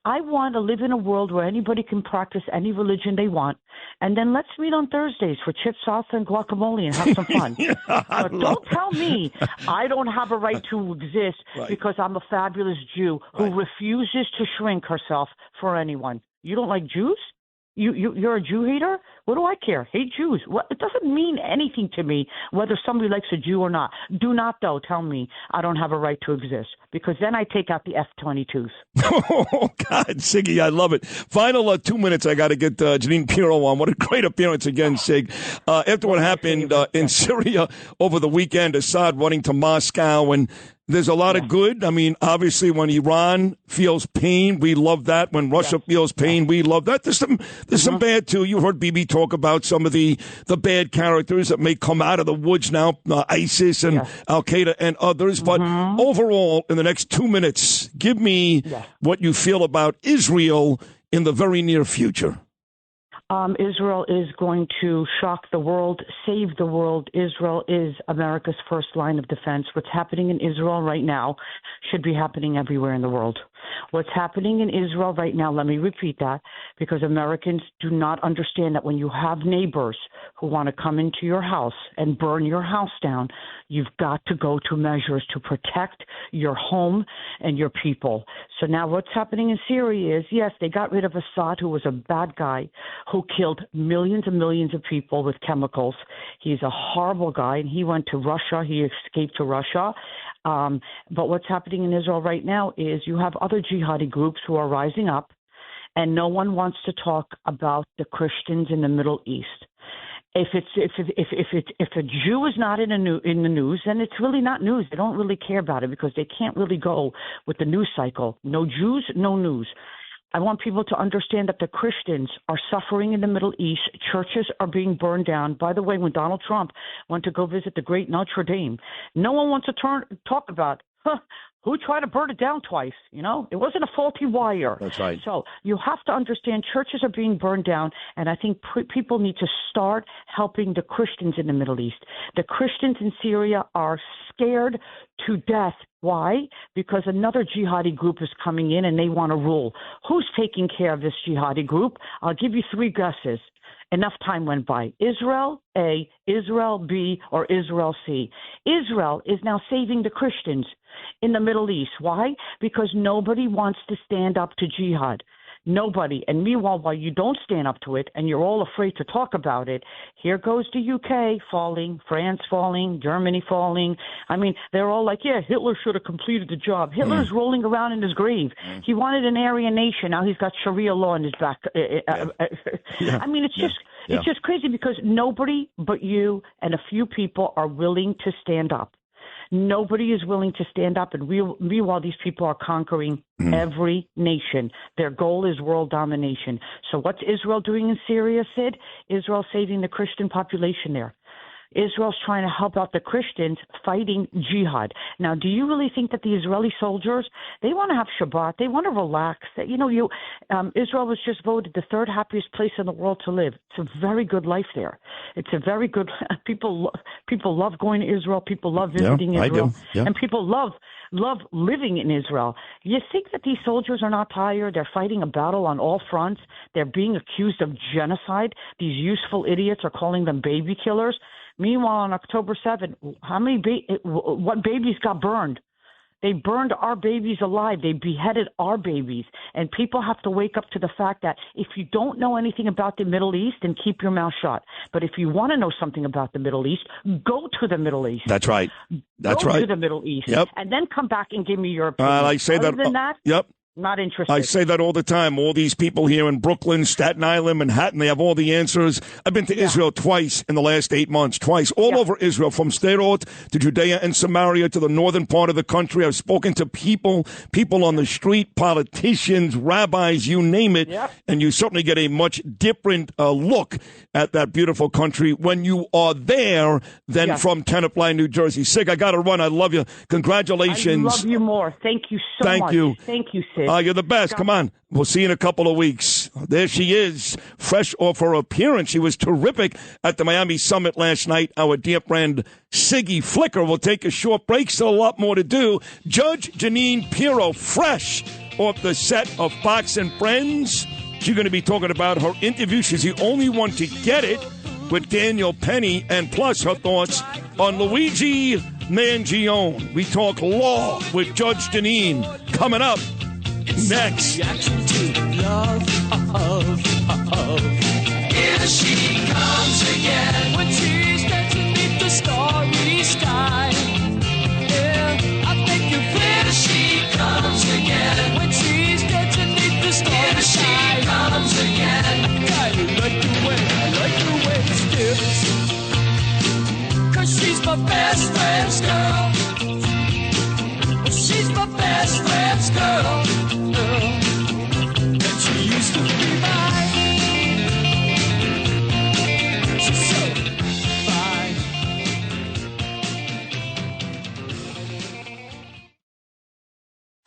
I want to live in a world where anybody can practice any religion they want. And then let's meet on Thursdays for chips, salsa, and guacamole and have some fun. But don't tell me I don't have a right to exist because I'm a fabulous Jew who refuses to shrink herself for anyone. You don't like Jews? You're a Jew hater? What do I care? Hate Jews. Well, it doesn't mean anything to me whether somebody likes a Jew or not. Do not, though, tell me I don't have a right to exist, because then I take out the F-22s. Oh, God, Siggy, I love it. Final 2 minutes, I got to get Jeanine Pirro on. What a great appearance again, Sig. After what happened in Syria over the weekend, Assad running to Moscow, and there's a lot of good. I mean, obviously, when Iran feels pain, we love that. When Russia feels pain, we love that. There's some bad, too. You heard Bibi talk about some of the bad characters that may come out of the woods now, ISIS and Al-Qaeda and others. But overall, in the next 2 minutes, give me what you feel about Israel in the very near future. Israel is going to shock the world, save the world. Israel is America's first line of defense. What's happening in Israel right now should be happening everywhere in the world. What's happening in Israel right now, let me repeat that, because Americans do not understand that when you have neighbors who want to come into your house and burn your house down, you've got to go to measures to protect your home and your people. So now what's happening in Syria is, yes, they got rid of Assad, who was a bad guy, who killed millions and millions of people with chemicals. He's a horrible guy, and he went to Russia. He escaped to Russia. But what's happening in Israel right now is you have other jihadi groups who are rising up, and no one wants to talk about the Christians in the Middle East. If a Jew is not in the news, then it's really not news. They don't really care about it because they can't really go with the news cycle. No Jews, no news. I want people to understand that the Christians are suffering in the Middle East. Churches are being burned down. By the way, when Donald Trump went to go visit the great Notre Dame, no one wants to talk about who tried to burn it down twice. You know, it wasn't a faulty wire. That's right. So you have to understand churches are being burned down, and I think people need to start helping the Christians in the Middle East. The Christians in Syria are scared to death. Why? Because another jihadi group is coming in and they want to rule. Who's taking care of this jihadi group? I'll give you 3 guesses. Enough time went by. Israel A, Israel B, or Israel C. Israel is now saving the Christians in the Middle East. Why? Because nobody wants to stand up to jihad. Nobody. And meanwhile, while you don't stand up to it and you're all afraid to talk about it, here goes the UK falling, France falling, Germany falling. I mean, they're all like, yeah, Hitler should have completed the job. Hitler's rolling around in his grave. He wanted an Aryan nation. Now he's got Sharia law in his back. I mean, it's just crazy because nobody but you and a few people are willing to stand up. Nobody is willing to stand up, and meanwhile, these people are conquering every nation. Their goal is world domination. So what's Israel doing in Syria, Sid? Israel saving the Christian population there. Israel's trying to help out the Christians fighting jihad. Now, do you really think that the Israeli soldiers, they want to have Shabbat, they want to relax? Israel was just voted the third happiest place in the world to live. It's a very good life there. It's a very good, people love going to Israel. People love visiting Israel. I do. Yeah. And people love living in Israel. You think that these soldiers are not tired? They're fighting a battle on all fronts. They're being accused of genocide. These useful idiots are calling them baby killers. Meanwhile, on October 7th, what babies got burned? They burned our babies alive. They beheaded our babies. And people have to wake up to the fact that if you don't know anything about the Middle East, then keep your mouth shut. But if you want to know something about the Middle East, go to the Middle East. That's right. That's go right. to the Middle East. Yep. And then come back and give me your opinion. I say Other that. than that, Yep. not interested. I say that all the time. All these people here in Brooklyn, Staten Island, Manhattan, they have all the answers. I've been to Israel twice in the last 8 months, twice, all over Israel, from Sderot to Judea and Samaria to the northern part of the country. I've spoken to people on the street, politicians, rabbis, you name it, and you certainly get a much different look at that beautiful country when you are there than from Tenafly, New Jersey. Sig, I got to run. I love you. Congratulations. I love you more. Thank you so much. Thank you. Thank you, Sid. You're the best. Come on. We'll see you in a couple of weeks. There she is, fresh off her appearance. She was terrific at the Miami Summit last night. Our dear friend Siggy Flicker will take a short break. Still a lot more to do. Judge Jeanine Pirro, fresh off the set of Fox and Friends. She's going to be talking about her interview. She's the only one to get it with Daniel Penny, and plus her thoughts on Luigi Mangione. We talk law with Judge Jeanine coming up next. Here she comes again when she's dancing beneath the starry sky. Yeah, I think you here she comes again when she's dancing beneath the starry sky. Here she comes again. I like the way she skips, 'cause she's my best friend's girl. She's my best friend's girl. And she used to be mine. She's so fine.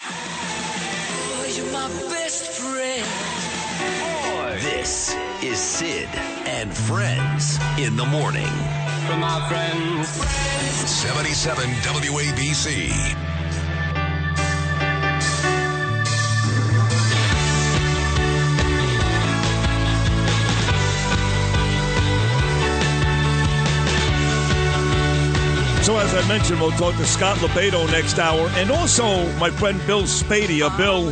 Oh, you're my best friend. This is Sid and Friends in the morning. For my friends. 77 WABC. So as I mentioned, we'll talk to Scott LoBaido next hour, and also my friend Bill Spadea. Bill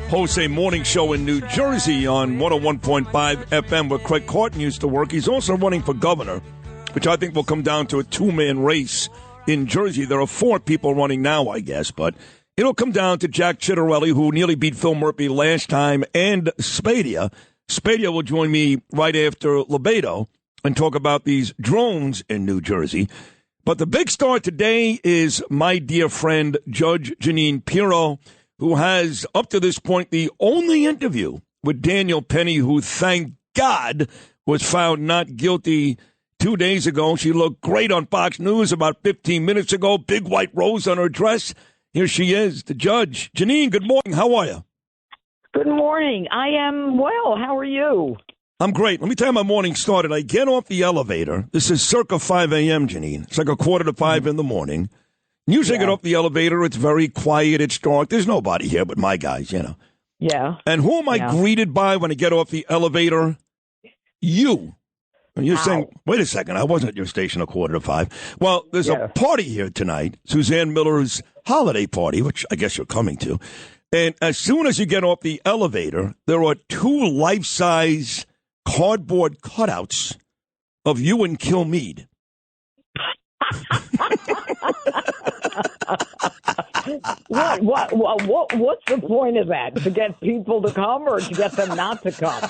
hosts a morning show in New Jersey on 101.5 FM where Craig Carton used to work. He's also running for governor, which I think will come down to a two-man race in Jersey. There are 4 people running now, I guess, but it'll come down to Jack Chitterelli, who nearly beat Phil Murphy last time, and Spadea. Spadea will join me right after LoBaido and talk about these drones in New Jersey. But the big star today is my dear friend, Judge Jeanine Pirro, who has, up to this point, the only interview with Daniel Penny, who, thank God, was found not guilty 2 days ago. She looked great on Fox News about 15 minutes ago. Big white rose on her dress. Here she is, the judge. Jeanine, good morning. How are you? Good morning. I am well. How are you? I'm great. Let me tell you how my morning started. I get off the elevator. This is circa 5 a.m., Jeanine. It's like a 4:45 in the morning. Usually I get off the elevator. It's very quiet. It's dark. There's nobody here but my guys, you know. Yeah. And who am I greeted by when I get off the elevator? You. And you're saying, wait a second, I wasn't at your station at 4:45. Well, there's a party here tonight, Suzanne Miller's holiday party, which I guess you're coming to. And as soon as you get off the elevator, there are 2 life-size cardboard cutouts of you and Kilmeade. What's the point of that? To get people to come or to get them not to come?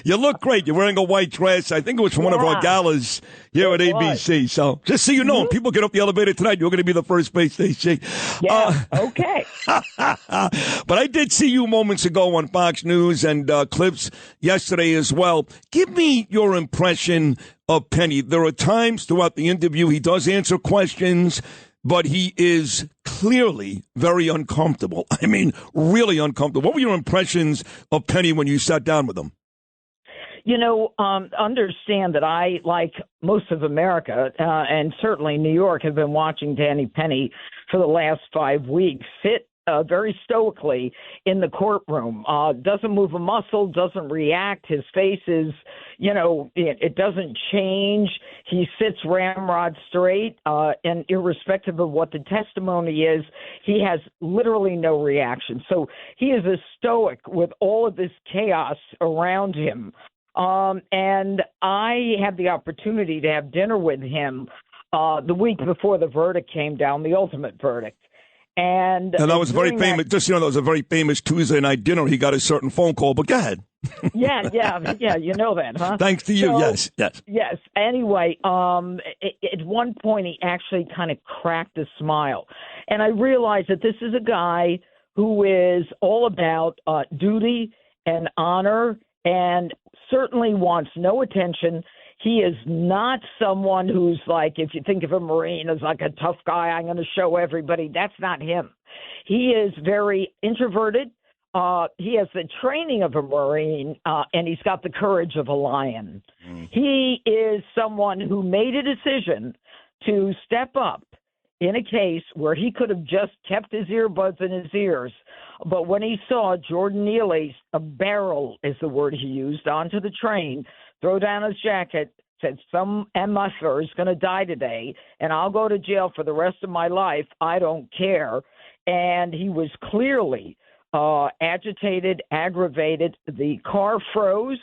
You look great. You're wearing a white dress. I think it was from one of our galas here at ABC. So just so you know, when people get off the elevator tonight, you're going to be the first face they see. Yeah, okay. But I did see you moments ago on Fox News and clips yesterday as well. Give me your impression of Penny. There are times throughout the interview he does answer questions, but he is clearly very uncomfortable. I mean, really uncomfortable. What were your impressions of Penny when you sat down with him? You know, understand that I, like most of America, and certainly New York, have been watching Danny Penny for the last 5 weeks sit very stoically in the courtroom. Doesn't move a muscle, doesn't react. His face is, it doesn't change. He sits ramrod straight, and irrespective of what the testimony is, he has literally no reaction. So he is a stoic with all of this chaos around him. And I had the opportunity to have dinner with him the week before the verdict came down, the ultimate verdict. And that was very famous. Just that was a very famous Tuesday night dinner. He got a certain phone call, but go ahead. yeah. You know that, huh? Thanks to you. So, yes. Anyway, at one point he actually kind of cracked a smile, and I realized that this is a guy who is all about duty and honor, and certainly wants no attention. He is not someone who's like, if you think of a Marine as like a tough guy, I'm going to show everybody. That's not him. He is very introverted. He has the training of a Marine, and he's got the courage of a lion. He is someone who made a decision to step up in a case where he could have just kept his earbuds in his ears. But when he saw Jordan Neely's, a barrel is the word he used, onto the train, throw down his jacket, said some MFer is going to die today, and I'll go to jail for the rest of my life. I don't care. And he was clearly agitated, aggravated. The car froze,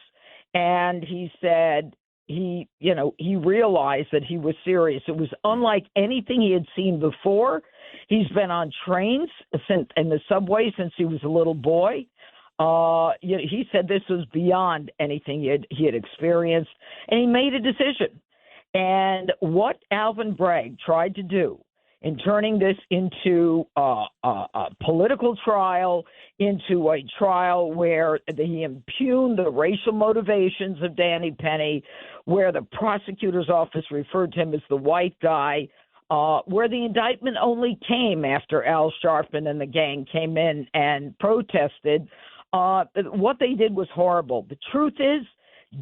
and he said he realized that he was serious. It was unlike anything he had seen before. He's been on trains in the subway since he was a little boy. He said this was beyond anything he had experienced, and he made a decision. And what Alvin Bragg tried to do in turning this into a political trial, into a trial where he impugned the racial motivations of Danny Penny, where the prosecutor's office referred to him as the white guy, where the indictment only came after Al Sharpton and the gang came in and protested. What they did was horrible. The truth is,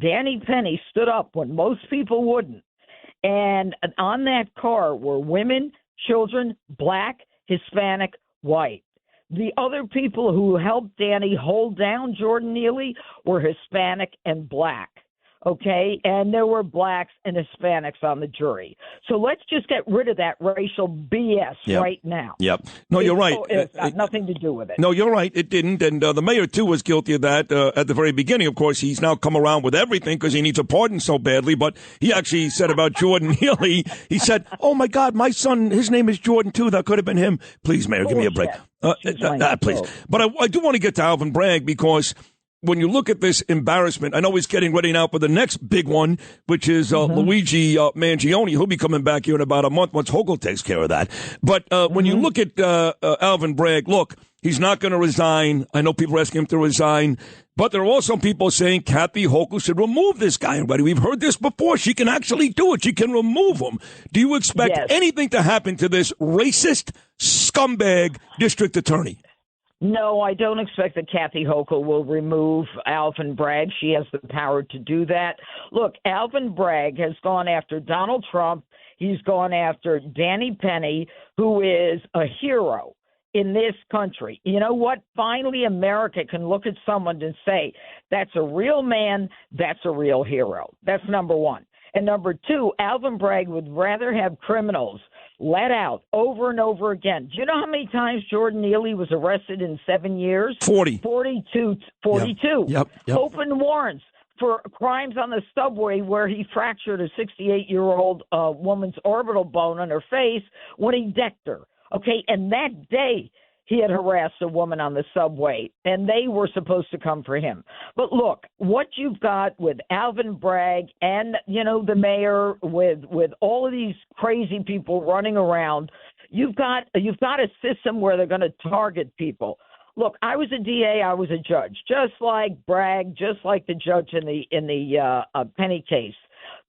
Danny Penny stood up when most people wouldn't. And on that car were women, children, black, Hispanic, white. The other people who helped Danny hold down Jordan Neely were Hispanic and black. Okay, and there were blacks and Hispanics on the jury. So let's just get rid of that racial BS right now. Yep. No, you're right. It's got nothing to do with it. No, you're right. It didn't. And the mayor, too, was guilty of that at the very beginning. Of course, he's now come around with everything because he needs a pardon so badly. But he actually said about Jordan Neely, he said, oh, my God, my son, his name is Jordan, too. That could have been him. Please, Mayor, give me a break. Please. But I do want to get to Alvin Bragg because when you look at this embarrassment, I know he's getting ready now for the next big one, which is Luigi Mangione. He'll be coming back here in about a month once Hochul takes care of that. But when you look at Alvin Bragg, look, he's not going to resign. I know people are asking him to resign. But there are also people saying Kathy Hochul should remove this guy. Everybody, we've heard this before. She can actually do it. She can remove him. Do you expect anything to happen to this racist scumbag district attorney? No, I don't expect that Kathy Hochul will remove Alvin Bragg. She has the power to do that. Look, Alvin Bragg has gone after Donald Trump. He's gone after Danny Penny, who is a hero in this country. You know what? Finally, America can look at someone and say, that's a real man, that's a real hero. That's number one. And number two, Alvin Bragg would rather have criminals let out over and over again. Do you know how many times Jordan Neely was arrested in 7 years? 42. Yep. Open warrants for crimes on the subway where he fractured a 68-year-old woman's orbital bone on her face when he decked her. Okay, and that day he had harassed a woman on the subway, and they were supposed to come for him. But look, what you've got with Alvin Bragg and, the mayor with all of these crazy people running around, you've got a system where they're going to target people. Look, I was a DA, I was a judge, just like Bragg, just like the judge in the Penny case.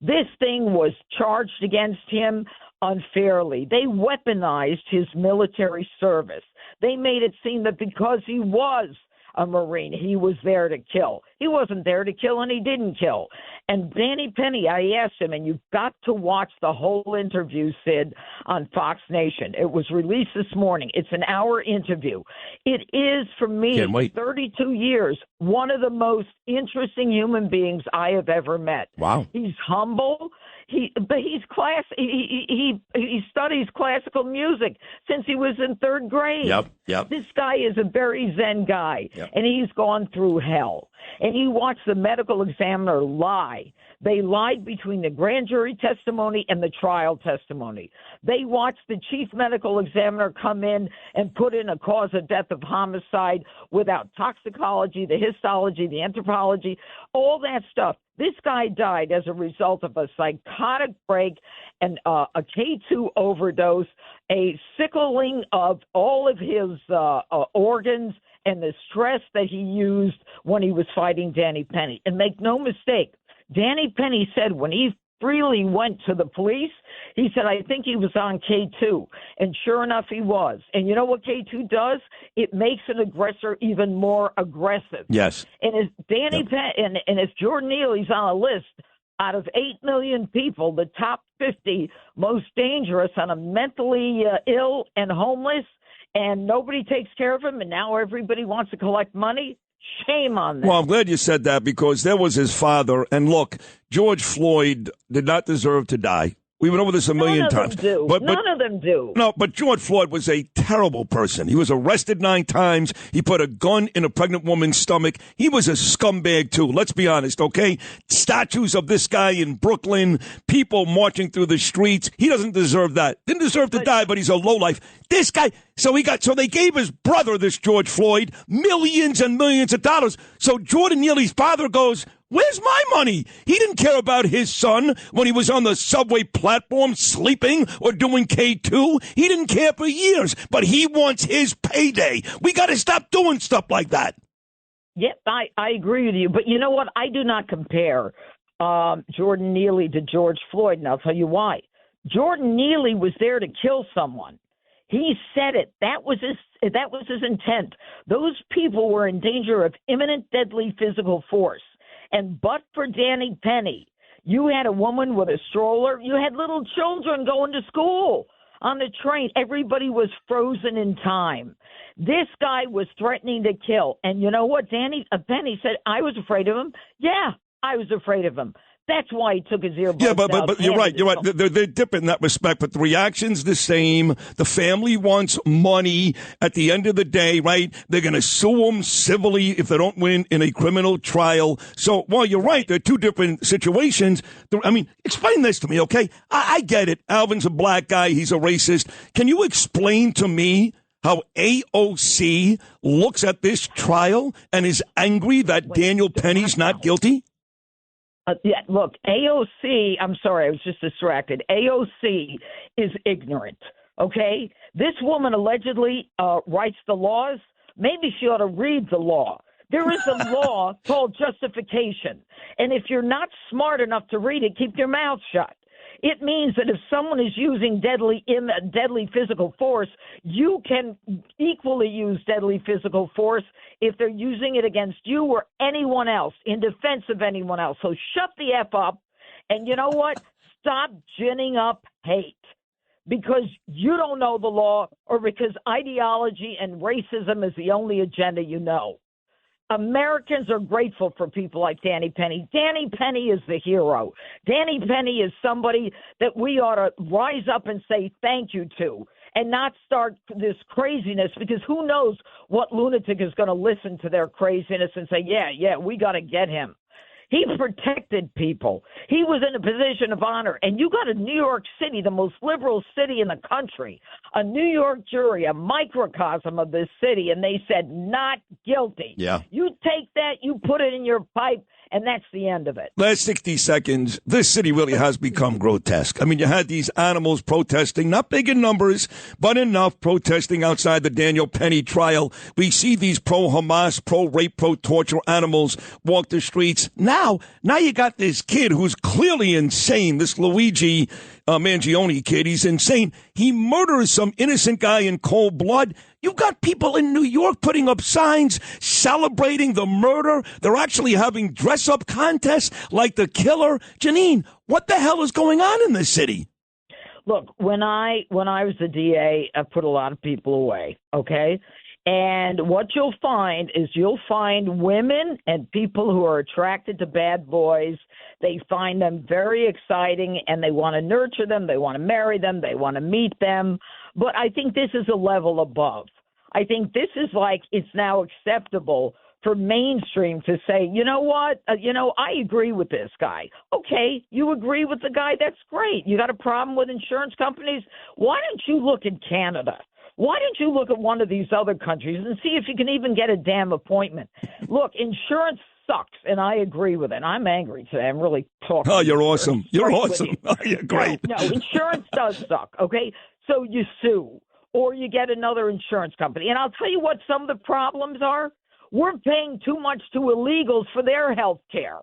This thing was charged against him unfairly. They weaponized his military service. They made it seem that because he was a Marine, he was there to kill. He wasn't there to kill, and he didn't kill. And Danny Penny, I asked him, and you've got to watch the whole interview, Sid, on Fox Nation. It was released this morning. It's an hour interview. It is, for me, 32 years, one of the most interesting human beings I have ever met. Wow. He's humble. But he's he studies classical music since he was in third grade. Yep. This guy is a very Zen guy, and he's gone through hell. And he watched the medical examiner lie. They lied between the grand jury testimony and the trial testimony. They watched the chief medical examiner come in and put in a cause of death of homicide without toxicology, the histology, the anthropology, all that stuff. This guy died as a result of a psychotic break and a K2 overdose, a sickling of all of his organs, and the stress that he used when he was fighting Danny Penny. And make no mistake, Danny Penny said when he freely went to the police, he said, I think he was on K2. And sure enough, he was. And you know what K2 does? It makes an aggressor even more aggressive. Yes. And as Danny Penny, and as Jordan Neely's on a list, out of 8 million people, the top 50 most dangerous on a mentally ill and homeless, and nobody takes care of him, and now everybody wants to collect money. Shame on them. Well, I'm glad you said that because there was his father. And look, George Floyd did not deserve to die. We went over this a million times. None of them do. No, but George Floyd was a terrible person. He was arrested 9 times. He put a gun in a pregnant woman's stomach. He was a scumbag, too. Let's be honest, okay? Statues of this guy in Brooklyn, people marching through the streets. He doesn't deserve that. Didn't deserve to die, but he's a lowlife. This guy, so they gave his brother, this George Floyd, millions and millions of dollars. So Jordan Neely's father goes, where's my money? He didn't care about his son when he was on the subway platform sleeping or doing K2. He didn't care for years, but he wants his payday. We got to stop doing stuff like that. Yep, I agree with you. But you know what? I do not compare Jordan Neely to George Floyd, and I'll tell you why. Jordan Neely was there to kill someone. He said it. That was his intent. Those people were in danger of imminent deadly physical force. And but for Danny Penny, you had a woman with a stroller. You had little children going to school on the train. Everybody was frozen in time. This guy was threatening to kill. And you know what? Danny Penny said, I was afraid of him. Yeah, I was afraid of him. That's why he took his earbuds out. Yeah, but you're right. You're right. They're different in that respect, but the reaction's the same. The family wants money at the end of the day, right? They're going to sue them civilly if they don't win in a criminal trial. So, well, you're right. They're two different situations. I mean, explain this to me, okay? I get it. Alvin's a black guy. He's a racist. Can you explain to me how AOC looks at this trial and is angry that Daniel Penny's not guilty? Yeah, look, AOC, I'm sorry, I was just distracted. AOC is ignorant, okay? This woman allegedly writes the laws. Maybe she ought to read the law. There is a law called justification. And if you're not smart enough to read it, keep your mouth shut. It means that if someone is using deadly physical force, you can equally use deadly physical force if they're using it against you or anyone else, in defense of anyone else. So shut the F up, and you know what? Stop ginning up hate because you don't know the law or because ideology and racism is the only agenda you know. Americans are grateful for people like Danny Penny. Danny Penny is the hero. Danny Penny is somebody that we ought to rise up and say thank you to and not start this craziness because who knows what lunatic is going to listen to their craziness and say, yeah, we got to get him. He protected people. He was in a position of honor. And you got a New York City, the most liberal city in the country, a New York jury, a microcosm of this city, and they said not guilty. Yeah. You take that, you put it in your pipe, and that's the end of it. Last 60 seconds, this city really has become grotesque. I mean, you had these animals protesting, not big in numbers, but enough, protesting outside the Daniel Penny trial. We see these pro-Hamas, pro-rape, pro-torture animals walk the streets. Now you got this kid who's clearly insane, this Luigi Mangione kid. He's insane. He murders some innocent guy in cold blood. You've got people in New York putting up signs celebrating the murder. They're actually having dress-up contests like the killer. Jeanine, what the hell is going on in this city? Look, when I was the DA, I put a lot of people away, okay? And what you'll find is you'll find women and people who are attracted to bad boys. They find them very exciting, and they want to nurture them. They want to marry them. They want to meet them. But I think this is a level above. I think this is like it's now acceptable for mainstream to say, you know what, I agree with this guy. Okay, you agree with the guy? That's great. You got a problem with insurance companies? Why don't you look at Canada? Why don't you look at one of these other countries and see if you can even get a damn appointment? Look, insurance sucks, and I agree with it. I'm angry today. I'm really talking. Oh, you're awesome. You're awesome. Oh, you're great. No, insurance does suck, okay? So you sue, or you get another insurance company. And I'll tell you what some of the problems are. We're paying too much to illegals for their health care.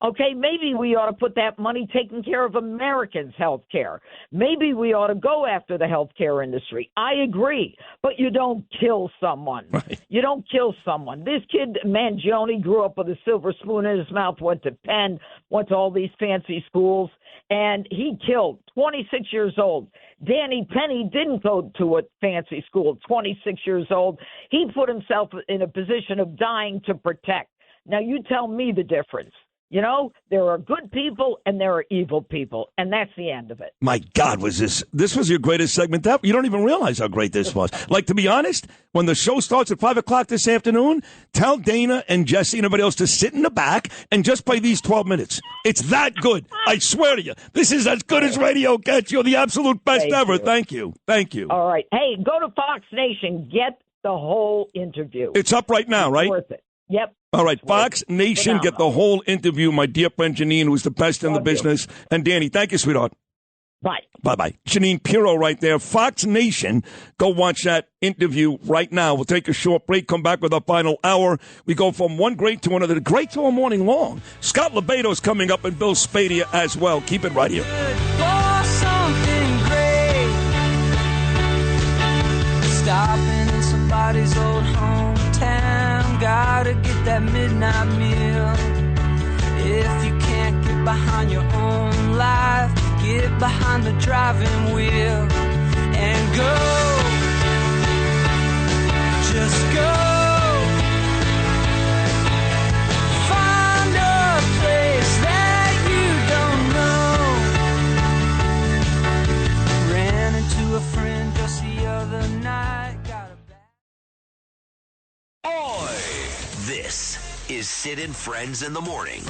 Okay, maybe we ought to put that money taking care of Americans' health care. Maybe we ought to go after the health care industry. I agree, but you don't kill someone. Right. You don't kill someone. This kid, Mangione, grew up with a silver spoon in his mouth, went to Penn, went to all these fancy schools, and he killed, 26 years old. Danny Penny didn't go to a fancy school, 26 years old. He put himself in a position of dying to protect. Now, you tell me the difference. You know, there are good people and there are evil people, and that's the end of it. My God, was this was your greatest segment ever? You don't even realize how great this was. Like, to be honest, when the show starts at 5 o'clock this afternoon, tell Dana and Jesse and everybody else to sit in the back and just play these 12 minutes. It's that good. I swear to you. This is as good as radio gets. You're the absolute best ever. Thank you. Thank you. All right. Hey, go to Fox Nation. Get the whole interview. It's up right now, right? It's worth it. Yep. All right, Fox Nation, phenomenal. get the whole interview. My dear friend Jeanine, who's the best in the business. And Danny, thank you, sweetheart. Bye. Bye-bye. Jeanine Pirro right there. Fox Nation, go watch that interview right now. We'll take a short break, come back with our final hour. We go from one great to another. Great to all morning long. Scott LoBaido's coming up and Bill Spadea as well. Keep it right here. For something great, stopping in somebody's old hometown. Gotta get that midnight meal. If you can't get behind your own life, get behind the driving wheel and go. Just go. Find a place that you don't know. Ran into a friend just the other night. Got a Oi! This is Sid and Friends in the Morning.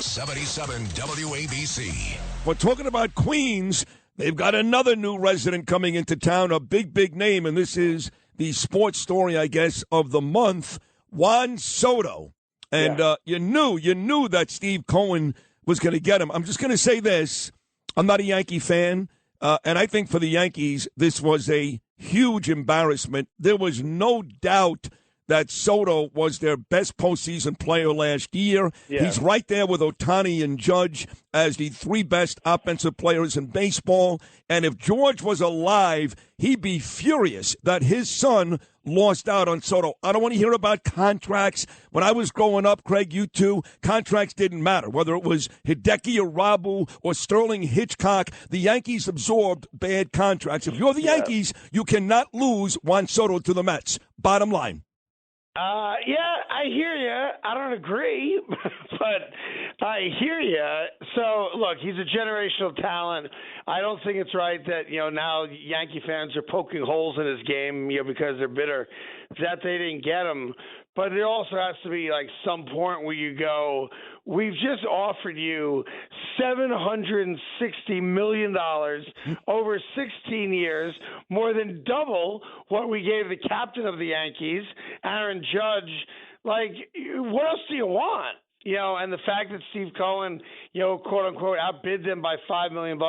77 WABC. We're talking about Queens. They've got another new resident coming into town, a big, big name, and this is the sports story, I guess, of the month, Juan Soto. And you knew that Steve Cohen was going to get him. I'm just going to say this. I'm not a Yankee fan, and I think for the Yankees, this was a huge embarrassment. There was no doubt that Soto was their best postseason player last year. Yeah. He's right there with Ohtani and Judge as the three best offensive players in baseball. And if George was alive, he'd be furious that his son lost out on Soto. I don't want to hear about contracts. When I was growing up, Craig, you too, contracts didn't matter. Whether it was Hideki Irabu or Sterling Hitchcock, the Yankees absorbed bad contracts. If you're the Yankees, you cannot lose Juan Soto to the Mets. Bottom line. Yeah, I hear you. I don't agree, but I hear you. So, look, he's a generational talent. I don't think it's right that, now Yankee fans are poking holes in his game, because they're bitter that they didn't get him. But there also has to be, some point where you go, we've just offered you $760 million over 16 years, more than double what we gave the captain of the Yankees, Aaron Judge. What else do you want? And the fact that Steve Cohen, quote unquote, outbid them by $5 million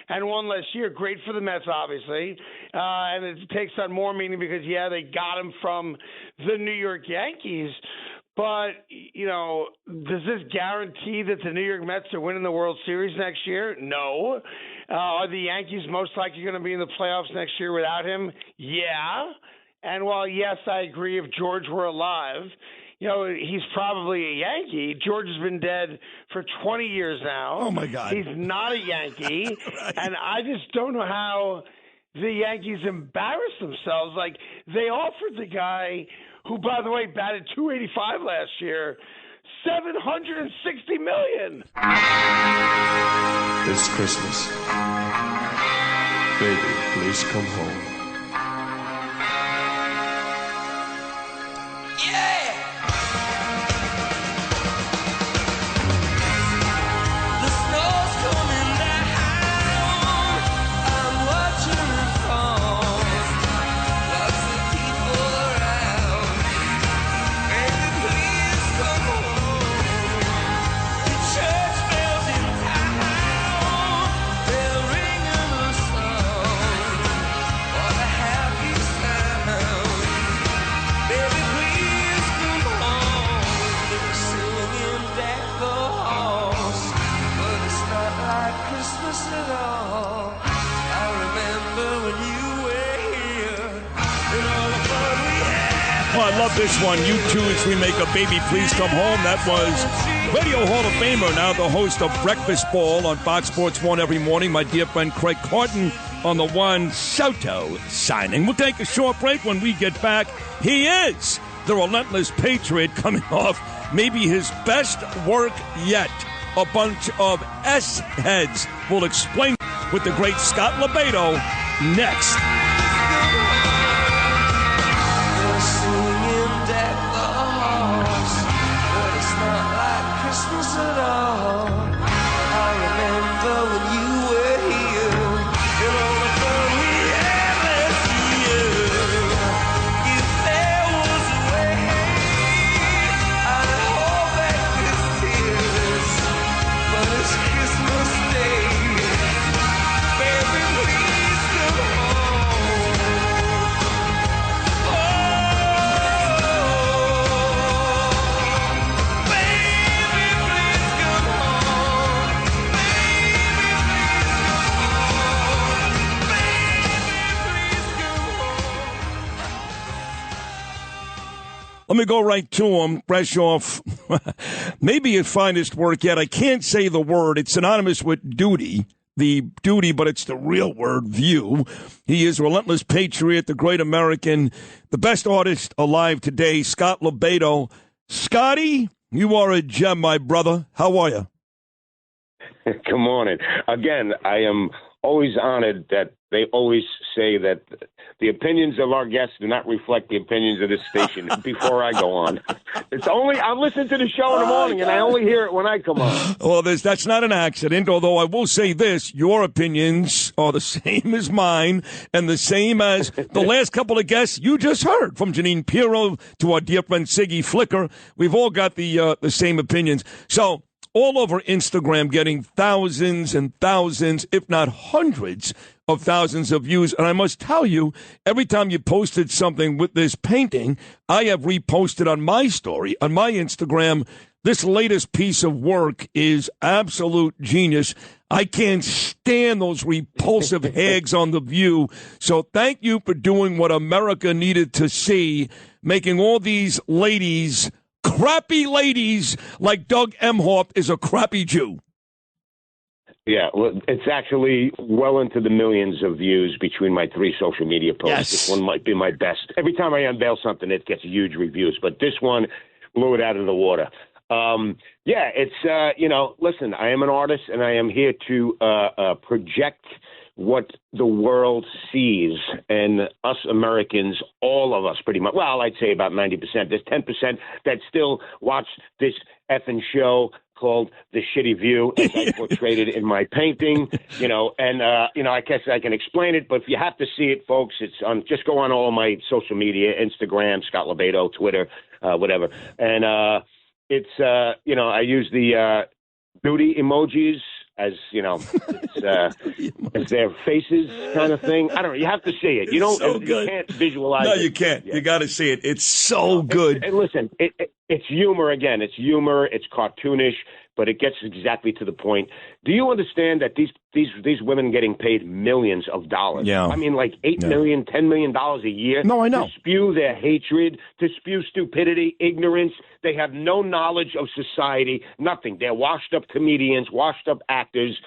and won last year, great for the Mets, obviously. And it takes on more meaning because, they got him from the New York Yankees. But, does this guarantee that the New York Mets are winning the World Series next year? No. Are the Yankees most likely going to be in the playoffs next year without him? Yeah. And while, yes, I agree, if George were alive, he's probably a Yankee. George has been dead for 20 years now. Oh, my God. He's not a Yankee. Right. And I just don't know how the Yankees embarrass themselves. They offered the guy who, by the way, batted .285 last year, $760 million. This Christmas, baby, please come home. I love this one. You too, as we make a Baby Please Come Home. That was Radio Hall of Famer, now the host of Breakfast Ball on Fox Sports 1 every morning, my dear friend Craig Carton on the Juan Soto signing. We'll take a short break. When we get back, he is the relentless patriot, coming off maybe his best work yet. A bunch of S-heads will explain with the great Scott LoBaido next. Let me go right to him, fresh off maybe his finest work yet. I can't say the word. It's synonymous with duty, but it's the real word, view. He is relentless patriot, the great American, the best artist alive today, Scott LoBaido. Scotty, you are a gem, my brother. How are you? Good morning. Again, I am always honored that they always say that the opinions of our guests do not reflect the opinions of this station. Before I go on, I listen to the show in the morning, and I only hear it when I come on. Well, that's not an accident, although I will say this. Your opinions are the same as mine and the same as the last couple of guests you just heard, from Jeanine Pirro to our dear friend Siggy Flicker. We've all got the same opinions. So all over Instagram, getting thousands and thousands, if not hundreds of thousands of views. And I must tell you, every time you posted something with this painting, I have reposted on my story, on my Instagram. This latest piece of work is absolute genius. I can't stand those repulsive hags on The View. So thank you for doing what America needed to see, making all these ladies crappy ladies like Doug Emhoff is a crappy Jew. Yeah, well, it's actually well into the millions of views between my 3 social media posts. Yes. This one might be my best. Every time I unveil something, it gets huge reviews, but this one blew it out of the water. It's, listen, I am an artist, and I am here to project what the world sees, and us Americans, all of us pretty much, well, I'd say about 90%. There's 10% that still watch this effing show called The Shitty View, as I portrayed it in my painting, I guess I can explain it, but if you have to see it, folks, it's on, just go on all my social media, Instagram, Scott LoBaido, Twitter, whatever. And it's, I use the nudie emojis as, as their faces kind of thing. I don't know. You have to see it. You can't visualize it. No, you can't. Yeah. You got to see it. It's so good. And listen, it's humor again. It's humor. It's cartoonish, but it gets exactly to the point. Do you understand that these women getting paid millions of dollars? Yeah. I mean, like $8 million, $10 million a year. No, I know. To spew their hatred, to spew stupidity, ignorance. They have no knowledge of society, nothing. They're washed up comedians, washed up actors,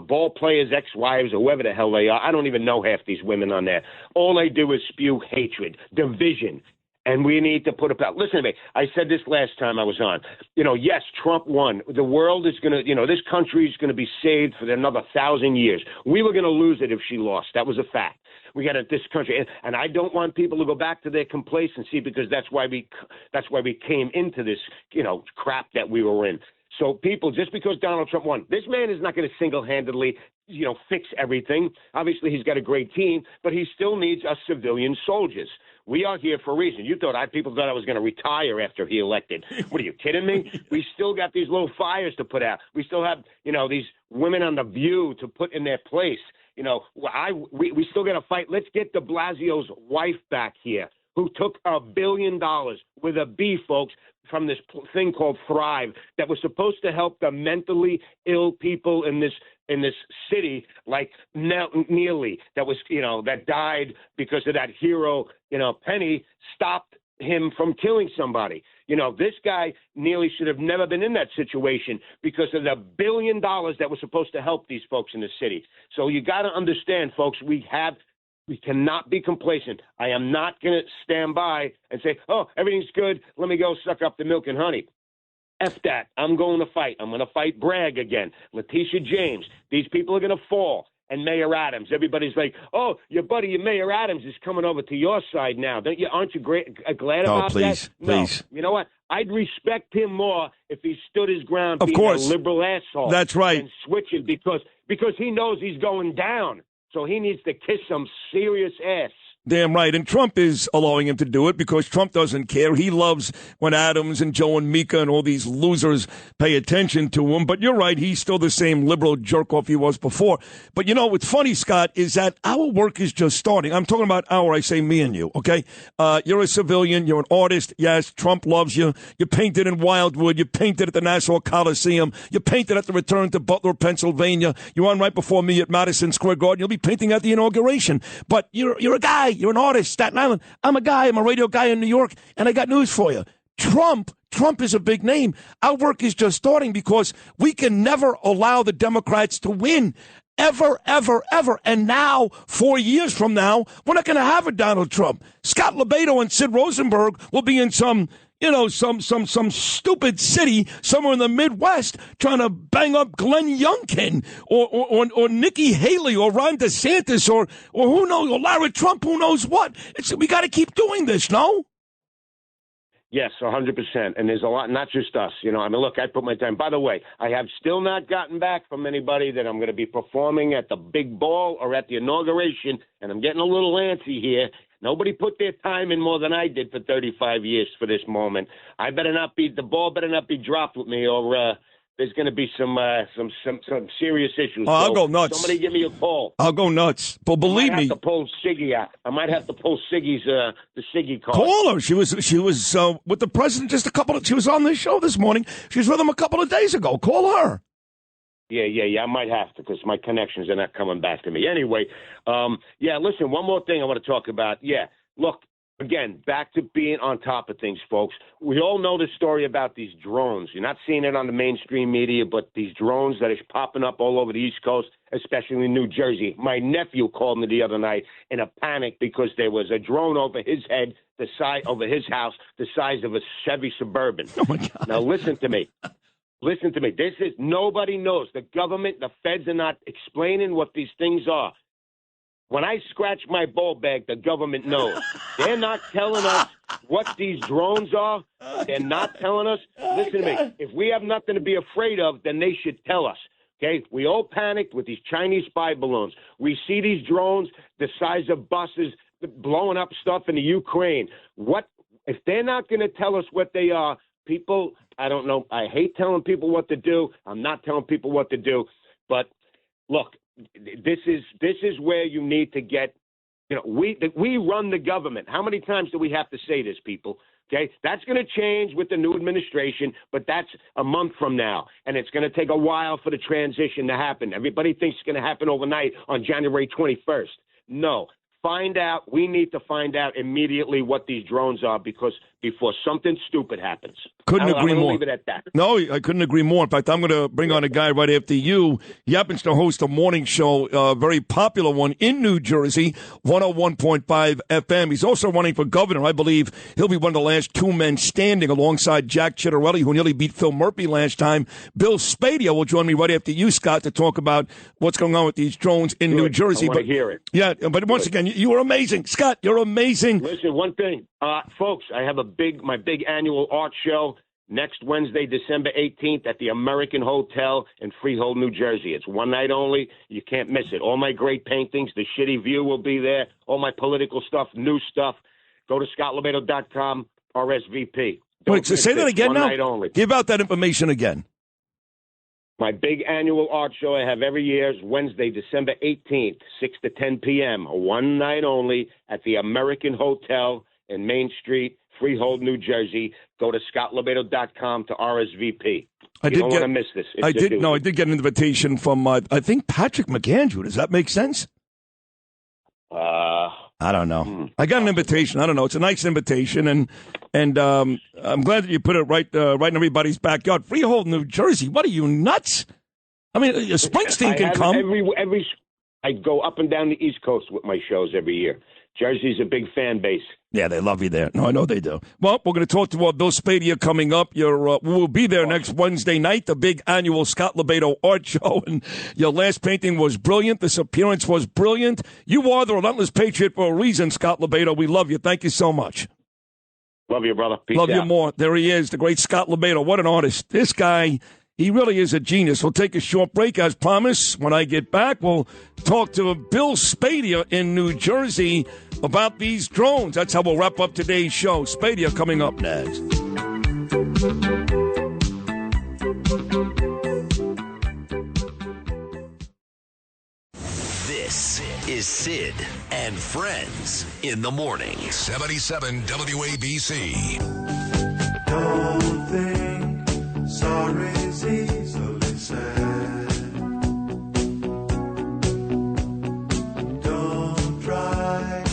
ball players, ex-wives, or whoever the hell they are. I don't even know half these women on there. All they do is spew hatred, division. And we need to put up. Listen to me. I said this last time I was on. Yes, Trump won. The world is going to, this country is going to be saved for another 1,000 years. We were going to lose it if she lost. That was a fact. We got this country, and I don't want people to go back to their complacency, because that's why we came into this, crap that we were in. So people, just because Donald Trump won, this man is not going to single-handedly, fix everything. Obviously, he's got a great team, but he still needs us civilian soldiers. We are here for a reason. People thought I was going to retire after he elected. What are you kidding me? We still got these little fires to put out. We still have, these women on The View to put in their place. We still got to fight. Let's get de Blasio's wife back here, who took $1 billion with a B, folks, from this thing called Thrive, that was supposed to help the mentally ill people in this city, like Neely, that was, that died because of that hero, Penny stopped him from killing somebody. This guy Neely should have never been in that situation because of the $1 billion that was supposed to help these folks in the city. So you got to understand, folks, we cannot be complacent. I am not going to stand by and say, oh, everything's good, let me go suck up the milk and honey. F that. I'm going to fight. I'm going to fight Bragg again. Letitia James. These people are going to fall. And Mayor Adams. Everybody's like, oh, your Mayor Adams is coming over to your side now. Aren't you glad about that? Please. You know what? I'd respect him more if he stood his ground, of being course. A liberal asshole. That's right. And switching because he knows he's going down. So he needs to kiss some serious ass. Damn right. And Trump is allowing him to do it because Trump doesn't care. He loves when Adams and Joe and Mika and all these losers pay attention to him. But you're right. He's still the same liberal jerk-off he was before. But, what's funny, Scott, is that our work is just starting. I'm talking about I say me and you, okay? You're a civilian. You're an artist. Yes, Trump loves you. You painted in Wildwood. You painted at the Nassau Coliseum. You painted at the return to Butler, Pennsylvania. You're on right before me at Madison Square Garden. You'll be painting at the inauguration. But you're a guy. You're an artist, Staten Island. I'm a guy. I'm a radio guy in New York, and I got news for you. Trump is a big name. Our work is just starting because we can never allow the Democrats to win. Ever, ever, ever. And now, 4 years from now, we're not going to have a Donald Trump. Scott LoBaido and Sid Rosenberg will be in some stupid city somewhere in the Midwest trying to bang up Glenn Youngkin or Nikki Haley or Ron DeSantis or who knows, or Lara Trump, who knows what. We got to keep doing this, no? Yes, 100%. And there's a lot, not just us. Look, I put my time. By the way, I have still not gotten back from anybody that I'm going to be performing at the big ball or at the inauguration, and I'm getting a little antsy here. Nobody put their time in more than I did for 35 years for this moment. The ball better not be dropped with me, or there's going to be some serious issues. Oh, I'll go nuts. Somebody give me a call. I'll go nuts. But believe me, I might have to pull Siggy's the Siggy call. Call her. She was with the president she was on this show this morning. She was with him a couple of days ago. Call her. Yeah. I might have to because my connections are not coming back to me. Anyway, listen, one more thing I want to talk about. Yeah, look, again, back to being on top of things, folks. We all know the story about these drones. You're not seeing it on the mainstream media, but these drones that are popping up all over the East Coast, especially in New Jersey. My nephew called me the other night in a panic because there was a drone over his head, over his house, the size of a Chevy Suburban. Oh, my God. Now, listen to me. Listen to me. This is nobody knows. The government, the feds are not explaining what these things are. When I scratch my ball bag, the government knows. They're not telling us what these drones are. They're not telling us. Listen to me. If we have nothing to be afraid of, then they should tell us. Okay? We all panicked with these Chinese spy balloons. We see these drones the size of buses blowing up stuff in the Ukraine. What if they're not going to tell us what they are? People, I don't know. I hate telling people what to do. I'm not telling people what to do. But look, this is where you need to get. You know, we run the government. How many times do we have to say this, people? Okay, that's going to change with the new administration, but that's a month from now, and it's going to take a while for the transition to happen. Everybody thinks it's going to happen overnight on January 21st. No. Find out. We need to find out immediately what these drones are before something stupid happens. Couldn't agree more. Leave it at that. No, I couldn't agree more. In fact, I'm going to bring on a guy right after you. He happens to host a morning show, a very popular one in New Jersey, 101.5 FM. He's also running for governor. I believe he'll be one of the last two men standing alongside Jack Chitterelli, who nearly beat Phil Murphy last time. Bill Spadea will join me right after you, Scott, to talk about what's going on with these drones in New Jersey. I want to hear it. Yeah, but once again, you are amazing. Scott, you're amazing. Listen, one thing, folks, I have my big annual art show next Wednesday, December 18th at the American Hotel in Freehold, New Jersey. It's one night only. You can't miss it. All my great paintings, the shitty view will be there. All my political stuff, new stuff. Go to ScottLoBaido.com, RSVP. Wait, so say that again now? One night only. Give out that information again. My big annual art show I have every year is Wednesday, December 18th, 6 to 10 p.m., one night only at the American Hotel in Main Street, Freehold, New Jersey. Go to ScottLoBaido.com to RSVP. You don't want to miss this. I did get an invitation from, I think, Patrick McAndrew. Does that make sense? I don't know. I got an invitation. I don't know. It's a nice invitation, and I'm glad that you put it right in everybody's backyard. Freehold, New Jersey. What are you, nuts? I mean, Springsteen can come. I go up and down the East Coast with my shows every year. Jersey's a big fan base. Yeah, they love you there. No, I know they do. Well, we're going to talk to Bill Spadea coming up. We'll be there next Wednesday night, the big annual Scott LoBaido art show. And your last painting was brilliant. This appearance was brilliant. You are the relentless patriot for a reason, Scott LoBaido. We love you. Thank you so much. Love you, brother. Peace Love out. you more. There he is, the great Scott LoBaido. What an artist. This guy, he really is a genius. We'll take a short break. As promised, when I get back, we'll talk to Bill Spadea in New Jersey about these drones. That's how we'll wrap up today's show. Spadea coming up next. This is Sid and Friends in the morning. 77 WABC. Don't think sorry's easily said. Don't try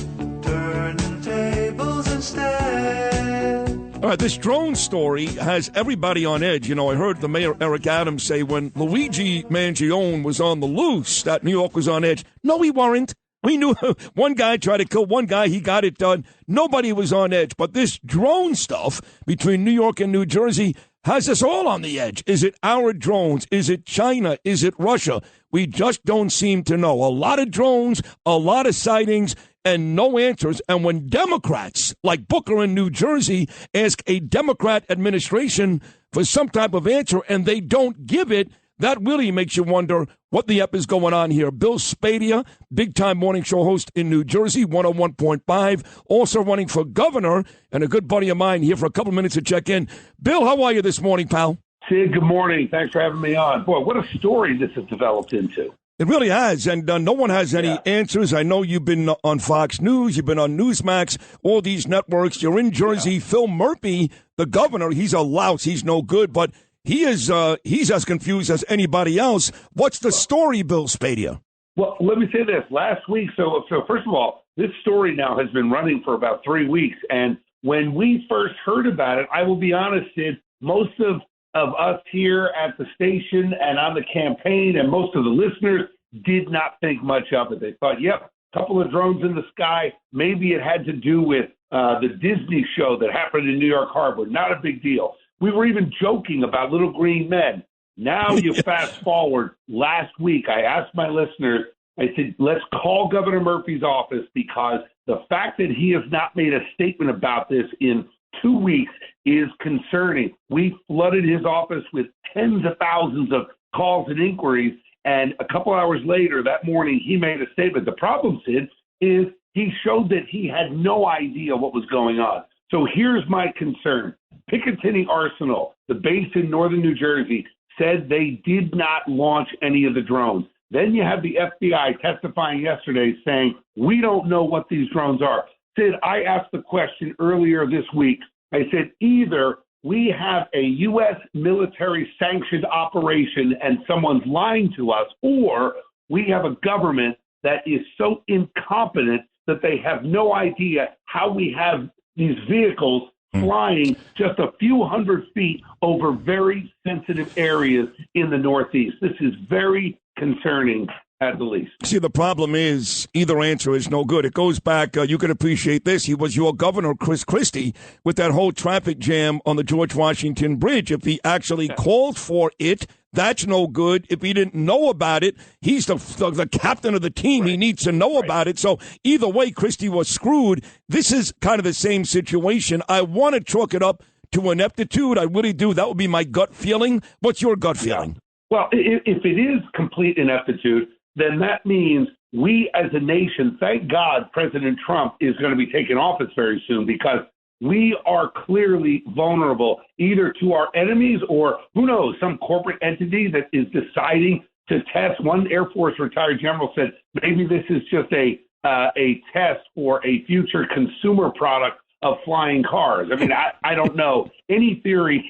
turning tables instead. All right, this drone story has everybody on edge. You know, I heard the mayor, Eric Adams, say when Luigi Mangione was on the loose, that New York was on edge. No, we weren't. We knew one guy tried to kill one guy. He got it done. Nobody was on edge. But this drone stuff between New York and New Jersey has us all on the edge. Is it our drones? Is it China? Is it Russia? We just don't seem to know. A lot of drones, a lot of sightings, and no answers. And when Democrats like Booker in New Jersey ask a Democrat administration for some type of answer and they don't give it, that really makes you wonder what the F is going on here. Bill Spadea, big-time morning show host in New Jersey, 101.5, also running for governor, and a good buddy of mine here for a couple of minutes to check in. Bill, how are you this morning, pal? Sid, good morning. Thanks for having me on. Boy, what a story this has developed into. It really has, and no one has any answers. I know you've been on Fox News, you've been on Newsmax, all these networks. You're in Jersey. Phil Murphy, the governor, he's a louse. He's no good, but he's as confused as anybody else. What's the story, Bill Spadea? Well, let me say this. Last week, so first of all, this story now has been running for about 3 weeks. And when we first heard about it, I will be honest, Sid, most of us here at the station and on the campaign and most of the listeners did not think much of it. They thought, yep, a couple of drones in the sky. Maybe it had to do with the Disney show that happened in New York Harbor. Not a big deal. We were even joking about little green men. Now you fast forward. Last week, I asked my listeners, I said, let's call Governor Murphy's office because the fact that he has not made a statement about this in 2 weeks is concerning. We flooded his office with tens of thousands of calls and inquiries, and a couple hours later that morning he made a statement. The problem, Sid, is he showed that he had no idea what was going on. So here's my concern. Picatinny Arsenal, the base in northern New Jersey, said they did not launch any of the drones. Then you have the FBI testifying yesterday saying, we don't know what these drones are. Sid, I asked the question earlier this week. I said, either we have a U.S. military sanctioned operation and someone's lying to us, or we have a government that is so incompetent that they have no idea how we have these vehicles flying just a few hundred feet over very sensitive areas in the Northeast. This is very concerning at the least. See, the problem is either answer is no good. It goes back, you can appreciate this. He was your governor, Chris Christie, with that whole traffic jam on the George Washington Bridge. If he actually called for it, that's no good. If he didn't know about it, he's the captain of the team. Right. He needs to know about it. So either way, Christie was screwed. This is kind of the same situation. I want to chalk it up to ineptitude. I really do. That would be my gut feeling. What's your gut feeling? Well, if it is complete ineptitude, then that means we as a nation, thank God President Trump is going to be taking office very soon, because we are clearly vulnerable either to our enemies or, who knows, some corporate entity that is deciding to test. One Air Force retired general said maybe this is just a test for a future consumer product of flying cars. I mean, I don't know. Any theory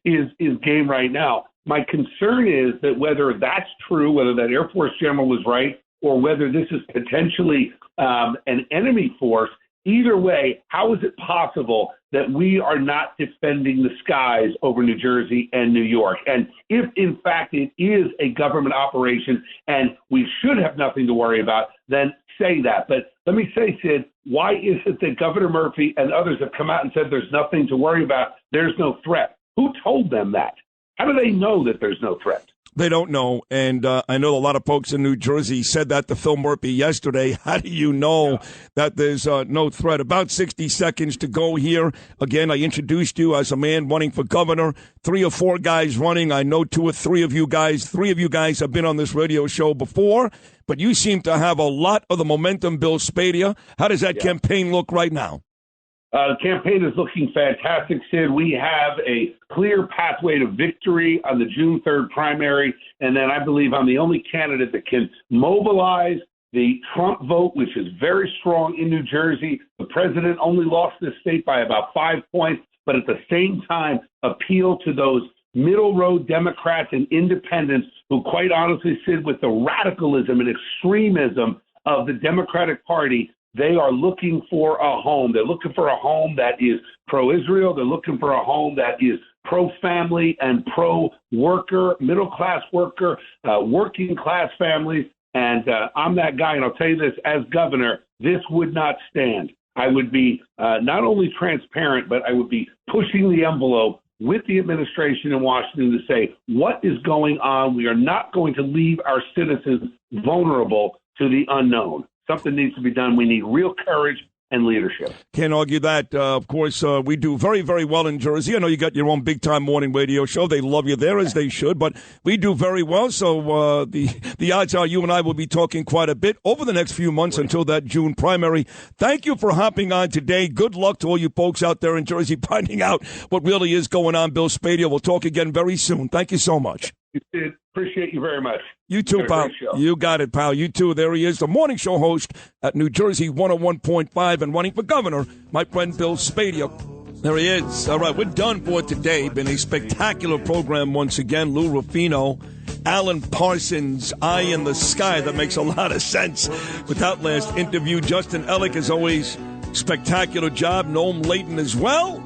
is game right now. My concern is that whether that's true, whether that Air Force general was right, or whether this is potentially an enemy force, either way, how is it possible that we are not defending the skies over New Jersey and New York? And if, in fact, it is a government operation and we should have nothing to worry about, then say that. But let me say, Sid, why is it that Governor Murphy and others have come out and said there's nothing to worry about, there's no threat? Who told them that? How do they know that there's no threat? They don't know, and I know a lot of folks in New Jersey said that to Phil Murphy yesterday. How do you know that there's no threat? About 60 seconds to go here. Again, I introduced you as a man running for governor. 3 or 4 guys running. I know 2 or 3 of you guys. 3 of you guys have been on this radio show before, but you seem to have a lot of the momentum, Bill Spadea. How does that campaign look right now? The campaign is looking fantastic, Sid. We have a clear pathway to victory on the June 3rd primary, and then I believe I'm the only candidate that can mobilize the Trump vote, which is very strong in New Jersey. The president only lost this state by about 5 points, but at the same time appeal to those middle road Democrats and independents who, quite honestly, Sid, with the radicalism and extremism of the Democratic Party, they are looking for a home. They're looking for a home that is pro-Israel. They're looking for a home that is pro-family and pro-worker, middle-class worker, working-class families. And I'm that guy, and I'll tell you this, as governor, this would not stand. I would be not only transparent, but I would be pushing the envelope with the administration in Washington to say, what is going on? We are not going to leave our citizens vulnerable to the unknown. Something needs to be done. We need real courage and leadership. Can't argue that. Of course, we do very, very well in Jersey. I know you got your own big-time morning radio show. They love you there, as they should, but we do very well. So the odds are you and I will be talking quite a bit over the next few months until that June primary. Thank you for hopping on today. Good luck to all you folks out there in Jersey finding out what really is going on. Bill Spadea, we'll talk again very soon. Thank you so much. You did. Appreciate you very much. You too, pal. You got it, pal. You too. There he is, the morning show host at New Jersey 101.5 and running for governor, my friend Bill Spadea. There he is. All right, we're done for today. Been a spectacular program once again. Lou Rufino Alan Parsons' Eye in the Sky. That makes a lot of sense with that last interview. Justin Ellick, as always, spectacular job. Noam Layton as well.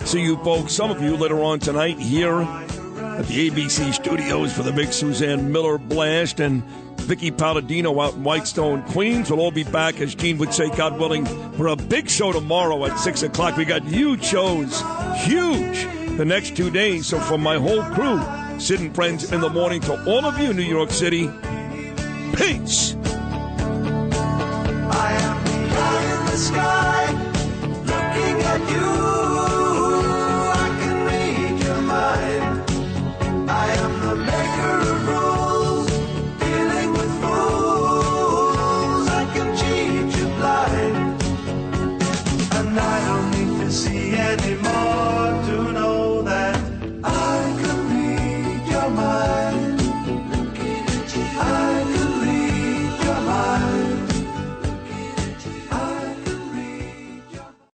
See you folks, some of you, later on tonight here at the ABC studios for the big Suzanne Miller Blast, and Vicky Palladino out in Whitestone, Queens. We'll all be back, as Gene would say, God willing, for a big show tomorrow at 6 o'clock. We got huge shows, huge, the next 2 days. So from my whole crew, Sid and Friends in the Morning, to all of you, New York City, peace.